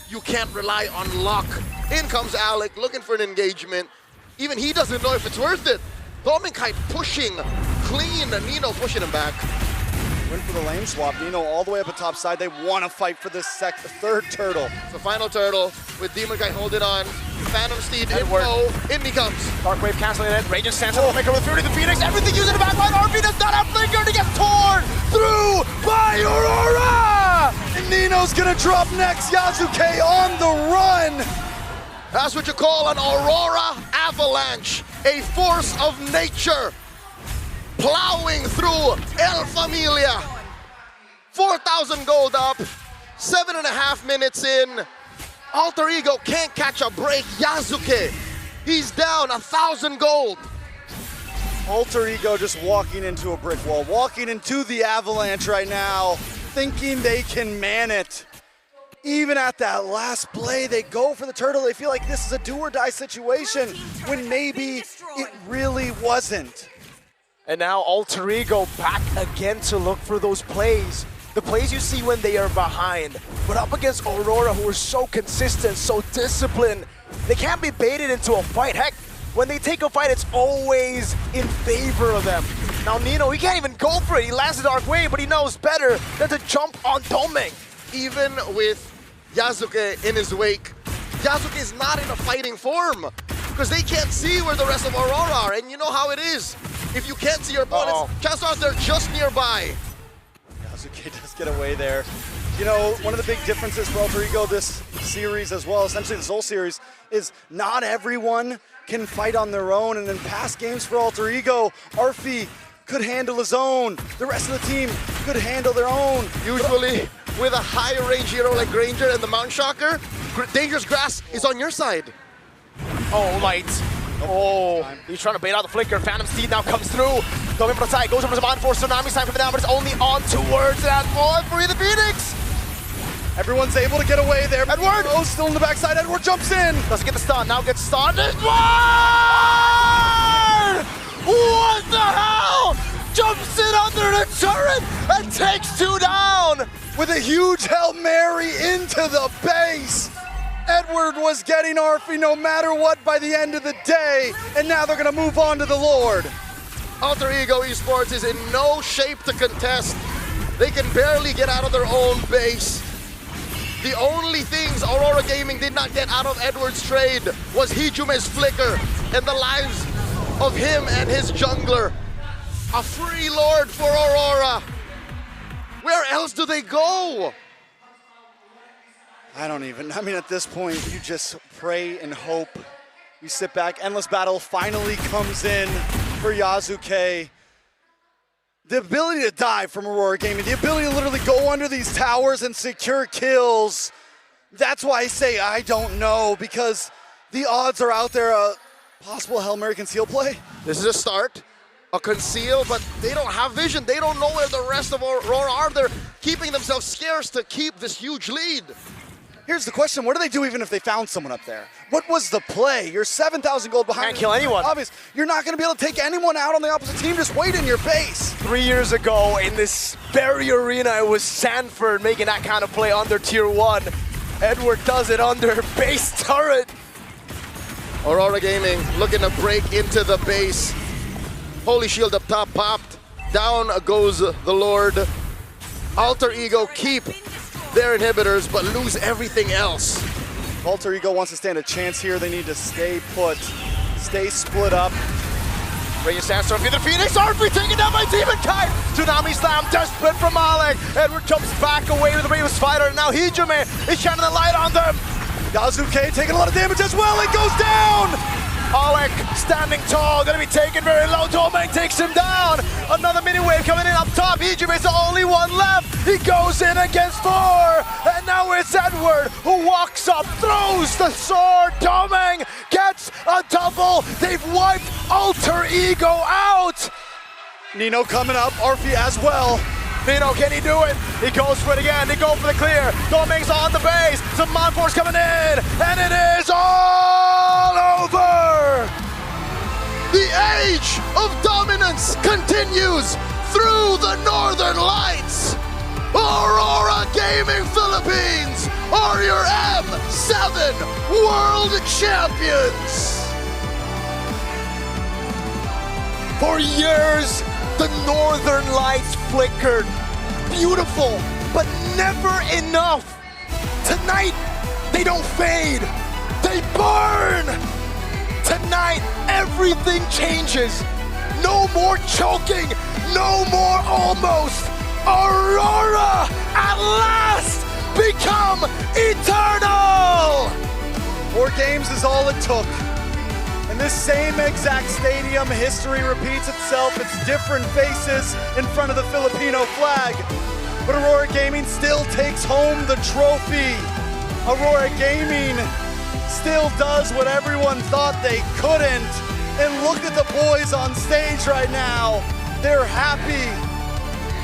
you can't rely on luck. In comes Alec, looking for an engagement. Even he doesn't know if it's worth it. Dominkite pushing clean, Nino pushing him back. Went for the lane swap. Nino all the way up at top side. They want to fight for this third turtle. The final turtle with Demon Guy holding on. Phantom Steed info. In he comes. Dark Wave canceling it. Raging Sandstorm maker with Fury the Phoenix. Everything using the backline. RP does not have flicker to get torn through by Aurora. And Nino's gonna drop next. Yasuke on the run. That's what you call an Aurora avalanche. A force of nature plowing through El Familia. 4,000 gold up. 7.5 minutes in. Alter Ego can't catch a break. Yasuke, he's down 1,000 gold. Alter Ego just walking into a brick wall, walking into the avalanche right now, thinking they can man it. Even at that last play, they go for the turtle. They feel like this is a do or die situation when maybe it really wasn't. And now Alter Ego back again to look for those plays. The plays you see when they are behind. But up against Aurora, who are so consistent, so disciplined, they can't be baited into a fight. Heck, when they take a fight, it's always in favor of them. Now Nino, he can't even go for it. He lands the Dark Wave, but he knows better than to jump on Domeng. Even with Yasuke in his wake, Yasuke is not in a fighting form because they can't see where the rest of Aurora are, and you know how it is. If you can't see your opponents, chances are they're just nearby. Yasuke does get away there. You know, one of the big differences for Alter Ego this series as well, essentially this whole series, is not everyone can fight on their own, and in past games for Alter Ego, Arfi could handle his own. The rest of the team could handle their own. Usually, with a high range hero like Granger and the Mount Shocker, Dangerous Grass is on your side. Oh, light. Oh, he's trying to bait out the flicker. Phantom Steed now comes through. Going for the side, goes over to the for Tsunami's time coming down, but it's only on towards that ball for the Phoenix. Everyone's able to get away there. Edward! Oh, still in the backside. Edward jumps in. Doesn't get the stun, now gets stunned. Edward! What the hell? Jumps in under the turret and takes 2 down. With a huge Hail Mary into the base. Edward was getting Arfi no matter what by the end of the day, and now they're gonna move on to the Lord. Alter Ego Esports is in no shape to contest. They can barely get out of their own base. The only things Aurora Gaming did not get out of Edward's trade was Hijume's flicker and the lives of him and his jungler. A free Lord for Aurora. Where else do they go? I mean, at this point, you just pray and hope. You sit back. Endless Battle finally comes in for Yasuke. The ability to dive from Aurora Gaming, the ability to literally go under these towers and secure kills. That's why I say I don't know, because the odds are out there. A possible Hail Mary conceal play. This is a start, a conceal, but they don't have vision. They don't know where the rest of Aurora are. They're keeping themselves scarce to keep this huge lead. Here's the question, what do they do even if they found someone up there? What was the play? You're 7,000 gold behind. Can't kill anyone. Obvious. You're not going to be able to take anyone out on the opposite team. Just wait in your base. 3 years ago in this very arena, it was Sanford making that kind of play under tier 1. Edward does it under base turret. Aurora Gaming looking to break into the base. Holy Shield up top popped. Down goes the Lord. Alter Ego keep their inhibitors, but lose everything else. Alter Ego wants to stand a chance here. They need to stay put, stay split up. Radiant Sandstorm through the Phoenix. Arfi taken down by Demon Kite. Tsunami Slam desperate from Alec. Edward jumps back away with the Bravest Fighter, and now Hijume is shining the light on them. Yasuke taking a lot of damage as well. It goes down. Alec standing tall, gonna be taken very low. Domeng takes him down. Another mini wave coming in up top. Hijume is the only one left. He goes in against 4. And now it's Edward who walks up, throws the sword. Domeng gets a double. They've wiped Alter Ego out. Nino coming up, Arfi as well. Nino, can he do it? He goes for it again. They go for the clear. Domeng's on the base. Some Mind Force coming in. And it is all over. The age of dominance continues through the Northern Lights. Aurora Gaming Philippines are your M7 World Champions. For years, the Northern Lights flickered. Beautiful, but never enough. Tonight, they don't fade. They burn. Tonight, everything changes. No more choking. No more almost. Aurora, at last, become eternal. 4 games is all it took. In this same exact stadium, history repeats itself. It's different faces in front of the Filipino flag. but Aurora Gaming still takes home the trophy. Aurora Gaming still does what everyone thought they couldn't. And look at the boys on stage right now. They're happy.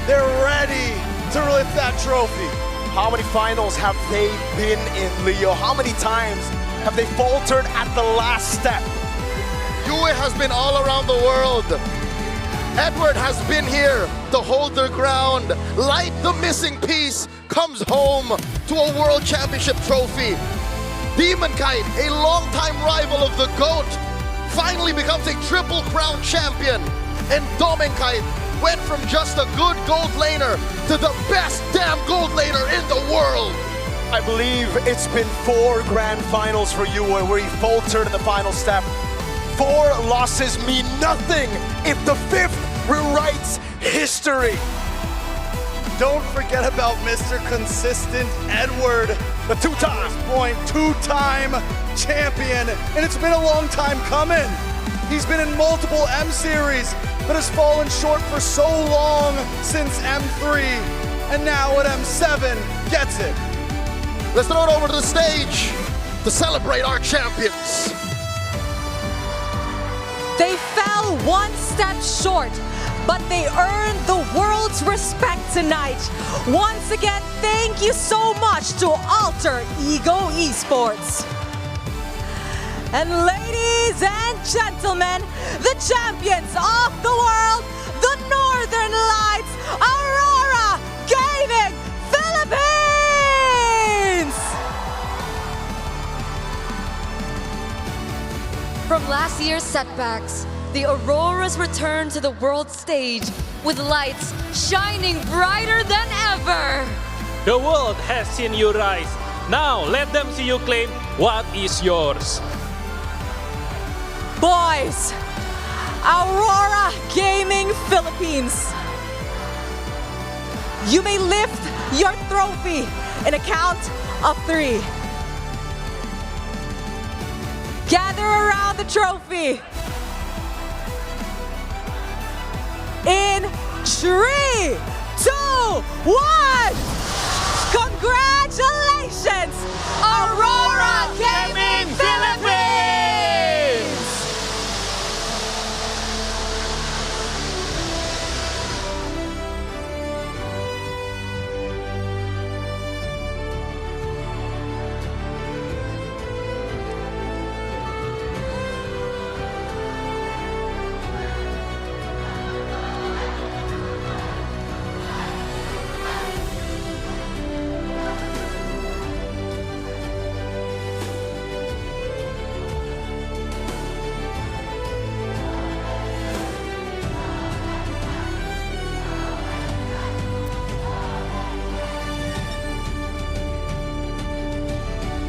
They're ready to lift that trophy. How many finals have they been in, Leo? How many times have they faltered at the last step? Yue has been all around the world. Edward has been here to hold their ground. Light, the missing piece, comes home to a World Championship trophy. Demon Kite, a longtime rival of the GOAT, finally becomes a Triple Crown champion. And Domenkite went from just a good gold laner to the best damn gold laner in the world. I believe it's been 4 grand finals for Yue where he faltered in the final step. 4 losses mean nothing if the 5th rewrites history. Don't forget about Mr. Consistent Edward, the two-time champion, and it's been a long time coming. He's been in multiple M series, but has fallen short for so long since M3, and now at M7 gets it. Let's throw it over to the stage to celebrate our champions. They fell one step short, but they earned the world's respect tonight. Once again, thank you so much to Alter Ego Esports. And ladies and gentlemen, the champions of the world, the Northern Lights, Aurora Gaming Philippines! From last year's setbacks, the Auroras return to the world stage with lights shining brighter than ever. The world has seen you rise. Now let them see you claim what is yours. Boys, Aurora Gaming Philippines, you may lift your trophy in a count of 3. Gather around the trophy. In 3, 2, 1. Congratulations, Aurora Gaming Philippines!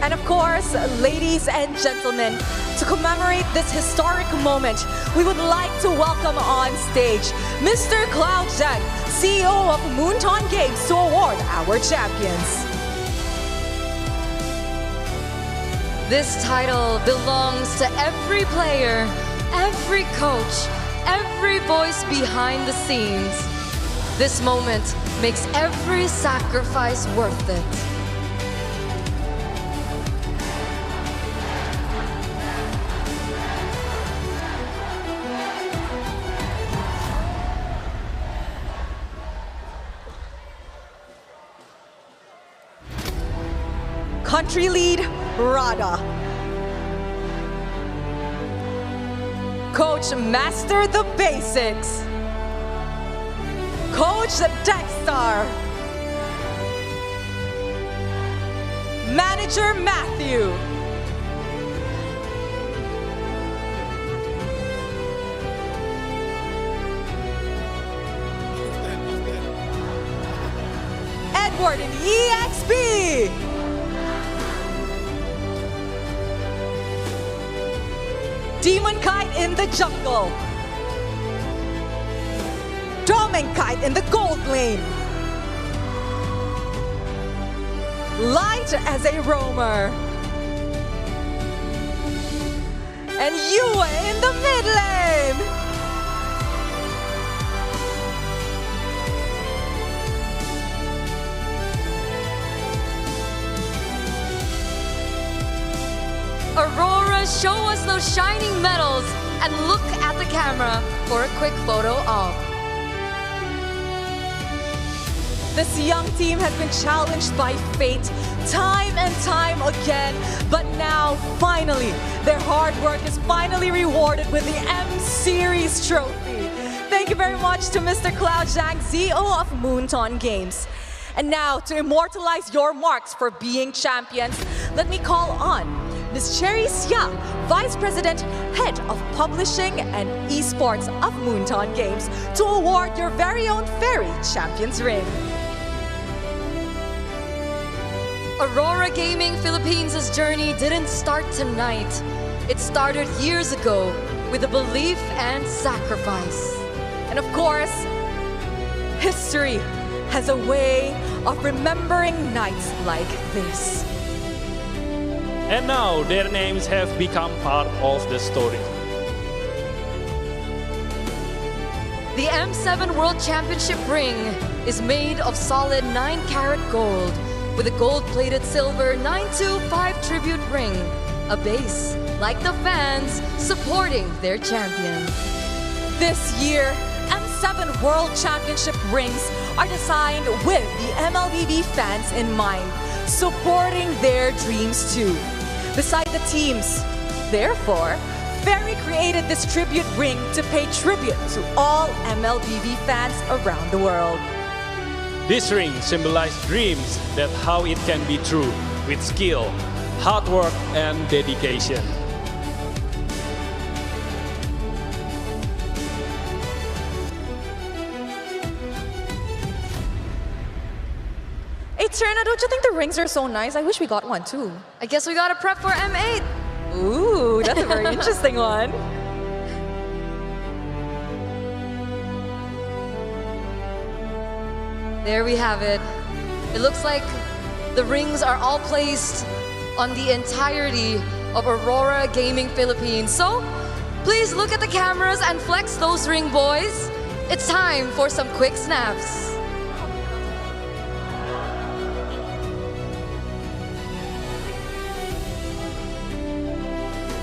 And of course, ladies and gentlemen, to commemorate this historic moment, we would like to welcome on stage Mr. Cloud Zhang, CEO of Moonton Games, to award our champions. This title belongs to every player, every coach, every voice behind the scenes. This moment makes every sacrifice worth it. Country lead, Rada. Coach Master the Basics. Coach Dexter. Manager Matthew. Edward in EXP. Demon Kite in the jungle. Domenkite in the gold lane. Light as a roamer. And Yue in the mid lane. show us those shining medals and look at the camera for a quick photo op. This young team has been challenged by fate time and time again, but now, finally, their hard work is finally rewarded with the M-Series trophy. Thank you very much to Mr. Cloud Zhang, CEO of Moonton Games. And now, to immortalize your marks for being champions, let me call on Ms. Cherry Xia, Vice President, Head of Publishing and Esports of Moonton Games, to award your very own Fairy Champions Ring. Aurora Gaming Philippines' journey didn't start tonight. It started years ago with a belief and sacrifice. And of course, history has a way of remembering nights like this. And now their names have become part of the story. The M7 World Championship ring is made of solid 9-karat gold with a gold-plated silver 925 tribute ring, a base like the fans supporting their champion. This year, M7 World Championship rings are designed with the MLBB fans in mind, supporting their dreams too. Beside the teams, therefore, Fairy created this tribute ring to pay tribute to all MLBB fans around the world. This ring symbolizes dreams that how it can be true with skill, hard work, and dedication. Hey, Trina, don't you think the rings are so nice? I wish we got one too. I guess we gotta prep for M8. Ooh, that's a very interesting one. There we have it. It looks like the rings are all placed on the entirety of Aurora Gaming Philippines. So, please look at the cameras and flex those ring, boys. It's time for some quick snaps.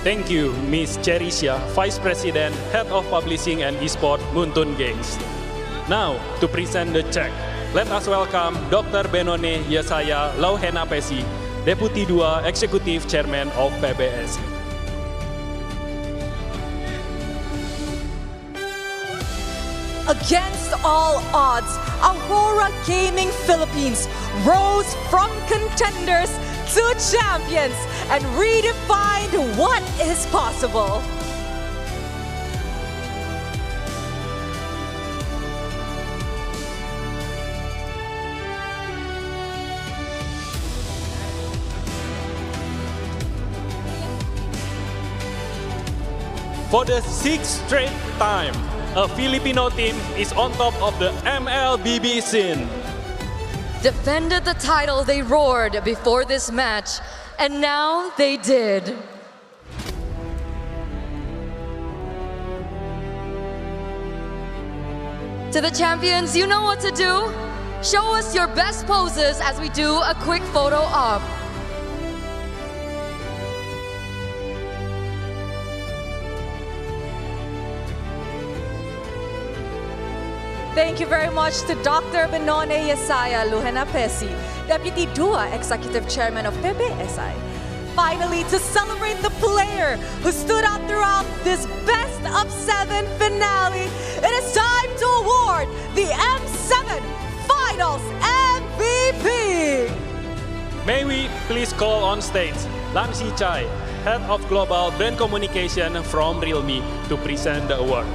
Thank you, Ms. Cherry Xia, Vice President, Head of Publishing and Esports, Moonton Games. Now, to present the check, let us welcome Dr. Benone Yesaya Lauhena Pesi, Deputy 2 Executive Chairman of PBSI. Against all odds, Aurora Gaming Philippines rose from contenders to champions and redefined what is possible. For the 6th straight time, a Filipino team is on top of the MLBB scene. Defended the title they roared before this match, and now they did. To the champions, you know what to do. Show us your best poses as we do a quick photo op. Thank you very much to Dr. Benone Yesaya Lauhena Pesi, Deputy 2 Executive Chairman of PBSI. Finally, to celebrate the player who stood out throughout this Best of 7 finale, it is time to award the M7 Finals MVP! May we please call on stage Lam Si Chai, Head of Global Brand Communication from Realme, to present the award.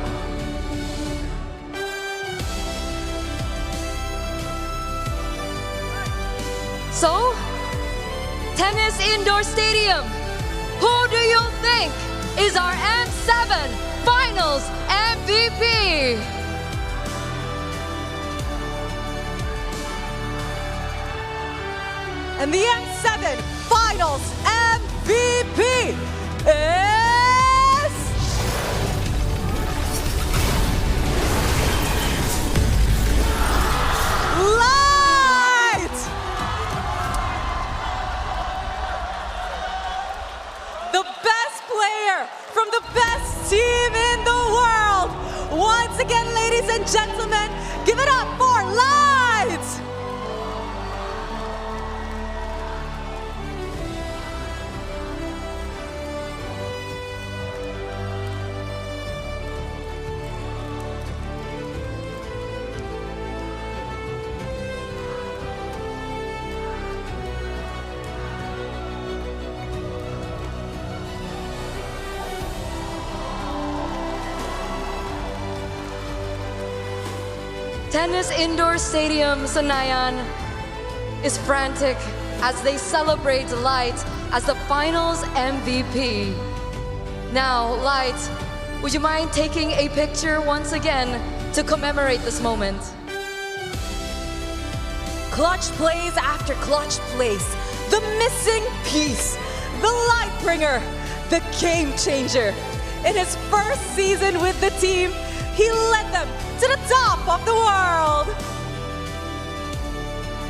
So, Tennis Indoor Stadium, who do you think is our M7 Finals MVP? And the M7 Finals MVP is... Light! The best player again, ladies and gentlemen, give it up for Light! Tennis Indoor Stadium Senayan is frantic as they celebrate Light as the finals MVP. Now, Light, would you mind taking a picture once again to commemorate this moment? Clutch plays after clutch plays. The missing piece, the light bringer, the game changer. In his first season with the team, he led them to the top of the world.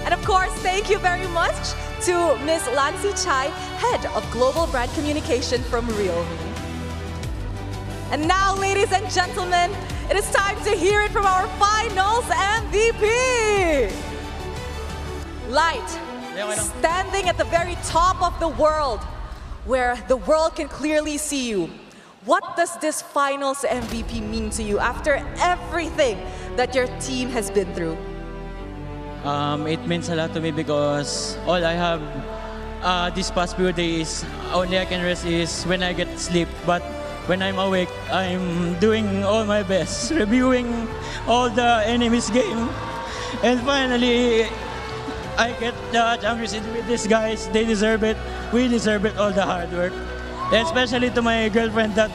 And of course, thank you very much to Ms. Lancy Chai, Head of Global Brand Communication from Realme. And now, ladies and gentlemen, it is time to hear it from our finals MVP. Light, standing at the very top of the world, where the world can clearly see you. What does this finals MVP mean to you after everything that your team has been through? It means a lot to me because all I have these past few days, only I can rest is when I get sleep. But when I'm awake, I'm doing all my best, reviewing all the enemy's game. And finally, I get the championship with these guys. They deserve it. We deserve it, all the hard work. And especially to my girlfriend that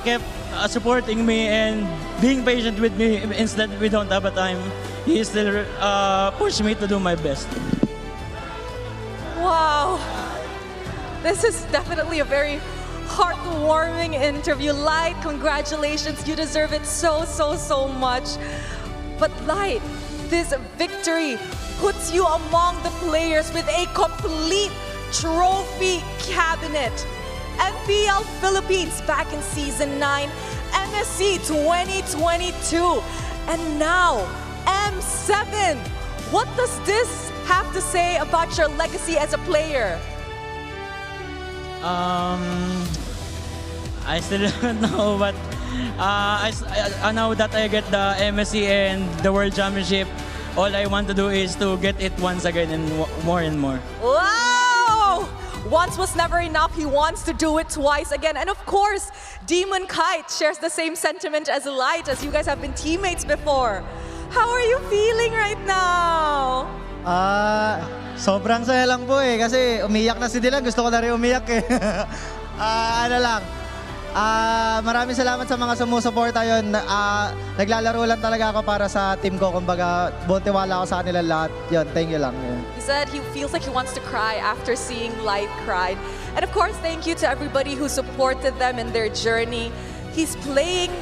kept supporting me and being patient with me instead we don't have a time. He still pushed me to do my best. Wow. This is definitely a very heartwarming interview. Light, congratulations. You deserve it so much. But Light, this victory puts you among the players with a complete trophy cabinet. MPL Philippines back in Season 9, MSC 2022, and now M7. What does this have to say about your legacy as a player? I still don't know, but I now that I get the MSC and the World Championship, all I want to do is to get it once again and more and more. Wow! Once was never enough. He wants to do it twice again. And of course, Demon Kite shares the same sentiment as Light, as you guys have been teammates before. How are you feeling right now? Sobrang saya lang po eh, kasi umiyak na si Dylan. Gusto ko na rin umiyak eh. Maraming salamat sa mga sumusuporta yun. Naglalaro lang talaga ako para sa team ko. Kumbaga, buong tiwala ako sa kanila lahat. Yun, thank you lang. He said he feels like he wants to cry after seeing Light cry. And of course, thank you to everybody who supported them in their journey. He's playing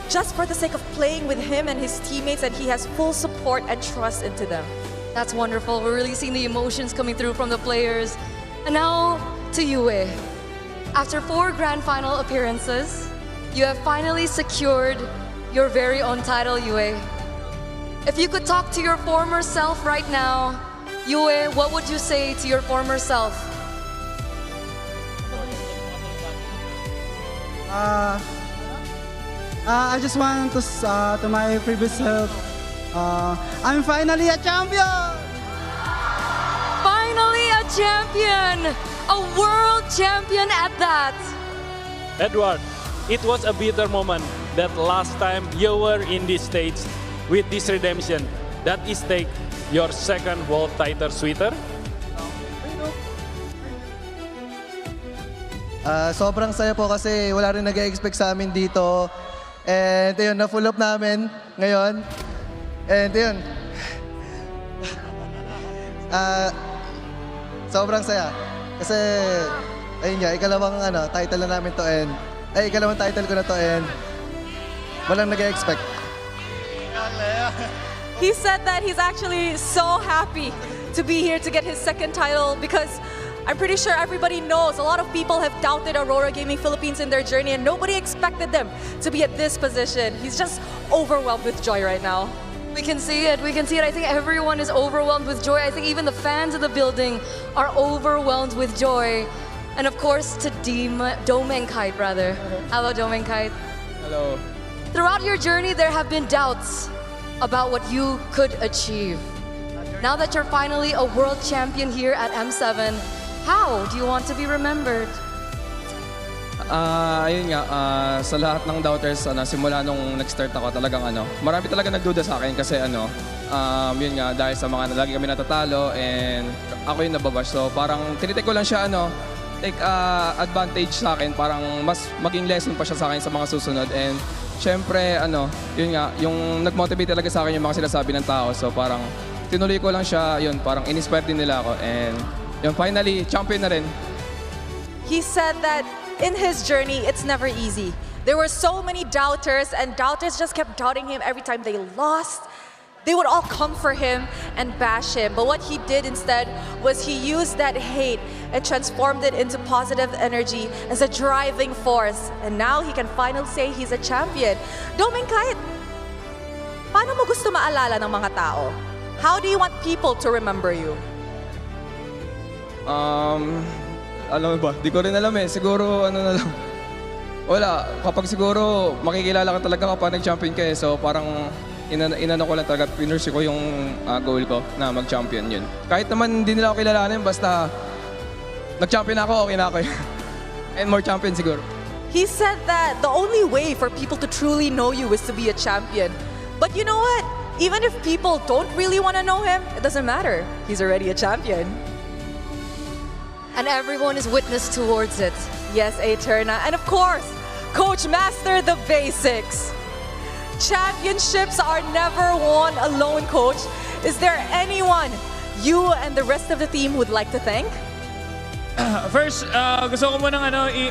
just for the sake of playing with him and his teammates, and he has full support and trust into them. That's wonderful. We're really seeing the emotions coming through from the players. And now to Yue. After 4 grand final appearances, you have finally secured your very own title, Yue. If you could talk to your former self right now, Yue, what would you say to your former self? I just want to my previous self, I'm finally a champion! Finally a champion! A world champion at that! Edward, it was a bitter moment that last time you were in this stage with this redemption. That is take your second world title, sweeter. Sobrang saya po kasi wala rin nag-expect sa amin dito. And yun, na-full up namin ngayon. And yun. Sobrang saya. Kasi, ayun nga, ikalawang title na namin to and ikalawang title ko na to and walang nag-expect. He said that he's actually so happy to be here to get his second title because I'm pretty sure everybody knows a lot of people have doubted Aurora Gaming Philippines in their journey and nobody expected them to be at this position. He's just overwhelmed with joy right now. We can see it. We can see it. I think everyone is overwhelmed with joy. I think even the fans of the building are overwhelmed with joy. And of course, to Domenkite, rather. Hello, Domenkite. Hello. Throughout your journey, there have been doubts about what you could achieve. Now that you're finally a world champion here at M7, how do you want to be remembered? Ayun nga, sa lahat ng doubters, simula nung nag-start ako, talagang marami talaga nagduda sa akin kasi yun nga, dahil sa mga lagi kami natatalo and ako yung nababash. So parang tinitik ko lang siya, take advantage sa akin, parang mas maging lesson pa siya sa akin sa mga susunod. And syempre, yun nga, yung nag-motivate talaga sa akin yung mga sinasabi ng tao. So parang tinuloy ko lang siya, yun, parang in-inspire din nila ako. And yun, finally, champion na rin. He said that in his journey, it's never easy. There were so many doubters, and doubters just kept doubting him every time they lost. They would all come for him and bash him. But what he did instead was he used that hate and transformed it into positive energy as a driving force. And now he can finally say he's a champion. Domenkite, paano mo gusto maalala ng mga tao? How do you want people to remember you? Alam mo ba? Di ko rin alam eh. Siguro, na lang. Wala. Kapag siguro, makikilala ka talaga kapag nag-champion ka eh. So parang inano ko lang talaga, pinursi ko yung goal ko na mag-champion yun. Kahit naman hindi nila ako kilalanin, basta nag-champion ako, okay na ako. And more champion siguro. He said that the only way for people to truly know you is to be a champion. But you know what? Even if people don't really want to know him, it doesn't matter. He's already a champion. And everyone is witness towards it. Yes, Eterna. And of course, Coach Master the basics. Championships are never won alone, Coach. Is there anyone you and the rest of the team would like to thank? First, gusto ko munang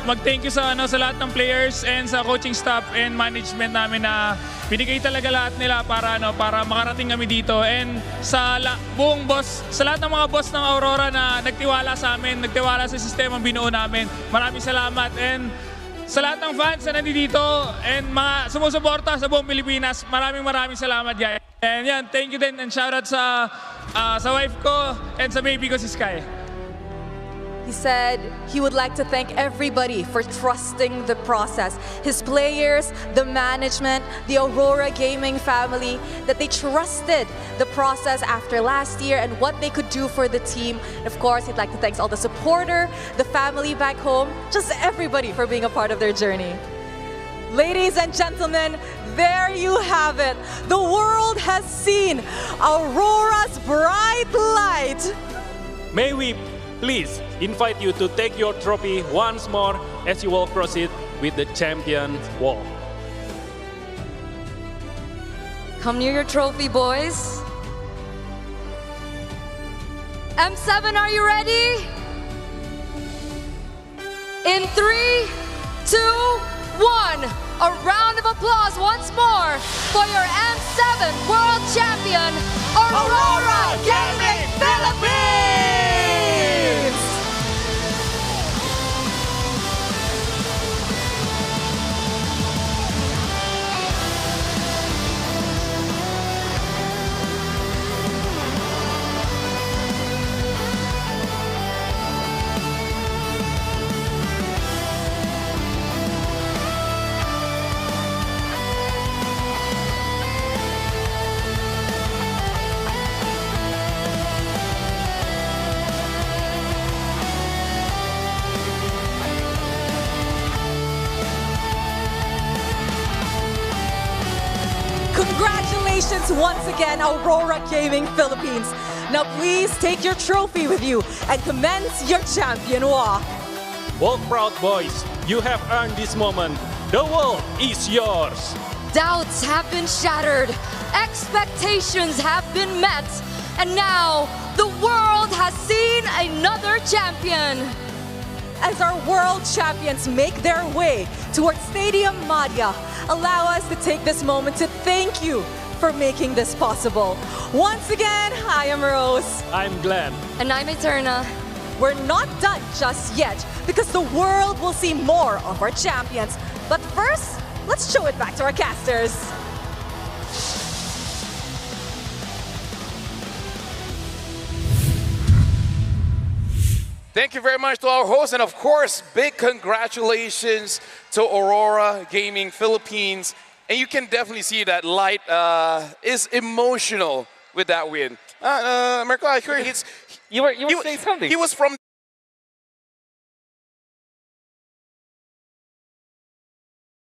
mag-thank you sa lahat ng players and sa coaching staff and management namin na binigay talaga lahat nila para makarating kami dito. And sa buong boss, sa lahat ng mga boss ng Aurora na nagtiwala sa amin, nagtiwala sa sistema binuo namin. Maraming salamat. And sa lahat ng fans na nandito and mga sumusuporta sa buong Pilipinas, maraming salamat guys. And yan, thank you din and shoutout sa wife ko and sa baby ko si Sky. He said he would like to thank everybody for trusting the process. His players, the management, the Aurora Gaming family, that they trusted the process after last year and what they could do for the team. And of course, he'd like to thank all the supporter, the family back home, just everybody for being a part of their journey. Ladies and gentlemen, there you have it. The world has seen Aurora's bright light. May we please invite you to take your trophy once more as you will proceed with the champion wall. Come near your trophy, boys. M7, are you ready? In 3, 2, 1. A round of applause once more for your M7 World Champion, Aurora Gaming Philippines! Congratulations once again, Aurora Gaming Philippines. Now please take your trophy with you and commence your champion walk. Walk proud, boys. You have earned this moment. The world is yours. Doubts have been shattered. Expectations have been met. And now, the world has seen another champion. As our world champions make their way towards Stadium Madhya, allow us to take this moment to thank you for making this possible. Once again, I am Rose. I'm Glenn. And I'm Eterna. we're not done just yet because the world will see more of our champions. But first, let's show it back to our casters. Thank you very much to our host, and of course, big congratulations to Aurora Gaming Philippines. And you can definitely see that Light is emotional with that win. Marco, I heard you were saying something. He was from